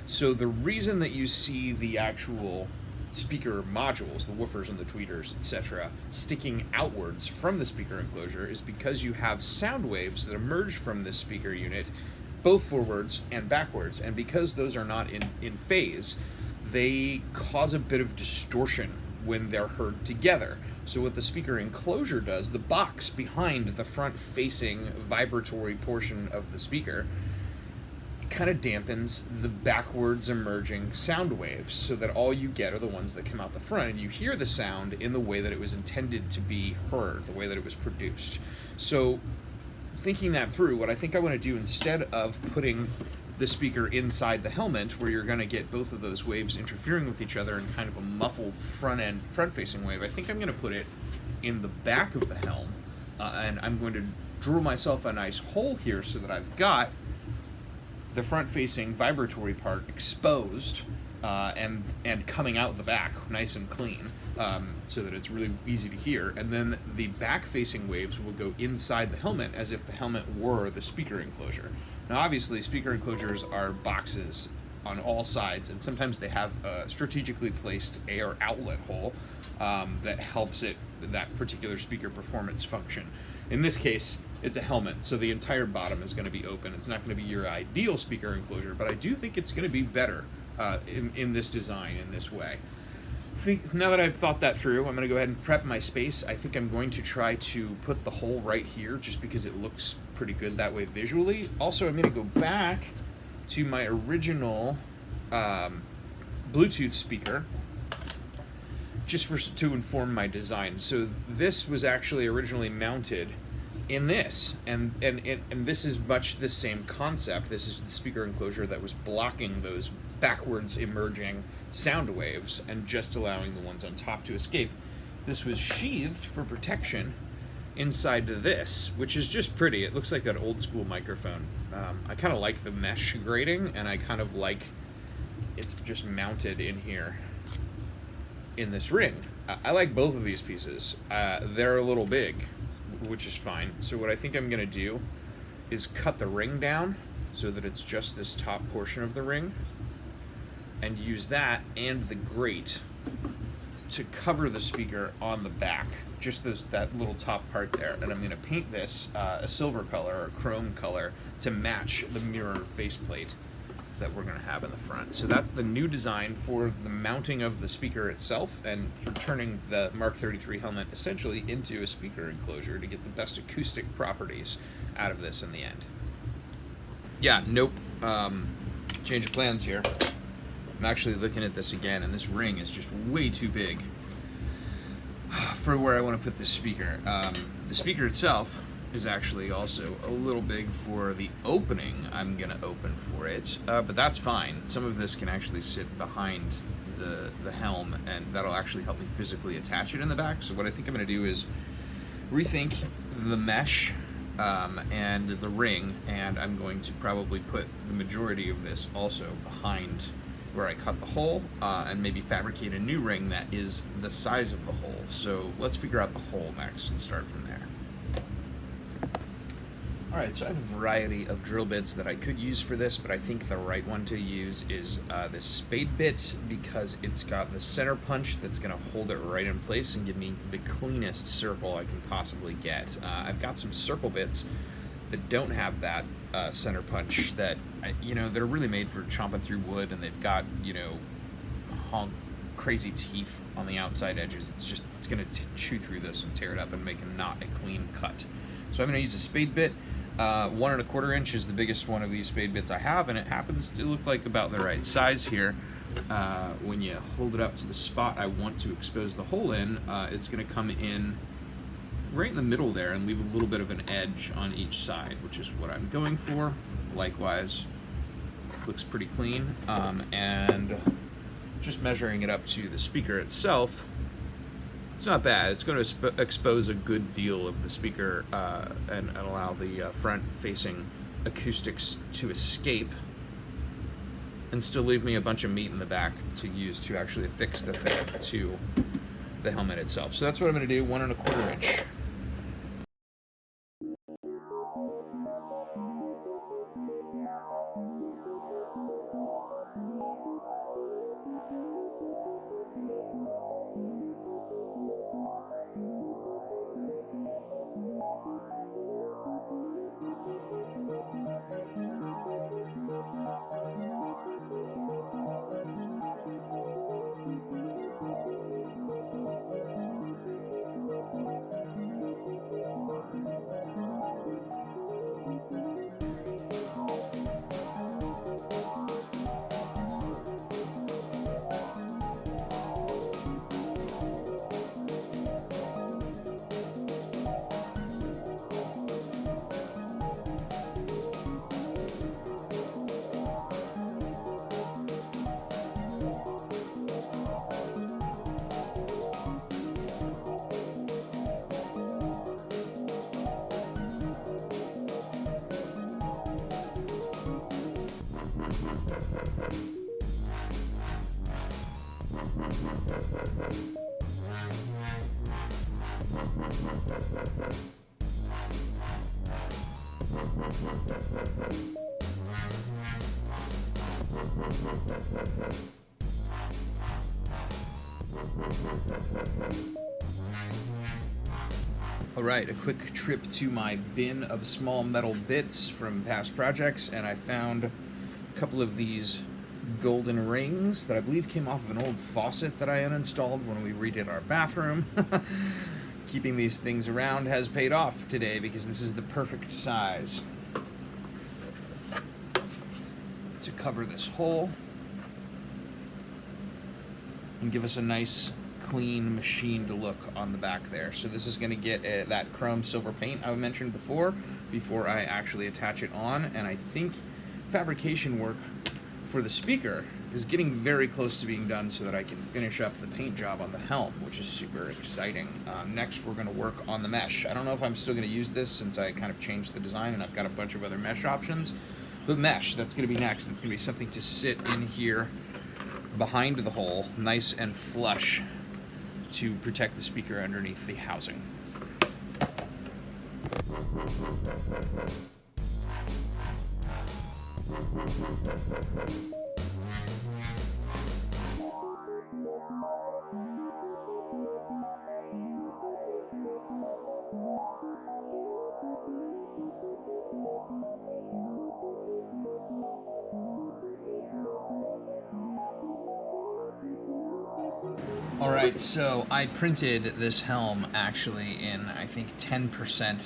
So the reason that you see the actual speaker modules, the woofers and the tweeters, etc., sticking outwards from the speaker enclosure is because you have sound waves that emerge from this speaker unit both forwards and backwards, and because those are not in phase, they cause a bit of distortion when they're heard together. So what the speaker enclosure does, the box behind the front-facing vibratory portion of the speaker, kind of dampens the backwards emerging sound waves so that all you get are the ones that come out the front, and you hear the sound in the way that it was intended to be heard, the way that it was produced. So thinking that through, what I think I want to do, instead of putting the speaker inside the helmet where you're going to get both of those waves interfering with each other in kind of a muffled front-facing wave, I think I'm going to put it in the back of the Helm, and I'm going to drill myself a nice hole here so that I've got the front-facing vibratory part exposed and coming out the back nice and clean, so that it's really easy to hear. And then the back-facing waves will go inside the helmet as if the helmet were the speaker enclosure. Now, obviously, speaker enclosures are boxes on all sides, and sometimes they have a strategically placed air outlet hole that helps that particular speaker performance function. In this case, it's a helmet, so the entire bottom is going to be open. It's not going to be your ideal speaker enclosure, but I do think it's going to be better in this design, in this way. Now that I've thought that through, I'm going to go ahead and prep my space. I think I'm going to try to put the hole right here just because it looks pretty good that way visually. Also, I'm going to go back to my original Bluetooth speaker just to inform my design. So this was actually originally mounted in this, and this is much the same concept. This is the speaker enclosure that was blocking those backwards emerging sound waves and just allowing the ones on top to escape. This was sheathed for protection inside this, which is just pretty. It looks like an old school microphone. I kind of like the mesh grating, and I kind of like it's just mounted in here in this ring. I like both of these pieces. They're a little big, which is fine. So what I think I'm going to do is cut the ring down so that it's just this top portion of the ring, and use that and the grate to cover the speaker on the back, just that little top part there. And I'm going to paint this a silver color or chrome color to match the mirror faceplate. that we're going to have in the front. So that's the new design for the mounting of the speaker itself, and for turning the Mark 33 helmet essentially into a speaker enclosure to get the best acoustic properties out of this in the end. Yeah, nope. Change of plans here. I'm actually looking at this again, and this ring is just way too big for where I want to put this speaker. The speaker itself is actually also a little big for the opening I'm going to open for it, but that's fine. Some of this can actually sit behind the helm, and that'll actually help me physically attach it in the back. So what I think I'm going to do is rethink the mesh and the ring, and I'm going to probably put the majority of this also behind where I cut the hole, and maybe fabricate a new ring that is the size of the hole. So let's figure out the hole next and start from there. Alright, so I have a variety of drill bits that I could use for this, but I think the right one to use is this spade bit, because it's got the center punch that's going to hold it right in place and give me the cleanest circle I can possibly get. I've got some circle bits that don't have that center punch that, they're really made for chomping through wood, and they've got, crazy teeth on the outside edges. It's going to chew through this and tear it up and make not a clean cut. So I'm going to use a spade bit. 1 1/4 inch is the biggest one of these spade bits I have, and it happens to look like about the right size here. When you hold it up to the spot I want to expose the hole in, it's going to come in right in the middle there and leave a little bit of an edge on each side, which is what I'm going for. Likewise, looks pretty clean, and just measuring it up to the speaker itself, it's not bad. It's going to expose a good deal of the speaker and allow the front-facing acoustics to escape, and still leave me a bunch of meat in the back to use to actually affix the thing to the helmet itself. So that's what I'm going to do, 1 1/4 inch. Alright, a quick trip to my bin of small metal bits from past projects, and I found a couple of these golden rings that I believe came off of an old faucet that I uninstalled when we redid our bathroom. Keeping these things around has paid off today because this is the perfect size to cover this hole and give us a nice clean machined look on the back there. So this is going to get that chrome silver paint I mentioned before I actually attach it on, and I think fabrication work for the speaker is getting very close to being done so that I can finish up the paint job on the helm, which is super exciting. Next we're going to work on the mesh. I don't know if I'm still going to use this since I kind of changed the design and I've got a bunch of other mesh options, but mesh, that's going to be next. It's going to be something to sit in here behind the hole, nice and flush, to protect the speaker underneath the housing. All right, so I printed this helm actually in, I think, 10%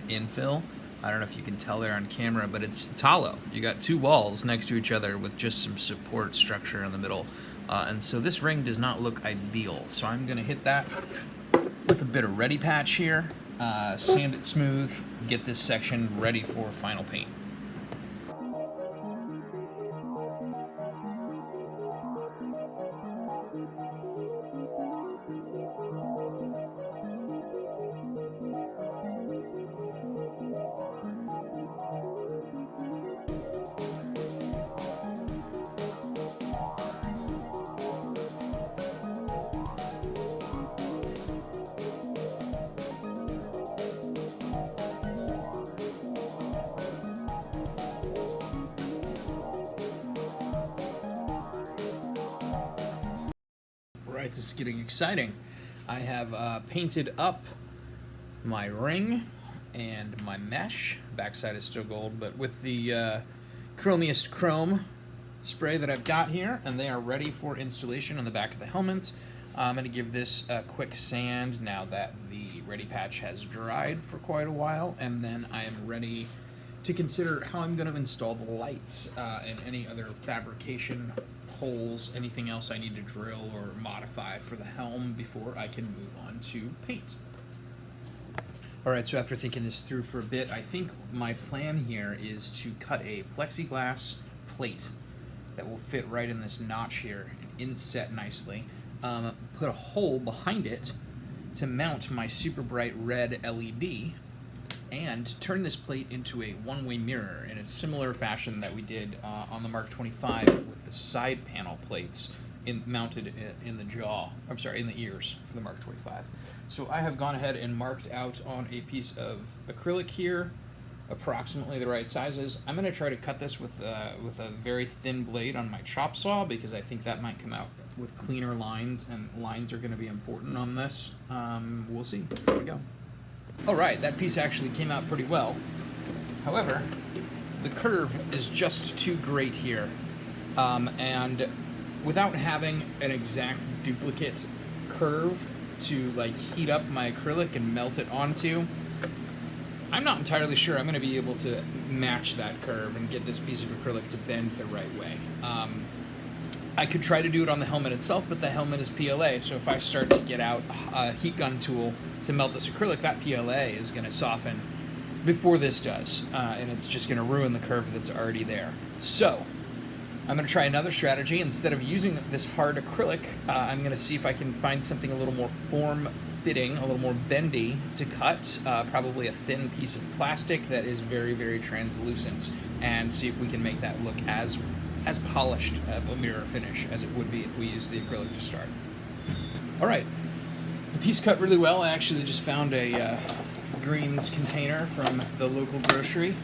infill. I don't know if you can tell there on camera, but it's hollow. You got two walls next to each other with just some support structure in the middle. And so this ring does not look ideal. So I'm gonna hit that with a bit of ready patch here, sand it smooth, get this section ready for final paint. Right, this is getting exciting. I have painted up my ring and my mesh. Backside is still gold, but with the chromiest chrome spray that I've got here, and they are ready for installation on the back of the helmet. I'm going to give this a quick sand now that the ready patch has dried for quite a while, and then I am ready to consider how I'm going to install the lights and any other fabrication holes, anything else I need to drill or modify for the helm before I can move on to paint. Alright, so after thinking this through for a bit, I think my plan here is to cut a plexiglass plate that will fit right in this notch here and inset nicely. Put a hole behind it to mount my super bright red LED and turn this plate into a one-way mirror in a similar fashion that we did on the Mark 25 with the side panel plates mounted in the jaw. I'm sorry, in the ears for the Mark 25. So I have gone ahead and marked out on a piece of acrylic here, approximately the right sizes. I'm going to try to cut this with a very thin blade on my chop saw because I think that might come out with cleaner lines, and lines are going to be important on this. We'll see. Here we go. Alright, that piece actually came out pretty well. However, the curve is just too great here. And without having an exact duplicate curve to like heat up my acrylic and melt it onto, I'm not entirely sure I'm going to be able to match that curve and get this piece of acrylic to bend the right way. I could try to do it on the helmet itself, but the helmet is PLA, so if I start to get out a heat gun tool to melt this acrylic, that PLA is going to soften before this does, and it's just going to ruin the curve that's already there. So, I'm going to try another strategy. Instead of using this hard acrylic, I'm going to see if I can find something a little more form-fitting, a little more bendy to cut, probably a thin piece of plastic that is very, very translucent, and see if we can make that look as polished of a mirror finish as it would be if we used the acrylic to start. Alright, the piece cut really well. I actually just found a greens container from the local grocery.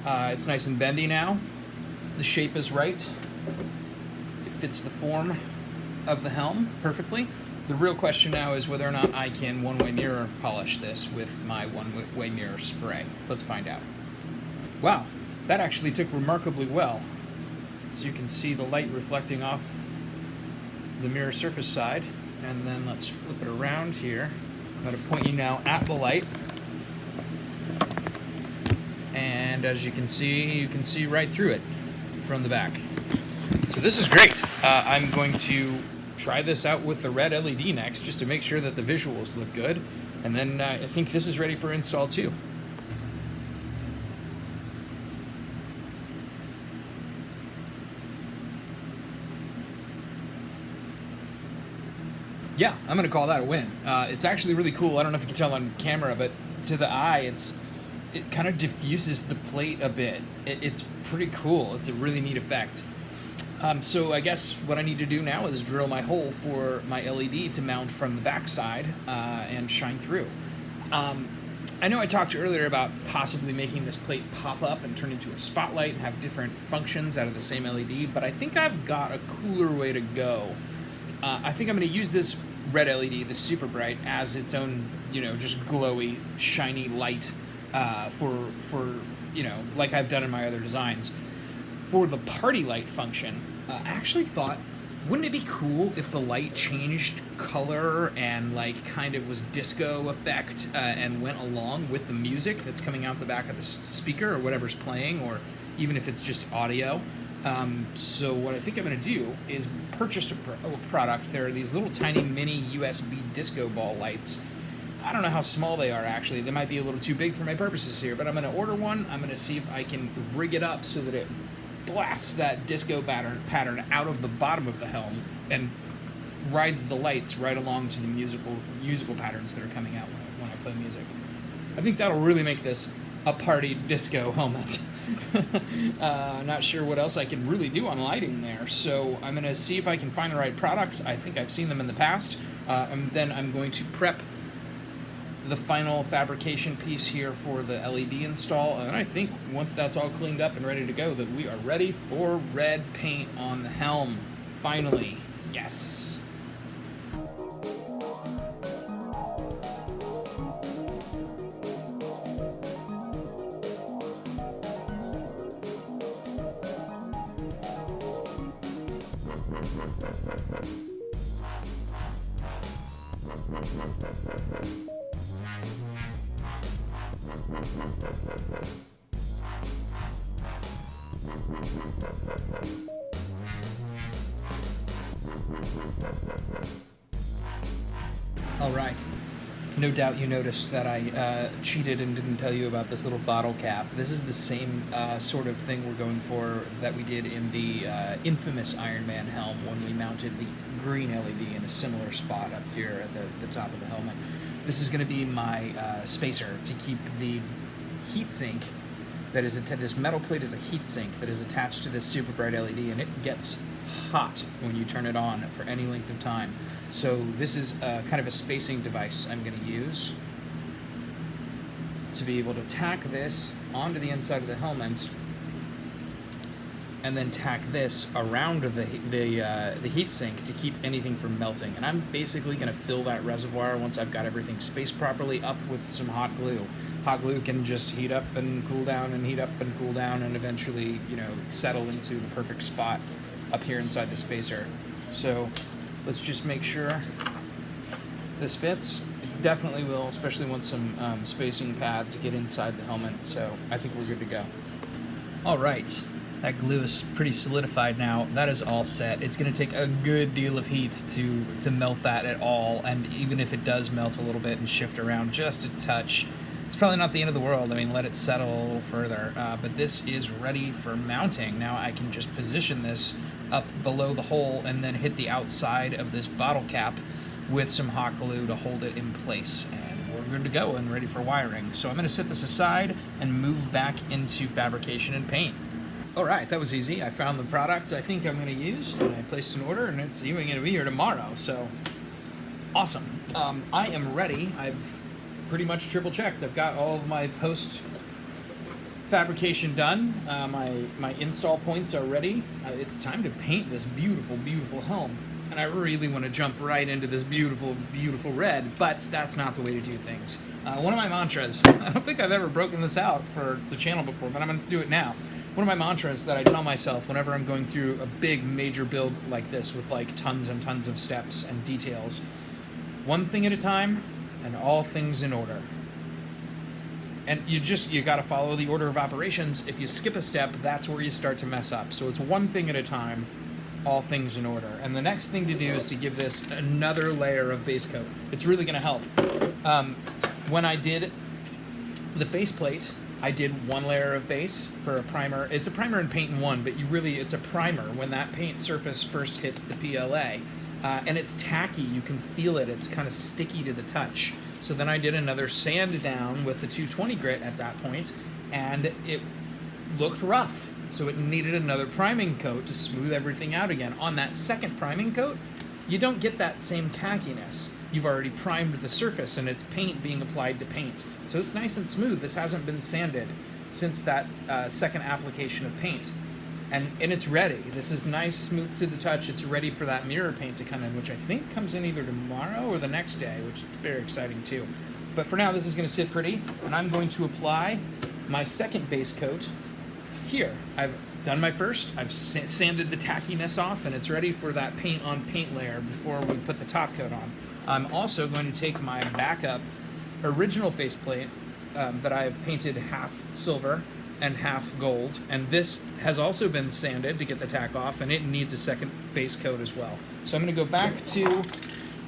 It's nice and bendy now. The shape is right. It fits the form of the helm perfectly. The real question now is whether or not I can one-way mirror polish this with my one-way mirror spray. Let's find out. Wow, that actually took remarkably well. So you can see the light reflecting off the mirror surface side, and then let's flip it around here. I'm going to point you now at the light, and as you can see right through it from the back. So this is great. I'm going to try this out with the red LED next, just to make sure that the visuals look good, and then I think this is ready for install too. Yeah, I'm going to call that a win. It's actually really cool. I don't know if you can tell on camera, but to the eye, it kind of diffuses the plate a bit. It's pretty cool. It's a really neat effect. So I guess what I need to do now is drill my hole for my LED to mount from the backside and shine through. I know I talked earlier about possibly making this plate pop up and turn into a spotlight and have different functions out of the same LED, but I think I've got a cooler way to go. I think I'm going to use this red LED, this super bright, as its own, just glowy, shiny light for like I've done in my other designs. For the party light function, I actually thought Wouldn't it be cool if the light changed color and like kind of was disco effect and went along with the music that's coming out the back of the speaker or whatever's playing, or even if it's just audio? So what I think I'm going to do is purchase a product. There are these little tiny mini USB disco ball lights. I don't know how small they are, actually. They might be a little too big for my purposes here, but I'm going to order one. I'm going to see if I can rig it up so that it blasts that disco pattern out of the bottom of the helm and rides the lights right along to the musical patterns that are coming out when I play music. I think that'll really make this a party disco helmet. Not sure what else I can really do on lighting there, so I'm going to see if I can find the right product. I think I've seen them in the past, and then I'm going to prep the final fabrication piece here for the LED install, and I think once that's all cleaned up and ready to go, that we are ready for red paint on the helm. Finally. Yes. All right. No doubt you noticed that I cheated and didn't tell you about this little bottle cap. This is the same sort of thing we're going for that we did in the infamous Iron Man helm when we mounted the green LED in a similar spot up here at the top of the helmet. This is going to be my spacer to keep the heatsink that is this metal plate is a heatsink that is attached to this super bright LED, and it gets hot when you turn it on for any length of time. So this is kind of a spacing device I'm going to use to be able to tack this onto the inside of the helmet, and then tack this around the heatsink to keep anything from melting. And I'm basically going to fill that reservoir once I've got everything spaced properly up with some hot glue. Hot glue can just heat up and cool down and heat up and cool down and eventually, settle into the perfect spot up here inside the spacer. So let's just make sure this fits. It definitely will, especially once some spacing pads get inside the helmet. So I think we're good to go. All right. That glue is pretty solidified now. That is all set. It's going to take a good deal of heat to melt that at all, and even if it does melt a little bit and shift around just a touch, it's probably not the end of the world. I mean, let it settle a little further. But this is ready for mounting. Now I can just position this up below the hole and then hit the outside of this bottle cap with some hot glue to hold it in place. And we're good to go and ready for wiring. So I'm going to set this aside and move back into fabrication and paint. All right, that was easy. I found the product I think I'm going to use, and I placed an order, and it's even going to be here tomorrow. So awesome. I am ready. I've pretty much triple checked. I've got all of my post fabrication done. My install points are ready. It's time to paint this beautiful, beautiful helm. And I really want to jump right into this beautiful, beautiful red, but that's not the way to do things. One of my mantras, I don't think I've ever broken this out for the channel before, but I'm going to do it now. One of my mantras that I tell myself whenever I'm going through a big major build like this with like tons and tons of steps and details: one thing at a time and all things in order. And you got to follow the order of operations. If you skip a step, that's where you start to mess up. So it's one thing at a time, all things in order. And the next thing to do is to give this another layer of base coat. It's really going to help. When I did the faceplate, I did one layer of base for a primer. It's a primer and paint in one, but it's a primer when that paint surface first hits the PLA. And it's tacky, you can feel it, it's kind of sticky to the touch. So then I did another sand down with the 220 grit at that point, and it looked rough. So it needed another priming coat to smooth everything out again. On that second priming coat, you don't get that same tackiness. You've already primed the surface, and it's paint being applied to paint. So it's nice and smooth. This hasn't been sanded since that second application of paint. And it's ready. This is nice, smooth to the touch. It's ready for that mirror paint to come in, which I think comes in either tomorrow or the next day, which is very exciting too. But for now, this is going to sit pretty, and I'm going to apply my second base coat here. I've done my first. I've sanded the tackiness off, and it's ready for that paint on paint layer before we put the top coat on. I'm also going to take my backup original faceplate that I've painted half silver and half gold, and this has also been sanded to get the tack off, and it needs a second base coat as well. So I'm going to go back to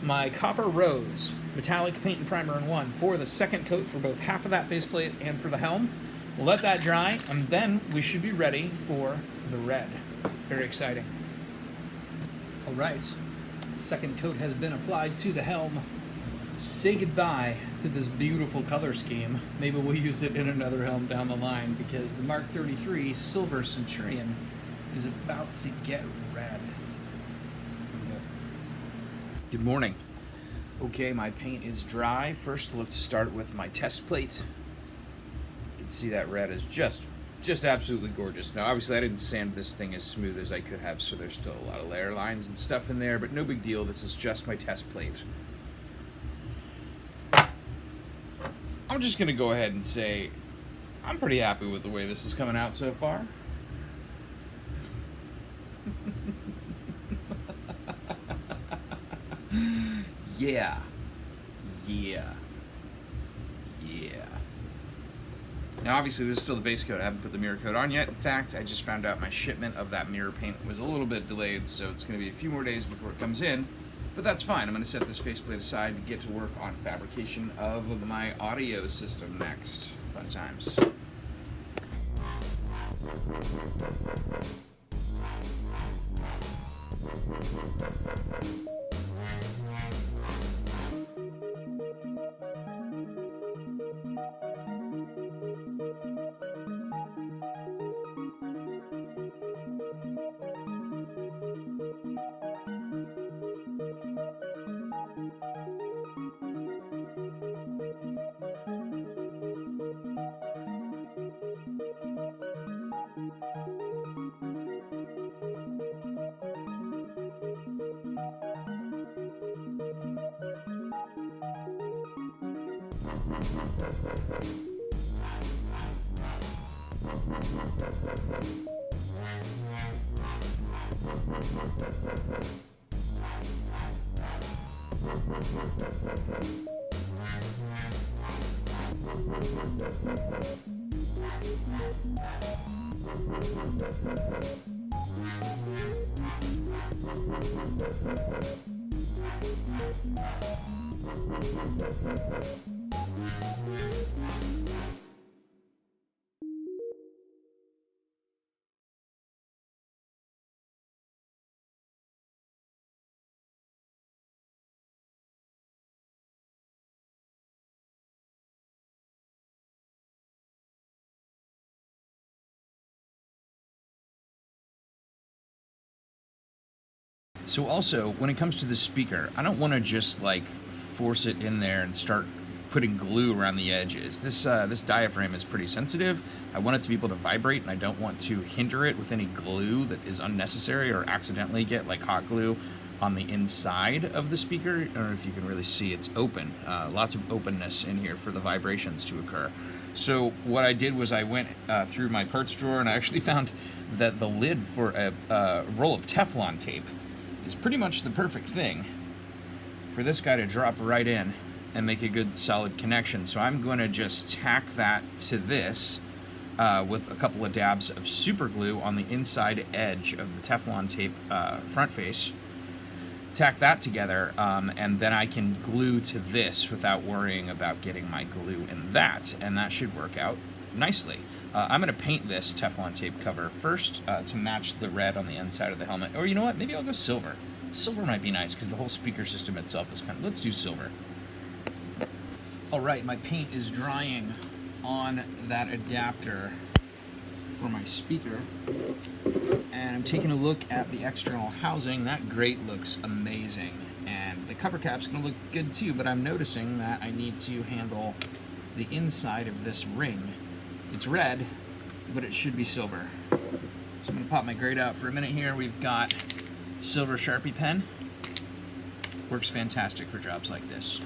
my Copper Rose metallic paint and primer in one for the second coat for both half of that faceplate and for the helm. We'll let that dry, and then we should be ready for the red. Very exciting. All right, second coat has been applied to the helm. Say goodbye to this beautiful color scheme. Maybe we'll use it in another helm down the line, because the Mark 33 Silver Centurion is about to get red. Good morning. Okay, my paint is dry. First, let's start with my test plate. You can see that red is just absolutely gorgeous. Now, obviously, I didn't sand this thing as smooth as I could have, so there's still a lot of layer lines and stuff in there, but no big deal. This is just my test plate. I'm just going to go ahead and say I'm pretty happy with the way this is coming out so far. Yeah. Now, obviously, this is still the base coat. I haven't put the mirror coat on yet. In fact, I just found out my shipment of that mirror paint was a little bit delayed, so it's going to be a few more days before it comes in. But that's fine. I'm going to set this faceplate aside to get to work on fabrication of my audio system next. Fun times. So also, when it comes to the speaker, I don't want to just like force it in there and start putting glue around the edges. This diaphragm is pretty sensitive. I want it to be able to vibrate, and I don't want to hinder it with any glue that is unnecessary or accidentally get like hot glue on the inside of the speaker. I don't know if you can really see, it's open. Lots of openness in here for the vibrations to occur. So what I did was I went through my parts drawer, and I actually found that the lid for a roll of Teflon tape is pretty much the perfect thing for this guy to drop right in and make a good solid connection. So I'm going to just tack that to this with a couple of dabs of super glue on the inside edge of the Teflon tape front face. Tack that together, and then I can glue to this without worrying about getting my glue in that, and that should work out nicely. I'm going to paint this Teflon tape cover first to match the red on the inside of the helmet. Or you know what? Maybe I'll go silver. Silver might be nice because the whole speaker system itself is kind of... Let's do silver. All right, my paint is drying on that adapter for my speaker. And I'm taking a look at the external housing. That grate looks amazing. And the cover cap's going to look good too, but I'm noticing that I need to handle the inside of this ring. It's red, but it should be silver. So I'm going to pop my grate out for a minute here. We've got silver Sharpie pen. Works fantastic for jobs like this.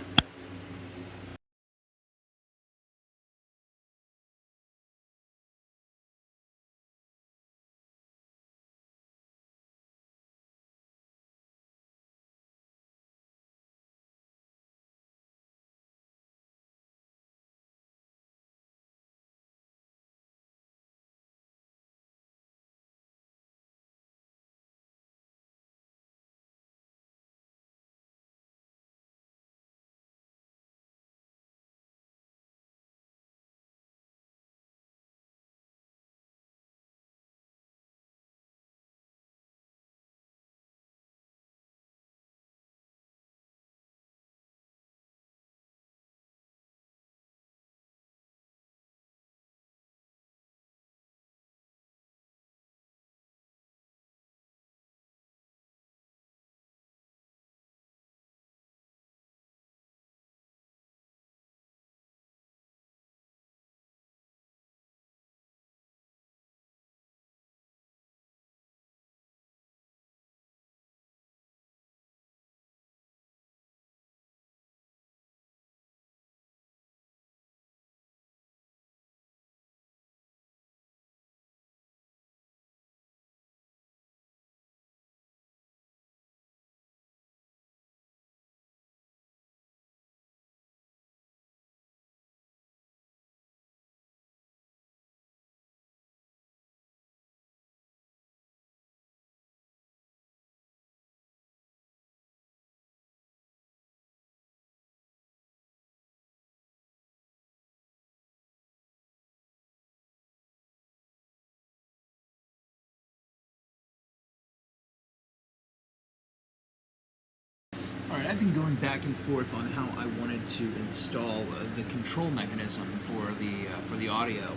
I've been going back and forth on how I wanted to install the control mechanism for the audio.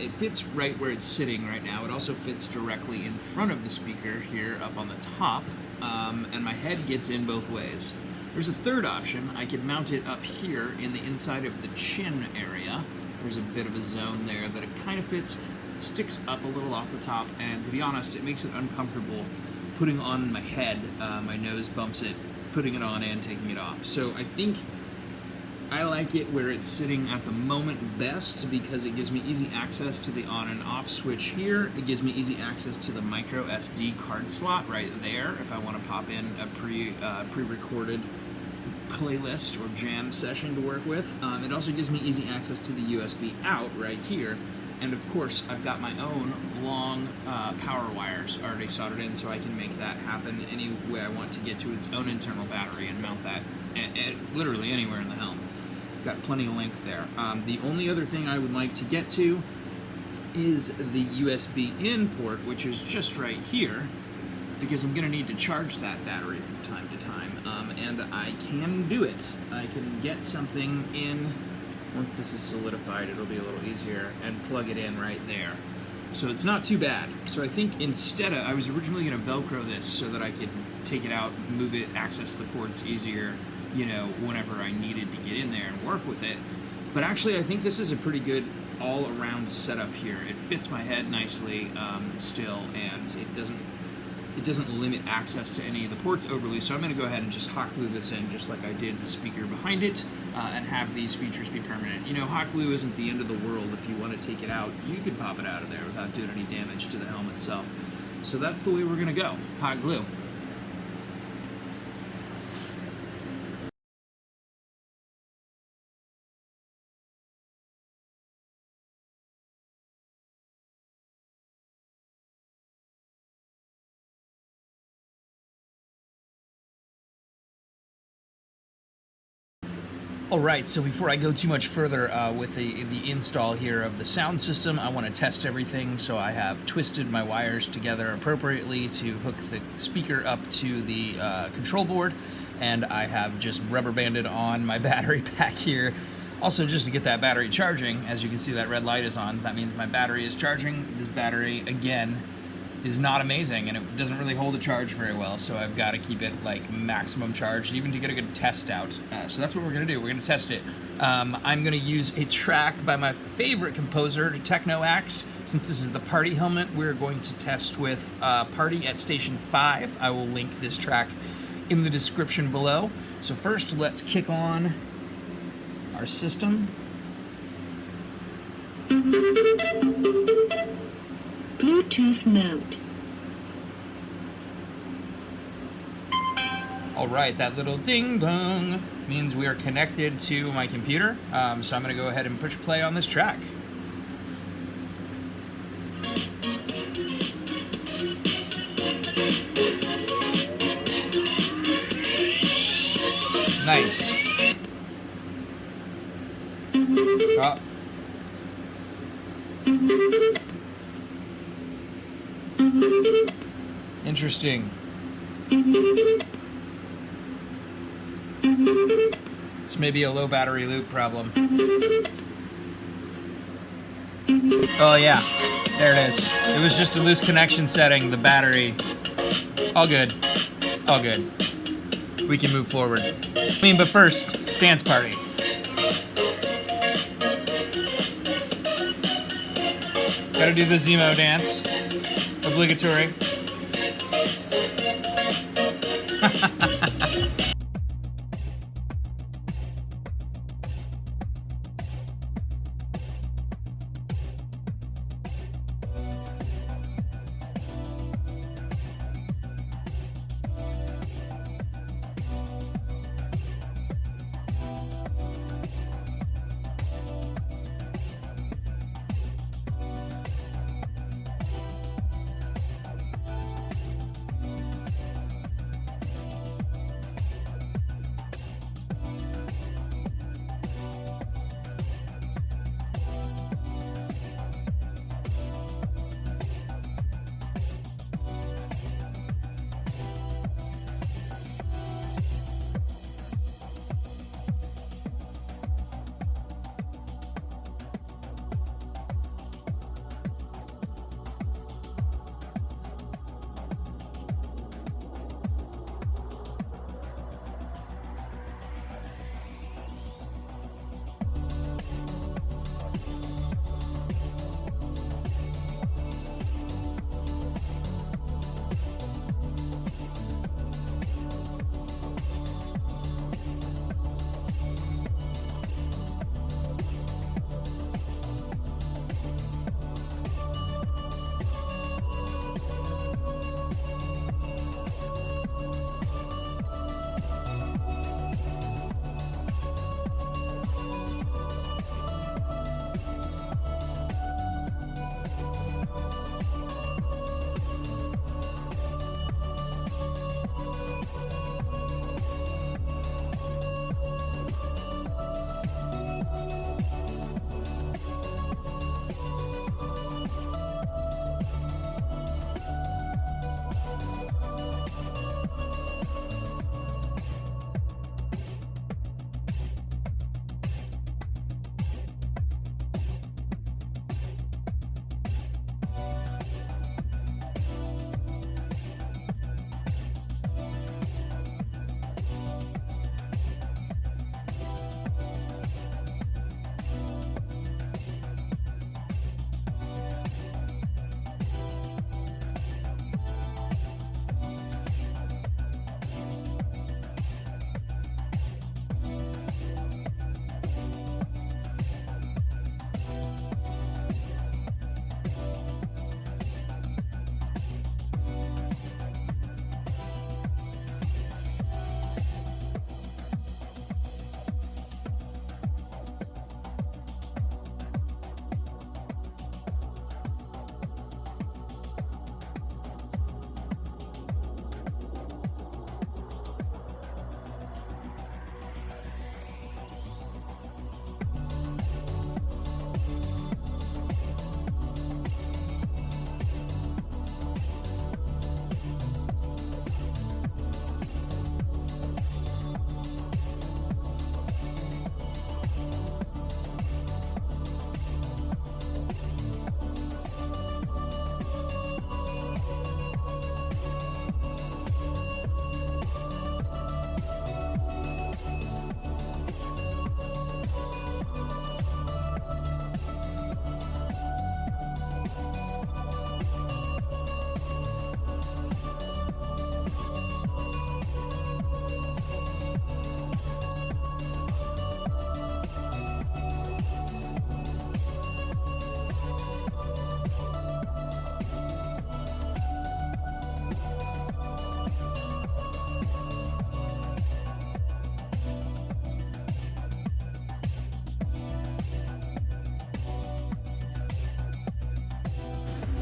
It fits right where it's sitting right now. It also fits directly in front of the speaker here up on the top, and my head gets in both ways. There's a third option. I could mount it up here in the inside of the chin area. There's a bit of a zone there that it kind of fits, sticks up a little off the top, and to be honest, it makes it uncomfortable putting on my head. My nose bumps it, putting it on and taking it off. So I think I like it where it's sitting at the moment best because it gives me easy access to the on and off switch here. It gives me easy access to the micro SD card slot right there if I want to pop in a pre-recorded playlist or jam session to work with. It also gives me easy access to the USB out right here. And of course, I've got my own long power wires already soldered in, so I can make that happen any way I want to get to its own internal battery and mount that literally anywhere in the Helm. Got plenty of length there. The only other thing I would like to get to is the USB in port, which is just right here, because I'm going to need to charge that battery from time to time, and I can do it. I can get something in. Once this is solidified, it'll be a little easier, and plug it in right there. So it's not too bad. So I think instead I was originally going to Velcro this so that I could take it out, move it, access the ports easier, you know, whenever I needed to get in there and work with it. But actually, I think this is a pretty good all-around setup here. It fits my head nicely still, and it doesn't limit access to any of the ports overly, so I'm going to go ahead and just hot glue this in just like I did the speaker behind it, and have these features be permanent. You know, hot glue isn't the end of the world. If you want to take it out, you could pop it out of there without doing any damage to the Helm itself. So that's the way we're going to go, hot glue. Alright, so before I go too much further with the install here of the sound system, I want to test everything. So I have twisted my wires together appropriately to hook the speaker up to the control board, and I have just rubber banded on my battery pack here. Also, just to get that battery charging, as you can see that red light is on, that means my battery is charging. This battery, again, is not amazing, and it doesn't really hold a charge very well, so I've got to keep it like maximum charge even to get a good test out. So that's what we're going to do. We're going to test it. I'm going to use a track by my favorite composer, Techno Axe. Since this is the party helmet, we're going to test with Party at Station 5. I will link this track in the description below. So first, let's kick on our system. Bluetooth mode. Alright, that little ding dong means we are connected to my computer. So I'm going to go ahead and push play on this track. Nice. Oh. Interesting. This may be a low battery loop problem. Oh yeah, there it is. It was just a loose connection setting, the battery. All good. All good. We can move forward. But first, dance party. Gotta do the Zemo dance. Obligatory.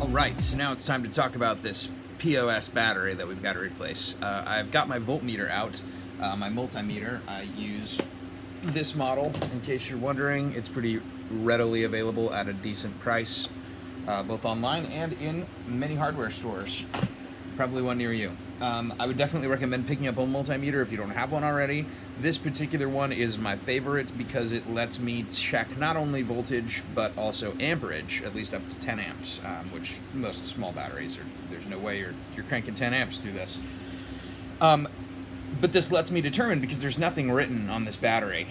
Alright, so now it's time to talk about this POS battery that we've got to replace. I've got my voltmeter out, my multimeter. I use this model, in case you're wondering. It's pretty readily available at a decent price, both online and in many hardware stores. Probably one near you. I would definitely recommend picking up a multimeter if you don't have one already. This particular one is my favorite because it lets me check not only voltage but also amperage, at least up to 10 amps, which most small batteries there's no way you're cranking 10 amps through this. But this lets me determine, because there's nothing written on this battery,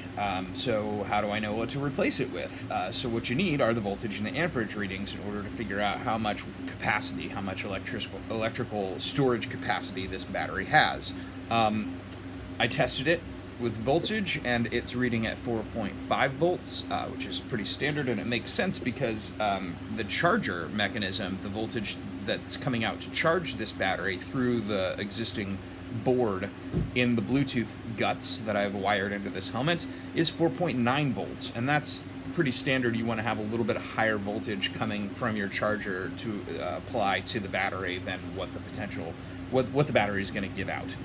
so how do I know what to replace it with? So what you need are the voltage and the amperage readings in order to figure out how much capacity, how much electrical storage capacity this battery has. I tested it with voltage, and it's reading at 4.5 volts, which is pretty standard, and it makes sense because the charger mechanism, the voltage that's coming out to charge this battery through the existing board in the Bluetooth guts that I've wired into this helmet, is 4.9 volts, and that's pretty standard. You want to have a little bit higher voltage coming from your charger to apply to the battery than what the battery is going to give out.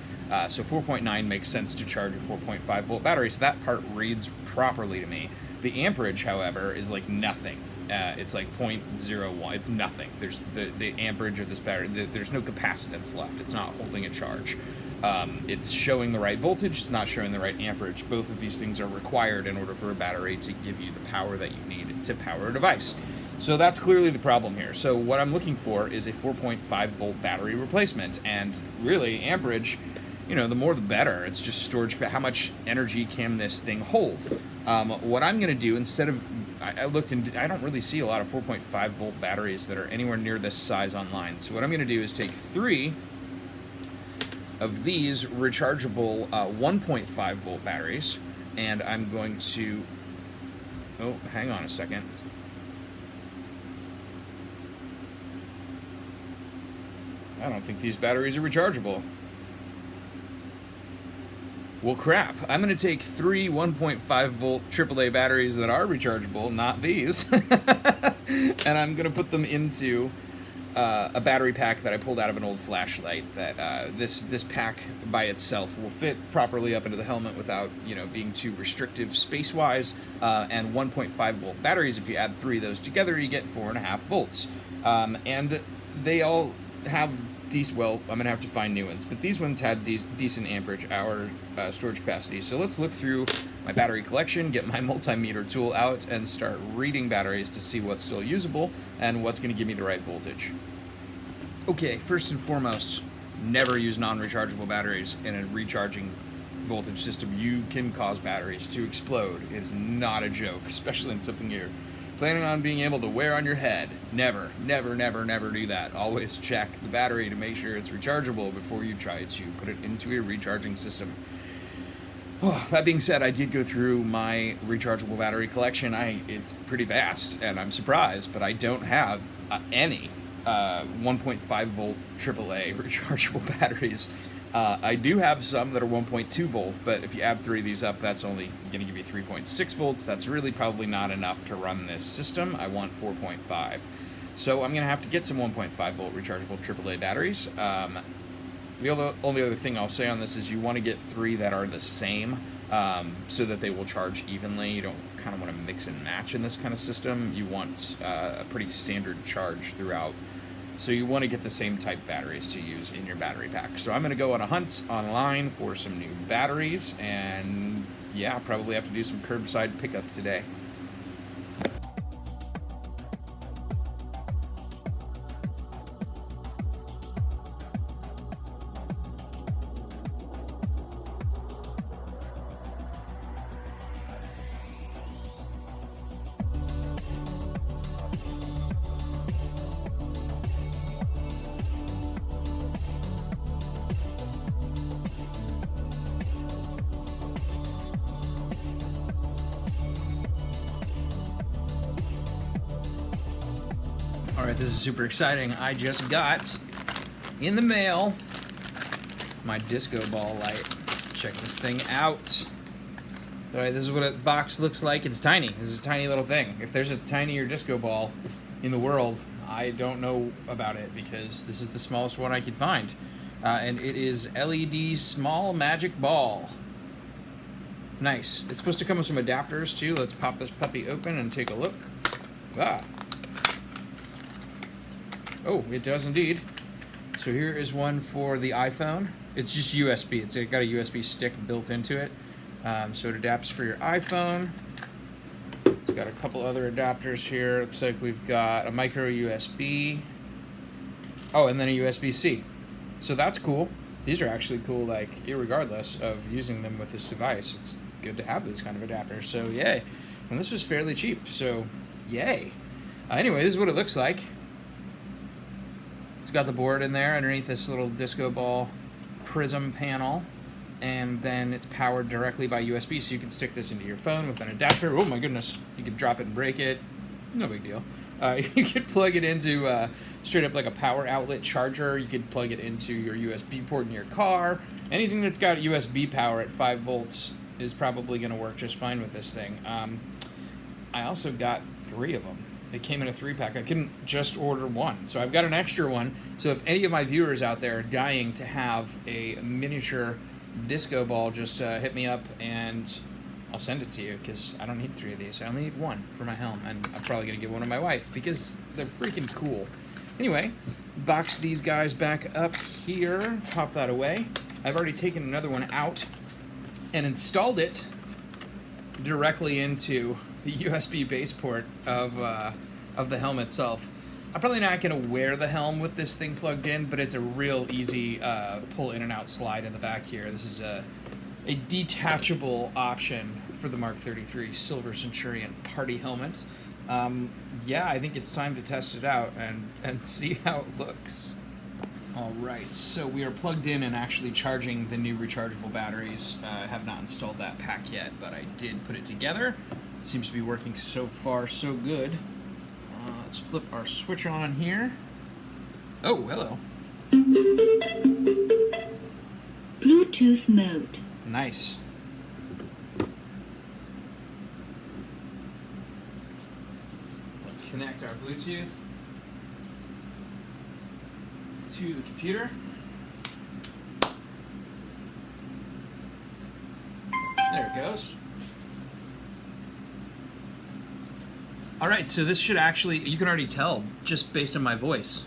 So 4.9 makes sense to charge a 4.5 volt battery, so that part reads properly to me. The amperage, however, is like nothing. It's like 0.01. It's nothing. There's the amperage of this battery. There's no capacitance left. It's not holding a charge. It's showing the right voltage. It's not showing the right amperage. Both of these things are required in order for a battery to give you the power that you need to power a device. So that's clearly the problem here. So what I'm looking for is a 4.5 volt battery replacement, and really amperage, the more the better. It's just storage. How much energy can this thing hold? What I'm going to do, instead of, I looked and I don't really see a lot of 4.5 volt batteries that are anywhere near this size online. So what I'm going to do is take 3 of these rechargeable 1.5 volt batteries, and I'm going to, oh, hang on a second. I don't think these batteries are rechargeable. Well, crap. I'm going to take 3 1.5 volt AAA batteries that are rechargeable, not these, and I'm going to put them into a battery pack that I pulled out of an old flashlight. That this pack by itself will fit properly up into the helmet without being too restrictive space-wise. And 1.5 volt batteries, if you add 3 of those together, you get 4.5 volts. And they all have well, I'm gonna have to find new ones, but these ones had decent amperage hour storage capacity. So let's look through my battery collection, get my multimeter tool out, and start reading batteries to see what's still usable and what's gonna give me the right voltage. Okay, first and foremost, never use non-rechargeable batteries in a recharging voltage system. You can cause batteries to explode. It's not a joke, especially in something you're planning on being able to wear on your head. Never, never, never, never do that. Always check the battery to make sure it's rechargeable before you try to put it into a recharging system. Oh, that being said, I did go through my rechargeable battery collection. It's pretty vast, and I'm surprised, but I don't have any 1.5 volt AAA rechargeable batteries. I do have some that are 1.2 volts, but if you add 3 of these up, that's only going to give you 3.6 volts. That's really probably not enough to run this system. I want 4.5. So I'm going to have to get some 1.5 volt rechargeable AAA batteries. The only other thing I'll say on this is you want to get 3 that are the same, so that they will charge evenly. You don't kind of want to mix and match in this kind of system. You want a pretty standard charge throughout. So you want to get the same type batteries to use in your battery pack. So I'm going to go on a hunt online for some new batteries, and yeah, probably have to do some curbside pickup today. Alright, this is super exciting. I just got in the mail my disco ball light. Check this thing out. Alright, this is what a box looks like. It's tiny. This is a tiny little thing. If there's a tinier disco ball, in the world. I don't know about it because this is the smallest one I could find. And it is LED Small Magic Ball. Nice. It's supposed to come with some adapters too. Let's pop this puppy open and take a look. Ah. Oh, it does indeed. So here is one for the iPhone. It's just USB. It's got a USB stick built into it. So it adapts for your iPhone. It's got a couple other adapters here. Looks like we've got a micro USB. Oh, and then a USB-C. So that's cool. These are actually cool, like, irregardless of using them with this device. It's good to have this kind of adapter, so yay. And this was fairly cheap, so yay. Anyway, this is what it looks like. It's got the board in there underneath this little disco ball prism panel. And then it's powered directly by USB, so you can stick this into your phone with an adapter. Oh my goodness, you could drop it and break it. No big deal. You could plug it into straight up like a power outlet charger. You could plug it into your USB port in your car. Anything that's got USB power at 5 volts is probably going to work just fine with this thing. I also got 3 of them. They came in a 3-pack. I couldn't just order one, so I've got an extra one. So if any of my viewers out there are dying to have a miniature disco ball, just hit me up and I'll send it to you, because I don't need 3 of these. I only need 1 for my Helm, and I'm probably going to give one to my wife because they're freaking cool. Anyway, box these guys back up here, pop that away. I've already taken another one out and installed it directly into the USB base port of the Helm itself. I'm probably not going to wear the Helm with this thing plugged in, but it's a real easy pull in and out slide in the back here. This is a detachable option for the Mark 33 Silver Centurion party helmet. Yeah, I think it's time to test it out and see how it looks. All right, so we are plugged in and actually charging the new rechargeable batteries. I have not installed that pack yet, but I did put it together. Seems to be working so far so good. Let's flip our switch on here. Oh, hello. Bluetooth mode. Nice. Let's connect our Bluetooth to the computer. There it goes. All right, so this should actually, you can already tell just based on my voice.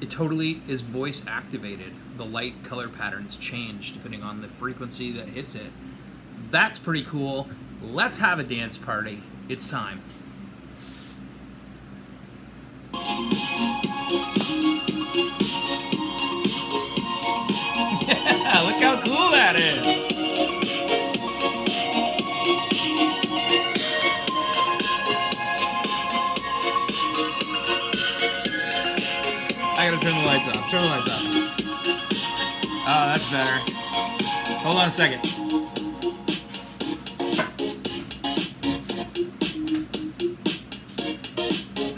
It totally is voice activated. The light color patterns change depending on the frequency that hits it. That's pretty cool. Let's have a dance party. It's time. Yeah, look how cool that is. I gotta turn the lights off. Turn the lights off. Oh, that's better. Hold on a second.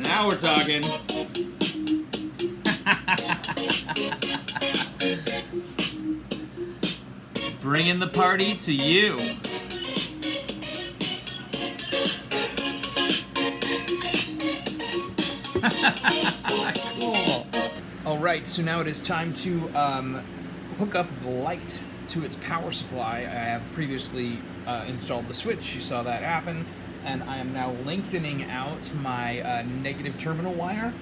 Now we're talking. Bringing the party to you. Cool. All right, so now it is time to hook up the light to its power supply. I have previously installed the switch. You saw that happen. And I am now lengthening out my negative terminal wire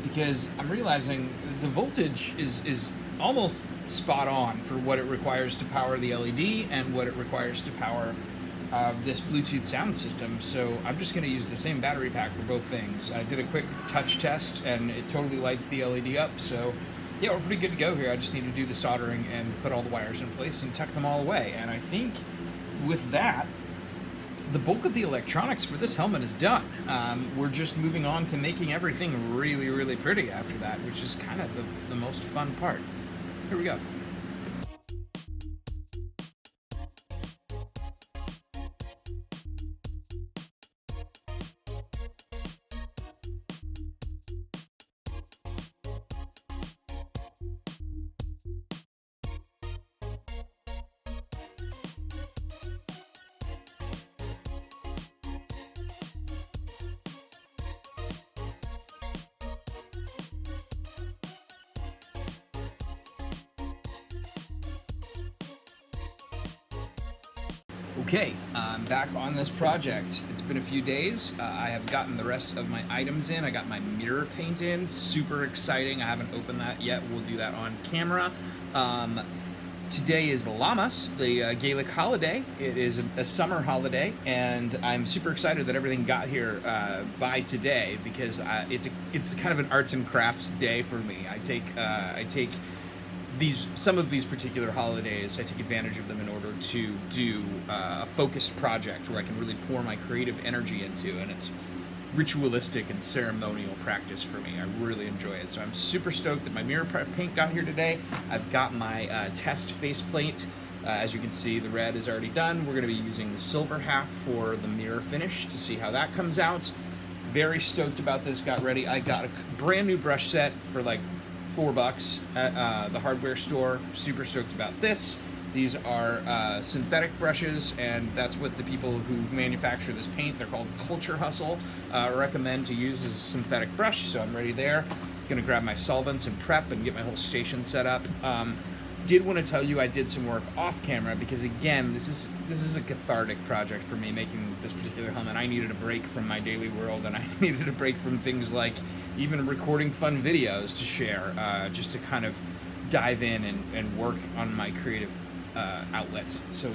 because I'm realizing the voltage is almost spot on for what it requires to power the LED and what it requires to power this Bluetooth sound system. So I'm just going to use the same battery pack for both things. I did a quick touch test and it totally lights the LED up. So yeah, we're pretty good to go here. I just need to do the soldering and put all the wires in place and tuck them all away. And I think with that, the bulk of the electronics for this helmet is done. We're just moving on to making everything really, really pretty after that, which is kind of the most fun part. Here we go. Okay, I'm back on this project. It's been a few days. I have gotten the rest of my items in. I got my mirror paint in. Super exciting. I haven't opened that yet. We'll do that on camera. Today is Lammas, the Gaelic holiday. It is a summer holiday, and I'm super excited that everything got here by today because it's kind of an arts and crafts day for me. I take some of these particular holidays, I take advantage of them in order to do a focused project where I can really pour my creative energy into, and it's ritualistic and ceremonial practice for me. I really enjoy it. So I'm super stoked that my mirror paint got here today. I've got my test faceplate. As you can see, the red is already done. We're going to be using the silver half for the mirror finish to see how that comes out. Very stoked about this. Got ready. I got a brand new brush set for like $4 at the hardware store. Super stoked about this. These are synthetic brushes, and that's what the people who manufacture this paint, they're called Culture Hustle, recommend to use as a synthetic brush, so I'm ready there. Gonna grab my solvents and prep and get my whole station set up. Did want to tell you I did some work off camera because, again, this is a cathartic project for me, making this particular helmet. I needed a break from my daily world, and I needed a break from things like even recording fun videos to share, just to kind of dive in and work on my creative outlets. So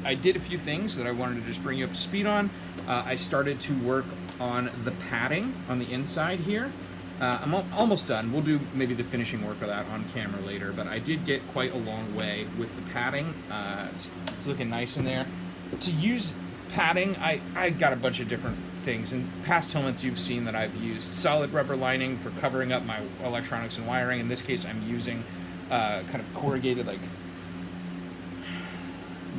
I did a few things that I wanted to just bring you up to speed on. I started to work on the padding on the inside here. I'm almost done. We'll do maybe the finishing work of that on camera later, but I did get quite a long way with the padding. It's looking nice in there. To use padding, I got a bunch of different things. In past helmets, you've seen that I've used solid rubber lining for covering up my electronics and wiring. In this case, I'm using kind of corrugated, like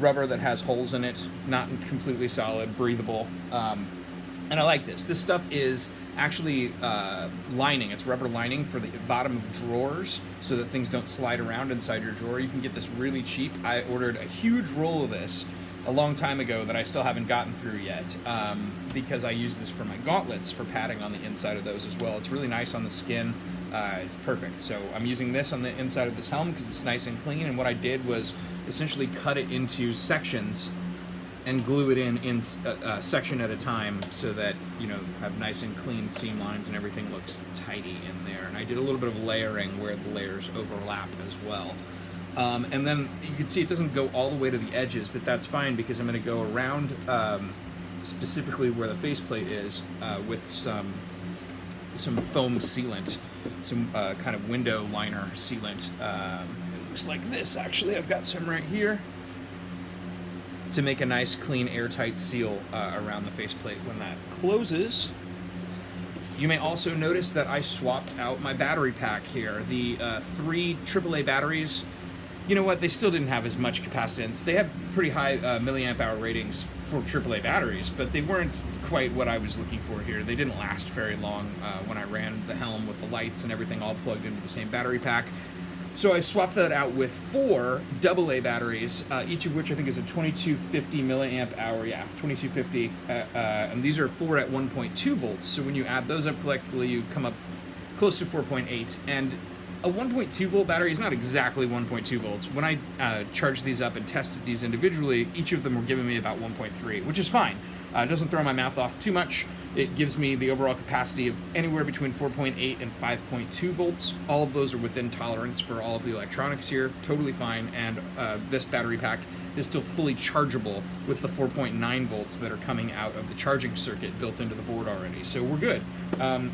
rubber that has holes in it, not completely solid, breathable. And I like this. This stuff is actually lining. It's rubber lining for the bottom of drawers so that things don't slide around inside your drawer. You can get this really cheap. I ordered a huge roll of this a long time ago that I still haven't gotten through yet because I use this for my gauntlets for padding on the inside of those as well. It's really nice on the skin. It's perfect. So I'm using this on the inside of this helm because it's nice and clean, and what I did was essentially cut it into sections and glue it in section at a time so that, you know, have nice and clean seam lines and everything looks tidy in there. And I did a little bit of layering where the layers overlap as well. And then you can see it doesn't go all the way to the edges, but that's fine because I'm going to go around specifically where the faceplate is with some foam sealant, some kind of window liner sealant. It looks like this, actually. I've got some right here to make a nice, clean, airtight seal around the faceplate when that closes. You may also notice that I swapped out my battery pack here. The 3 AAA batteries, you know what, they still didn't have as much capacitance. They had pretty high milliamp hour ratings for AAA batteries, but they weren't quite what I was looking for here. They didn't last very long when I ran the helm with the lights and everything all plugged into the same battery pack. So I swapped that out with 4 AA batteries, each of which I think is a 2250 milliamp hour, 2250, and these are 4 at 1.2 volts, so when you add those up collectively, you come up close to 4.8, and a 1.2 volt battery is not exactly 1.2 volts. When I charged these up and tested these individually, each of them were giving me about 1.3, which is fine. It doesn't throw my mouth off too much. It gives me the overall capacity of anywhere between 4.8 and 5.2 volts. All of those are within tolerance for all of the electronics here, totally fine, and this battery pack is still fully chargeable with the 4.9 volts that are coming out of the charging circuit built into the board already, so we're good.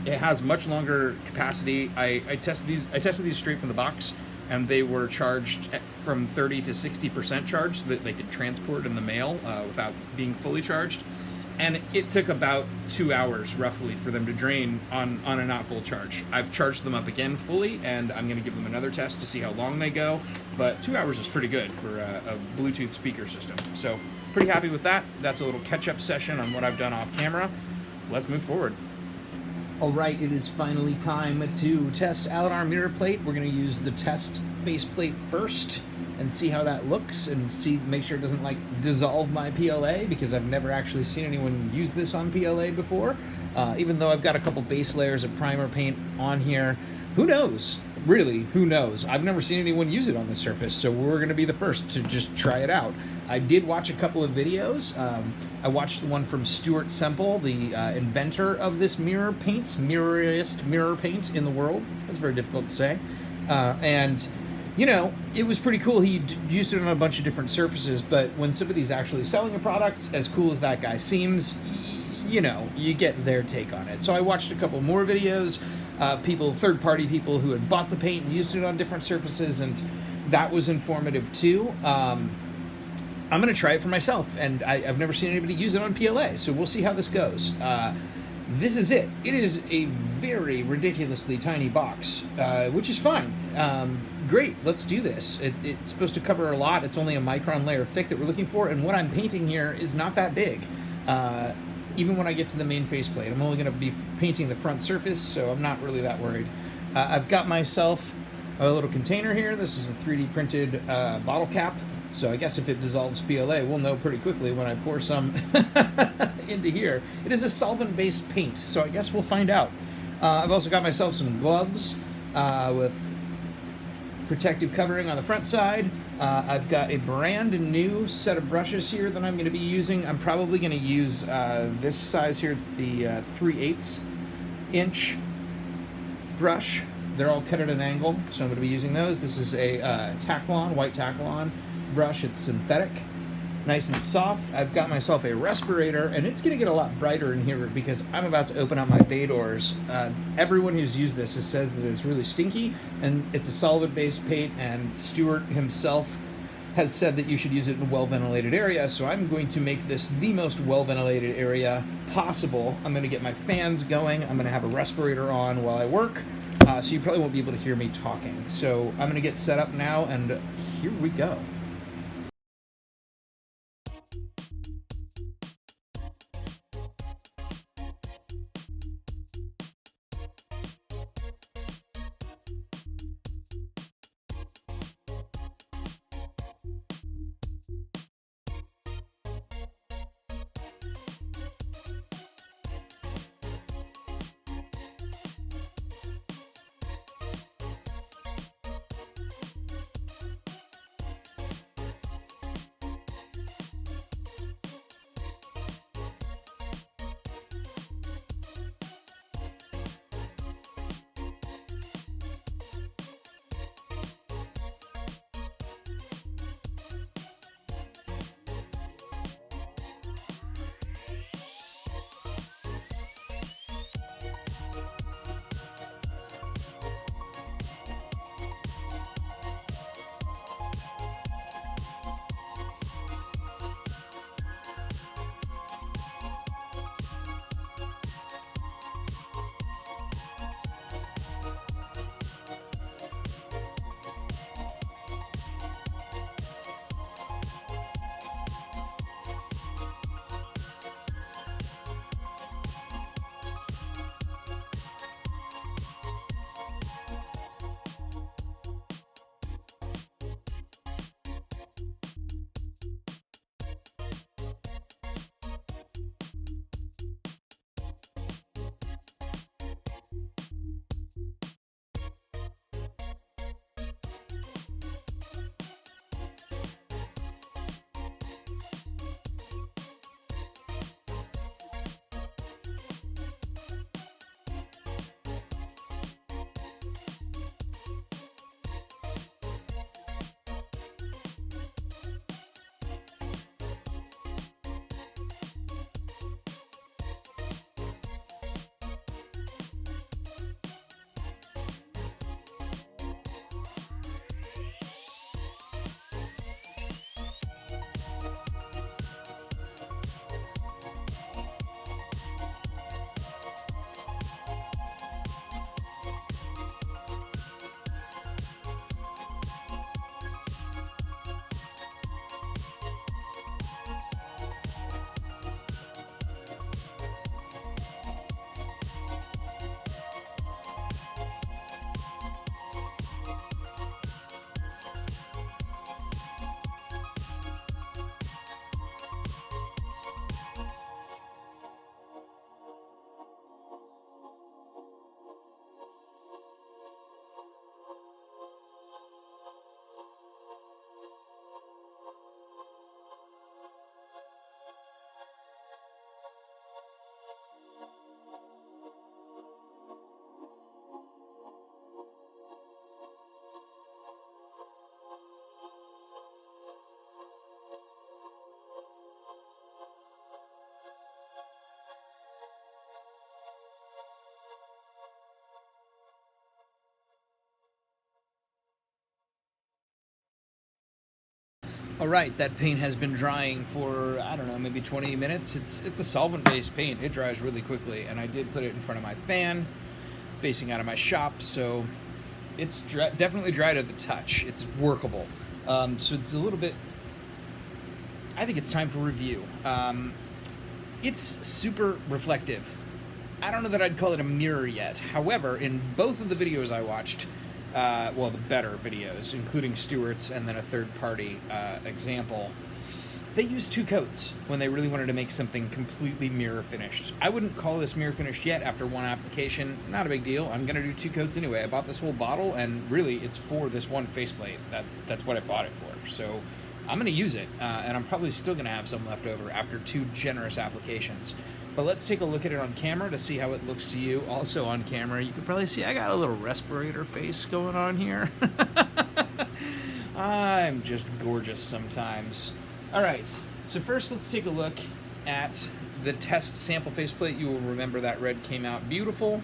It has much longer capacity. I tested these straight from the box, and they were charged from 30 to 60% charged so that they could transport in the mail without being fully charged. And it took about 2 hours, roughly, for them to drain on a not full charge. I've charged them up again fully, and I'm going to give them another test to see how long they go. But 2 hours is pretty good for a Bluetooth speaker system. So, pretty happy with that. That's a little catch-up session on what I've done off camera. Let's move forward. Alright, it is finally time to test out our mirror plate. We're going to use the test faceplate first and see how that looks and make sure it doesn't like dissolve my PLA, because I've never actually seen anyone use this on PLA before. Even though I've got a couple base layers of primer paint on here, who knows? Really, who knows? I've never seen anyone use it on the surface, so we're going to be the first to just try it out. I did watch a couple of videos. I watched the one from Stuart Semple, the inventor of this mirror paint, mirrorest mirror paint in the world. That's very difficult to say. And, you know, it was pretty cool. He used it on a bunch of different surfaces, but when somebody's actually selling a product, as cool as that guy seems, you know, you get their take on it. So I watched a couple more videos, third-party people who had bought the paint and used it on different surfaces, and that was informative too. I'm going to try it for myself, and I've never seen anybody use it on PLA, so we'll see how this goes. This is it. It is a very ridiculously tiny box, which is fine. Great, let's do this. It's supposed to cover a lot. It's only a micron layer thick that we're looking for, and what I'm painting here is not that big. Even when I get to the main faceplate, I'm only going to be painting the front surface, so I'm not really that worried. I've got myself a little container here. This is a 3D printed bottle cap. So I guess if it dissolves PLA, we'll know pretty quickly when I pour some into here. It is a solvent-based paint, so I guess we'll find out. I've also got myself some gloves with protective covering on the front side. I've got a brand new set of brushes here that I'm going to be using. I'm probably going to use this size here. It's the 3/8 inch brush. They're all cut at an angle, so I'm going to be using those. This is a Taklon, white Taklon brush. It's synthetic, nice and soft. I've got myself a respirator, and it's going to get a lot brighter in here because I'm about to open up my bay doors. Everyone who's used this says that it's really stinky, and it's a solvent-based paint, and Stuart himself has said that you should use it in a well-ventilated area, so I'm going to make this the most well-ventilated area possible. I'm going to get my fans going. I'm going to have a respirator on while I work, so you probably won't be able to hear me talking. So I'm going to get set up now, and here we go. All right, that paint has been drying for, I don't know, maybe 20 minutes. It's a solvent-based paint. It dries really quickly, and I did put it in front of my fan, facing out of my shop, so it's definitely dry to the touch. It's workable. So it's a little bit... I think it's time for review. It's super reflective. I don't know that I'd call it a mirror yet. However, in both of the videos I watched, well, the better videos, including Stewart's and then a third-party example, they used 2 coats when they really wanted to make something completely mirror finished. I wouldn't call this mirror finished yet after 1 application. Not a big deal. I'm going to do 2 coats anyway. I bought this whole bottle, and really, it's for this one faceplate. That's what I bought it for. So I'm going to use it, and I'm probably still going to have some left over after 2 generous applications. But let's take a look at it on camera to see how it looks to you. Also on camera, you can probably see I got a little respirator face going on here. I'm just gorgeous sometimes. All right, so first let's take a look at the test sample faceplate. You will remember that red came out beautiful.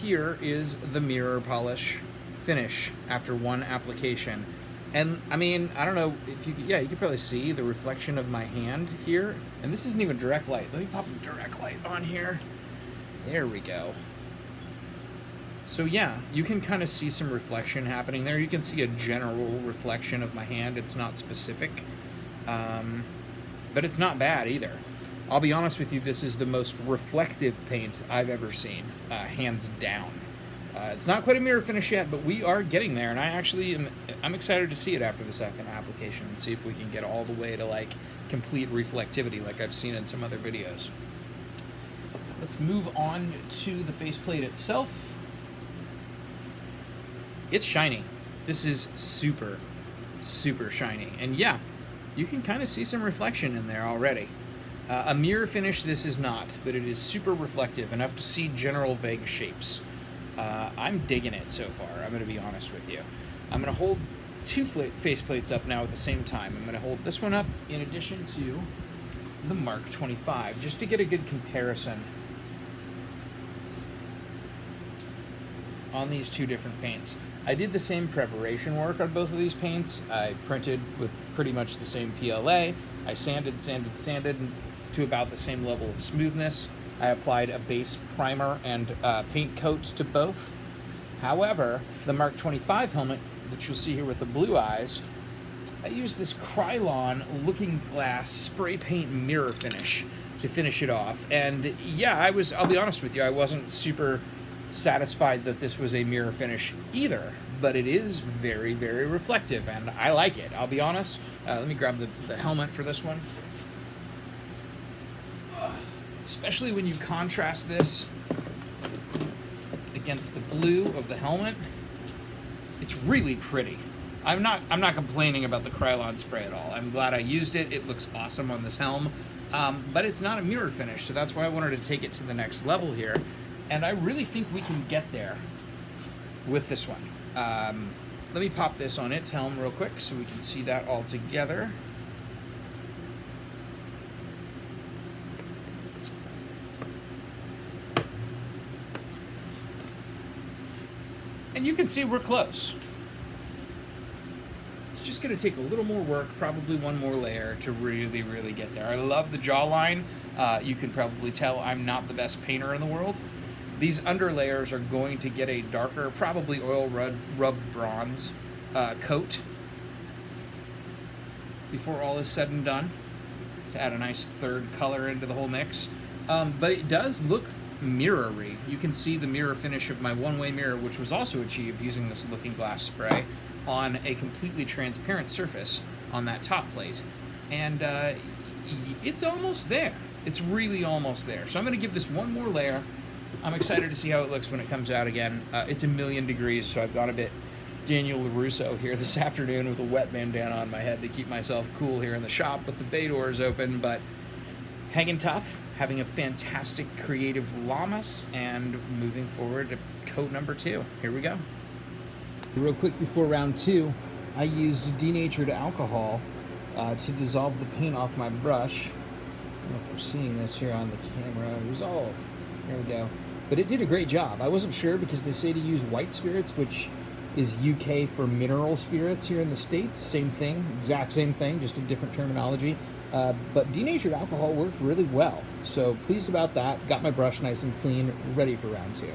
Here is the mirror polish finish after 1 application. And, I mean, I don't know if you could, yeah, you could probably see the reflection of my hand here. And this isn't even direct light. Let me pop a direct light on here. There we go. So, yeah, you can kind of see some reflection happening there. You can see a general reflection of my hand. It's not specific. But it's not bad either. I'll be honest with you, this is the most reflective paint I've ever seen, hands down. It's not quite a mirror finish yet, but we are getting there, and I'm excited to see it after the 2nd application and see if we can get all the way to like complete reflectivity like I've seen in some other videos. Let's move on to the faceplate itself. It's shiny. This is super, super shiny, and yeah, you can kind of see some reflection in there already. A mirror finish this is not, but it is super reflective, enough to see general vague shapes. I'm digging it so far, I'm going to be honest with you. I'm going to hold 2 faceplates up now at the same time. I'm going to hold this one up in addition to the Mark 25, just to get a good comparison on these 2 different paints. I did the same preparation work on both of these paints. I printed with pretty much the same PLA. I sanded to about the same level of smoothness. I applied a base primer and paint coat to both. However, the Mark 25 helmet, which you'll see here with the blue eyes, I used this Krylon Looking Glass spray paint mirror finish to finish it off. And yeah, I'll be honest with you, I wasn't super satisfied that this was a mirror finish either, but it is very, very reflective, and I like it. I'll be honest. Let me grab the helmet for this one. Especially when you contrast this against the blue of the helmet, it's really pretty. I'm not complaining about the Krylon spray at all. I'm glad I used it. It looks awesome on this helm, but it's not a mirror finish, so that's why I wanted to take it to the next level here, and I really think we can get there with this one. Let me pop this on its helm real quick so we can see that all together. And you can see we're close. It's just going to take a little more work, probably 1 more layer to really, really get there. I love the jawline. You can probably tell I'm not the best painter in the world. These underlayers are going to get a darker, probably oil rubbed bronze coat before all is said and done, to add a nice 3rd color into the whole mix. But it does look mirror-y. You can see the mirror finish of my one-way mirror, which was also achieved using this Looking Glass spray on a completely transparent surface on that top plate. And it's almost there. It's really almost there. So I'm going to give this 1 more layer. I'm excited to see how it looks when it comes out again. It's 1,000,000 degrees, so I've got a bit Daniel LaRusso here this afternoon with a wet bandana on my head to keep myself cool here in the shop with the bay doors open, but hanging tough, having a fantastic creative llamas, and moving forward to coat number 2. Here we go. Real quick before round 2, I used denatured alcohol to dissolve the paint off my brush. I don't know if we're seeing this here on the camera. Resolve. There we go. But it did a great job. I wasn't sure because they say to use white spirits, which is UK for mineral spirits here in the States. Same thing, exact same thing, just a different terminology. But denatured alcohol worked really well. So pleased about that. Got my brush nice and clean, ready for round 2.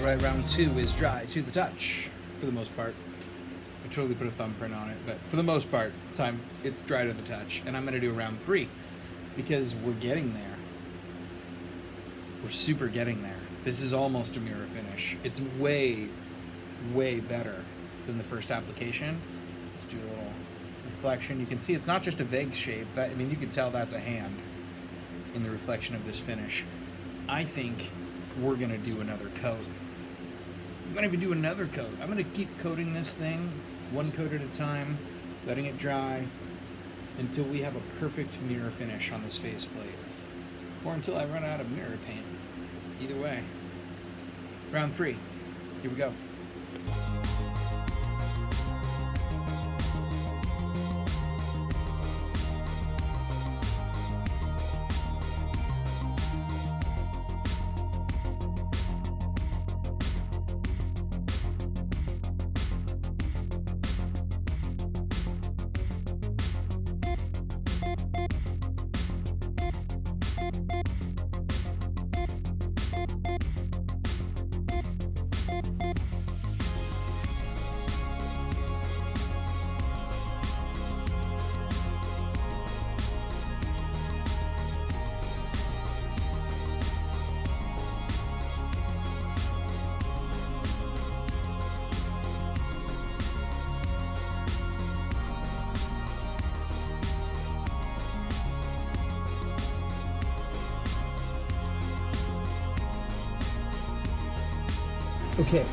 Right, round 2 is dry to the touch, for the most part. I totally put a thumbprint on it, but for the most part, it's dry to the touch. And I'm going to do round 3, because we're getting there. We're super getting there. This is almost a mirror finish. It's way, way better than the first application. Let's do a little reflection. You can see it's not just a vague shape. You can tell that's a hand in the reflection of this finish. I think we're going to do another coat. I'm going to even do another coat. I'm going to keep coating this thing one coat at a time, letting it dry until we have a perfect mirror finish on this faceplate. Or until I run out of mirror paint. Either way. Round 3. Here we go. Okay,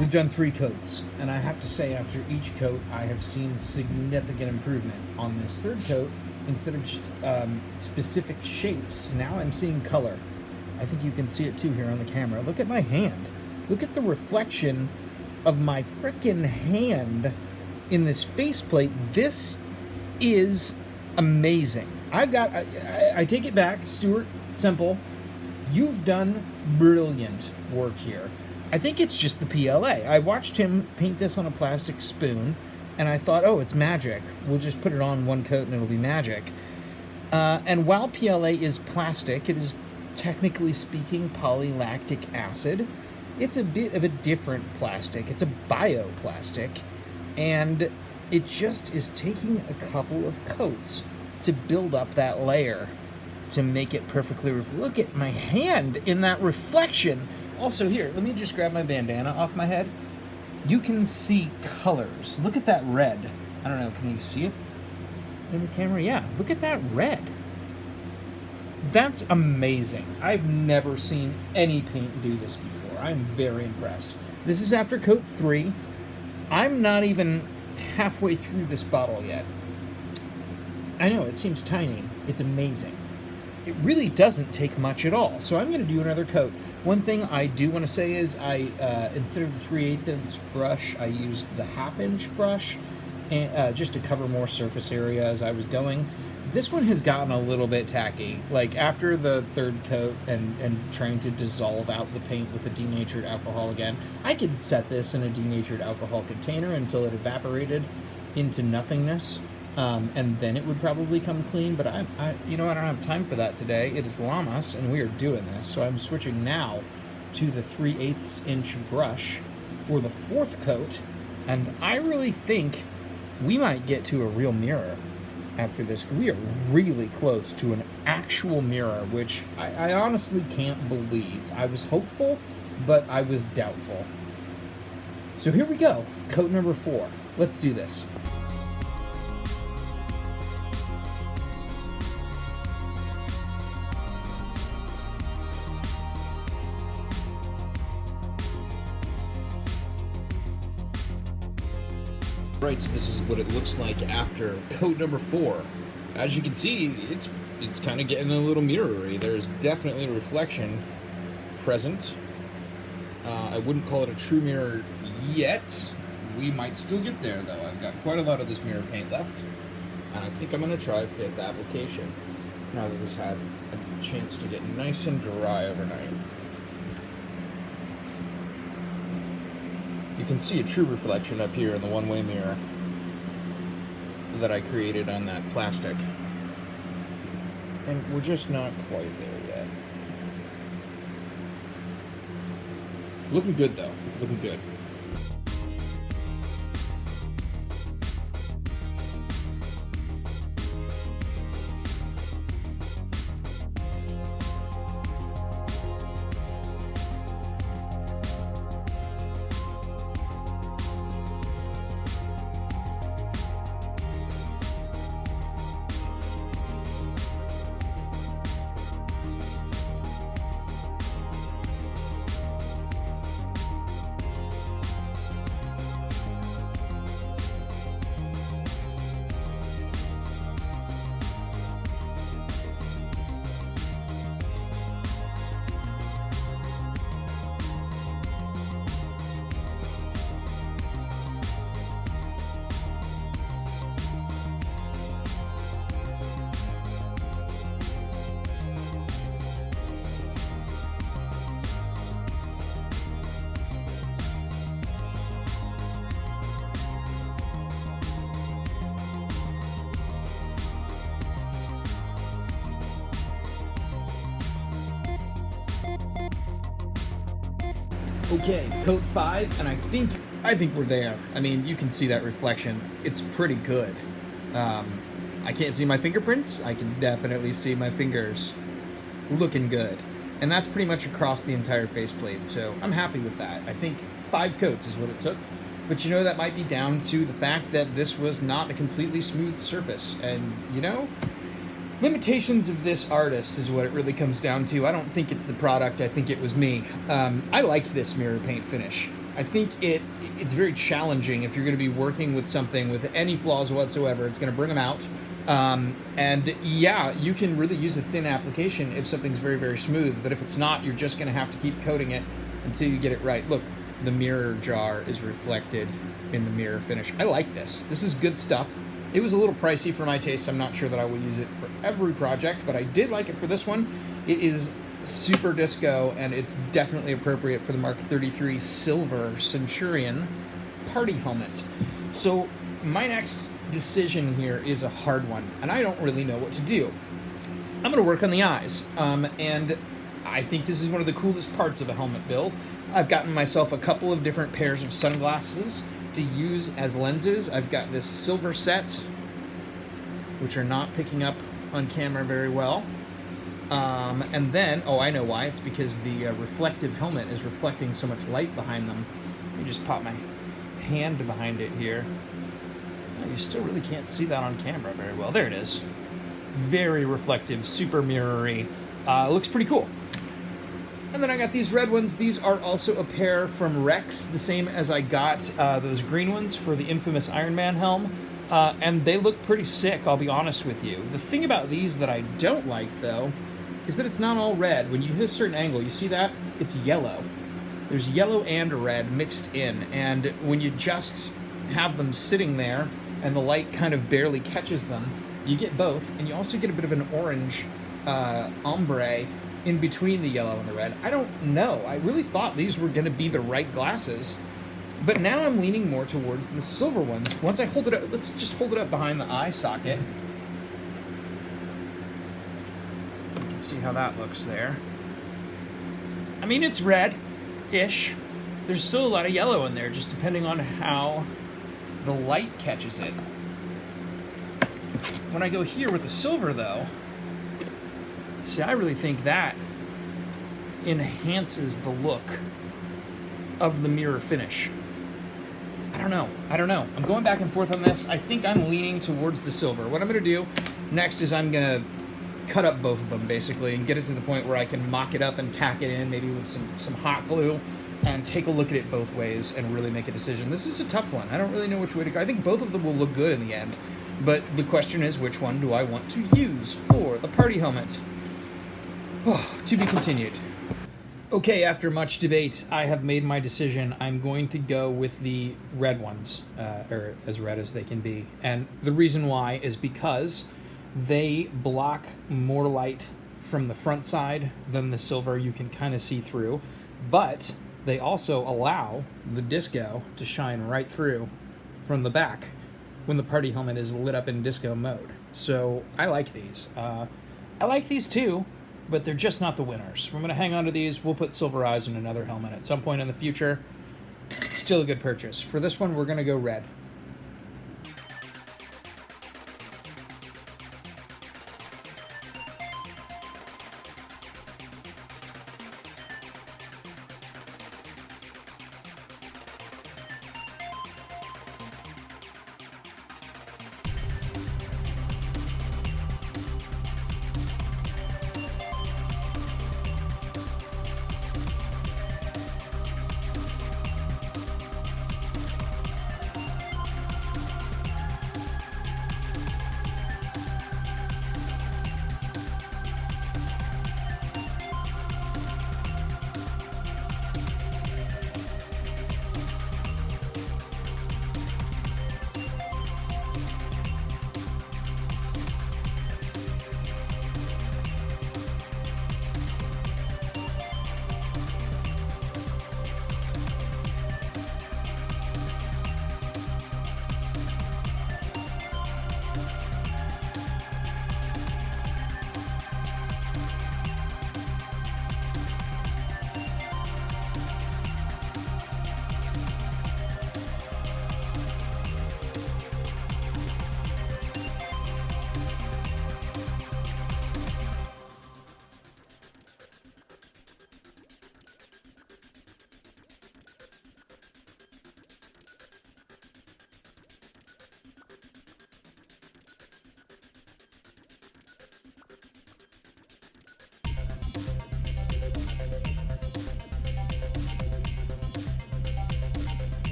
we've done 3 coats, and I have to say after each coat I have seen significant improvement. On this third coat, instead of just specific shapes, now I'm seeing color. I think you can see it too here on the camera. Look at my hand. Look at the reflection of my frickin' hand in this faceplate. This is amazing. I take it back, Stuart Semple. You've done brilliant work here. I think it's just the PLA. I watched him paint this on a plastic spoon, and I thought, oh, it's magic. We'll just put it on one coat and it'll be magic. And while PLA is plastic, it is technically speaking polylactic acid. It's a bit of a different plastic. It's a bioplastic, and it just is taking a couple of coats to build up that layer to make it perfectly look at my hand in that reflection. Also here, let me just grab my bandana off my head. You can see colors. Look at that red. I don't know, can you see it in the camera? Yeah, look at that red. That's amazing. I've never seen any paint do this before. I'm very impressed. This is after coat 3. I'm not even halfway through this bottle yet. I know, it seems tiny. It's amazing. It really doesn't take much at all. So I'm going to do another coat. One thing I do want to say is instead of the 3/8 inch brush, I used the 1/2 inch brush and, just to cover more surface area as I was going. This one has gotten a little bit tacky. Like, after the third coat and trying to dissolve out the paint with a denatured alcohol again, I could set this in a denatured alcohol container until it evaporated into nothingness, and then it would probably come clean, but I don't have time for that today. It is Llamas, and we are doing this, so I'm switching now to the 3/8 inch brush for the fourth coat, and I really think we might get to a real mirror after this. We are really close to an actual mirror, which I honestly can't believe. I was hopeful, but I was doubtful. So here we go, coat number 4. Let's do this. Right, so this is what it looks like after coat number 4. As you can see, it's kind of getting a little mirrory. There's definitely a reflection present. I wouldn't call it a true mirror yet. We might still get there, though. I've got quite a lot of this mirror paint left, and I think I'm going to try 5th application now that this had a chance to get nice and dry overnight. You can see a true reflection up here in the one-way mirror that I created on that plastic. And we're just not quite there yet. Looking good, though. Looking good. Okay, coat 5, and I think we're there. I mean, you can see that reflection. It's pretty good. I can't see my fingerprints. I can definitely see my fingers. Looking good. And that's pretty much across the entire faceplate, so I'm happy with that. I think 5 coats is what it took. But you know, that might be down to the fact that this was not a completely smooth surface. And, you know, limitations of this artist is what it really comes down to. I don't think it's the product, I think it was me. I like this mirror paint finish. I think it's very challenging if you're going to be working with something with any flaws whatsoever. It's going to bring them out. And yeah, you can really use a thin application if something's very, very smooth, but if it's not, you're just going to have to keep coating it until you get it right. Look, the mirror jar is reflected in the mirror finish. I like this. This is good stuff. It was a little pricey for my taste. I'm not sure that I will use it for every project, but I did like it for this one. It is super disco, and it's definitely appropriate for the Mark 33 Silver Centurion party helmet. So my next decision here is a hard one, and I don't really know what to do. I'm going to work on the eyes, and I think this is one of the coolest parts of a helmet build. I've gotten myself a couple of different pairs of sunglasses to use as lenses. I've got this silver set, which are not picking up on camera very well. And then, oh, I know why. It's because the reflective helmet is reflecting so much light behind them. Let me just pop my hand behind it here. Oh, you still really can't see that on camera very well. There it is. Very reflective, super mirrory. Looks pretty cool. And then I got these red ones. These are also a pair from Rex, the same as I got those green ones for the infamous Iron Man helm. And they look pretty sick, I'll be honest with you. The thing about these that I don't like, though, is that it's not all red. When you hit a certain angle, you see that? It's yellow. There's yellow and red mixed in, and when you just have them sitting there and the light kind of barely catches them, you get both, and you also get a bit of an orange ombre in between the yellow and the red. I don't know. I really thought these were going to be the right glasses, but now I'm leaning more towards the silver ones. Once I hold it up, let's just hold it up behind the eye socket. You can see how that looks there. I mean, it's red-ish. There's still a lot of yellow in there, just depending on how the light catches it. When I go here with the silver, though, see, I really think that enhances the look of the mirror finish. I don't know. I'm going back and forth on this. I think I'm leaning towards the silver. What I'm going to do next is I'm going to cut up both of them, basically, and get it to the point where I can mock it up and tack it in, maybe with some hot glue, and take a look at it both ways and really make a decision. This is a tough one. I don't really know which way to go. I think both of them will look good in the end, but the question is, which one do I want to use for the party helmet? Oh, to be continued. Okay, after much debate, I have made my decision. I'm going to go with the red ones, or as red as they can be. And the reason why is because they block more light from the front side than the silver you can kind of see through, but they also allow the disco to shine right through from the back when the party helmet is lit up in disco mode. So I like these. I like these too, but they're just not the winners. I'm going to hang on to these. We'll put silver eyes in another helmet at some point in the future. Still a good purchase. For this one, we're going to go red.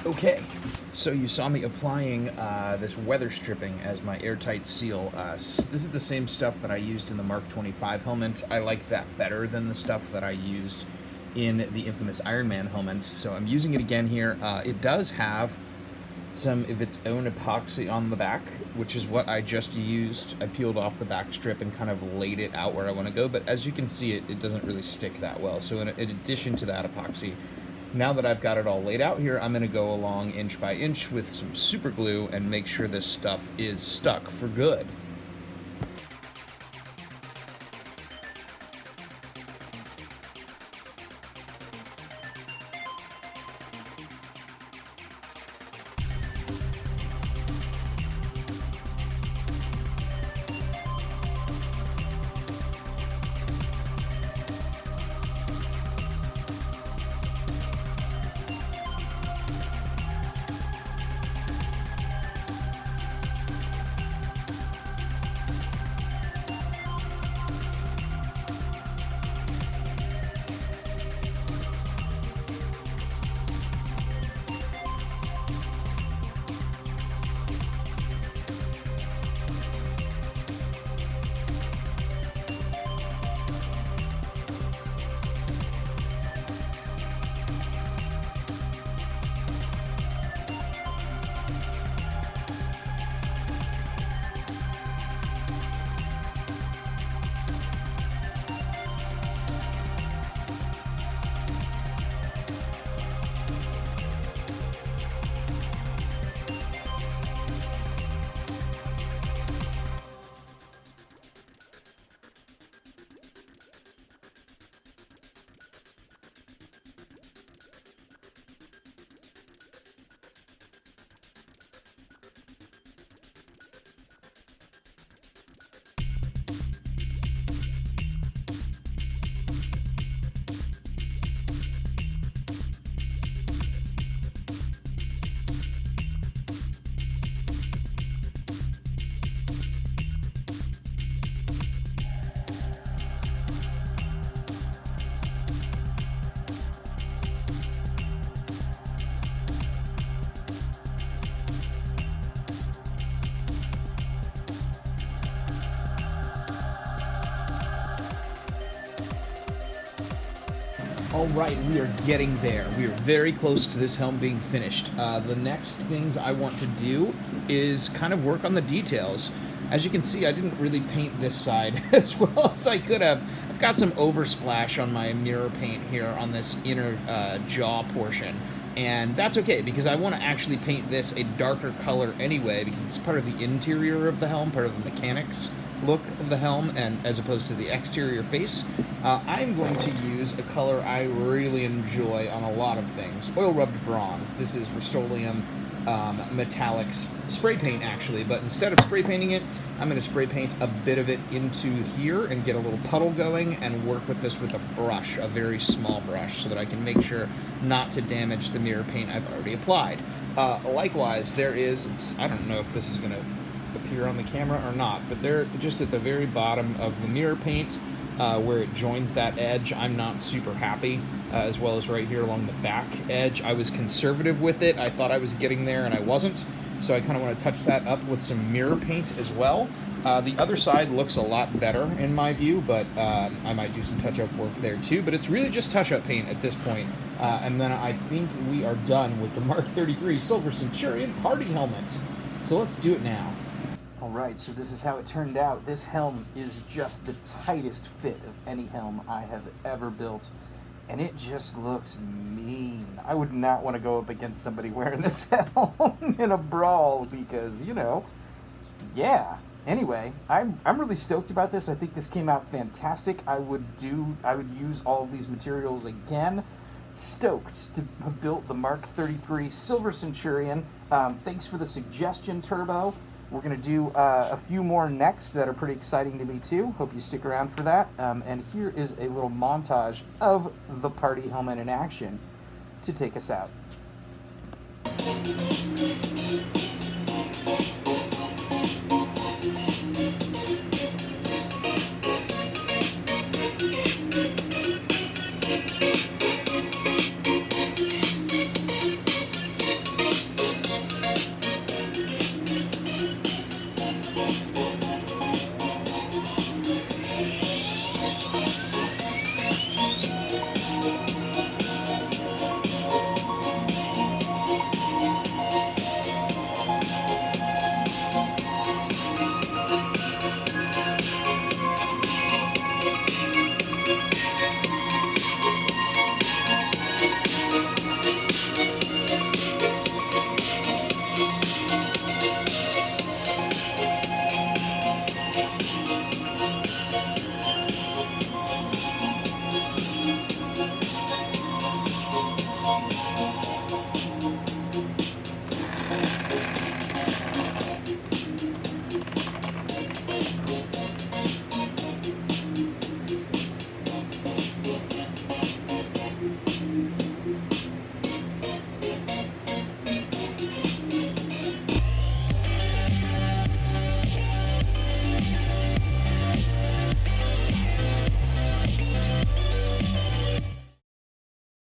Okay, so you saw me applying this weather stripping as my airtight seal. This is the same stuff that I used in the Mark 25 helmet. I like that better than the stuff that I used in the infamous Iron Man helmet, so I'm using it again here. It does have some of its own epoxy on the back, which is what I just used. I peeled off the back strip and kind of laid it out where I want to go, but as you can see, it doesn't really stick that well. So in addition to that epoxy, now that I've got it all laid out here, I'm going to go along inch by inch with some super glue and make sure this stuff is stuck for good. All right, we are getting there. We are very close to this helm being finished. The next things I want to do is kind of work on the details. As you can see, I didn't really paint this side as well as I could have. I've got some oversplash on my mirror paint here on this inner jaw portion. And that's okay, because I want to actually paint this a darker color anyway, because it's part of the interior of the helm, part of the mechanics look of the helm, and as opposed to the exterior face. I'm going to use a color I really enjoy on a lot of things. Oil rubbed bronze. This is Rust-Oleum metallics spray paint, actually, but instead of spray painting it, I'm going to spray paint a bit of it into here and get a little puddle going and work with this with a brush, a very small brush, so that I can make sure not to damage the mirror paint I've already applied. Likewise, there is, I don't know if this is going to appear on the camera or not, but they're just at the very bottom of the mirror paint where it joins that edge. I'm not super happy, as well as right here along the back edge. I was conservative with it. I thought I was getting there and I wasn't, so I kind of want to touch that up with some mirror paint as well. The other side looks a lot better in my view, but I might do some touch-up work there too, but it's really just touch-up paint at this point. And then I think we are done with the Mark 33 Silver Centurion party helmet. So let's do it now. Alright, so this is how it turned out. This helm is just the tightest fit of any helm I have ever built, and it just looks mean. I would not want to go up against somebody wearing this helm in a brawl because, you know, yeah. Anyway, I'm really stoked about this. I think this came out fantastic. I would use all of these materials again. Stoked to have built the Mark 33 Silver Centurion. Thanks for the suggestion, Turbo. We're going to do a few more next that are pretty exciting to me too. Hope you stick around for that. And here is a little montage of the party helmet in action to take us out.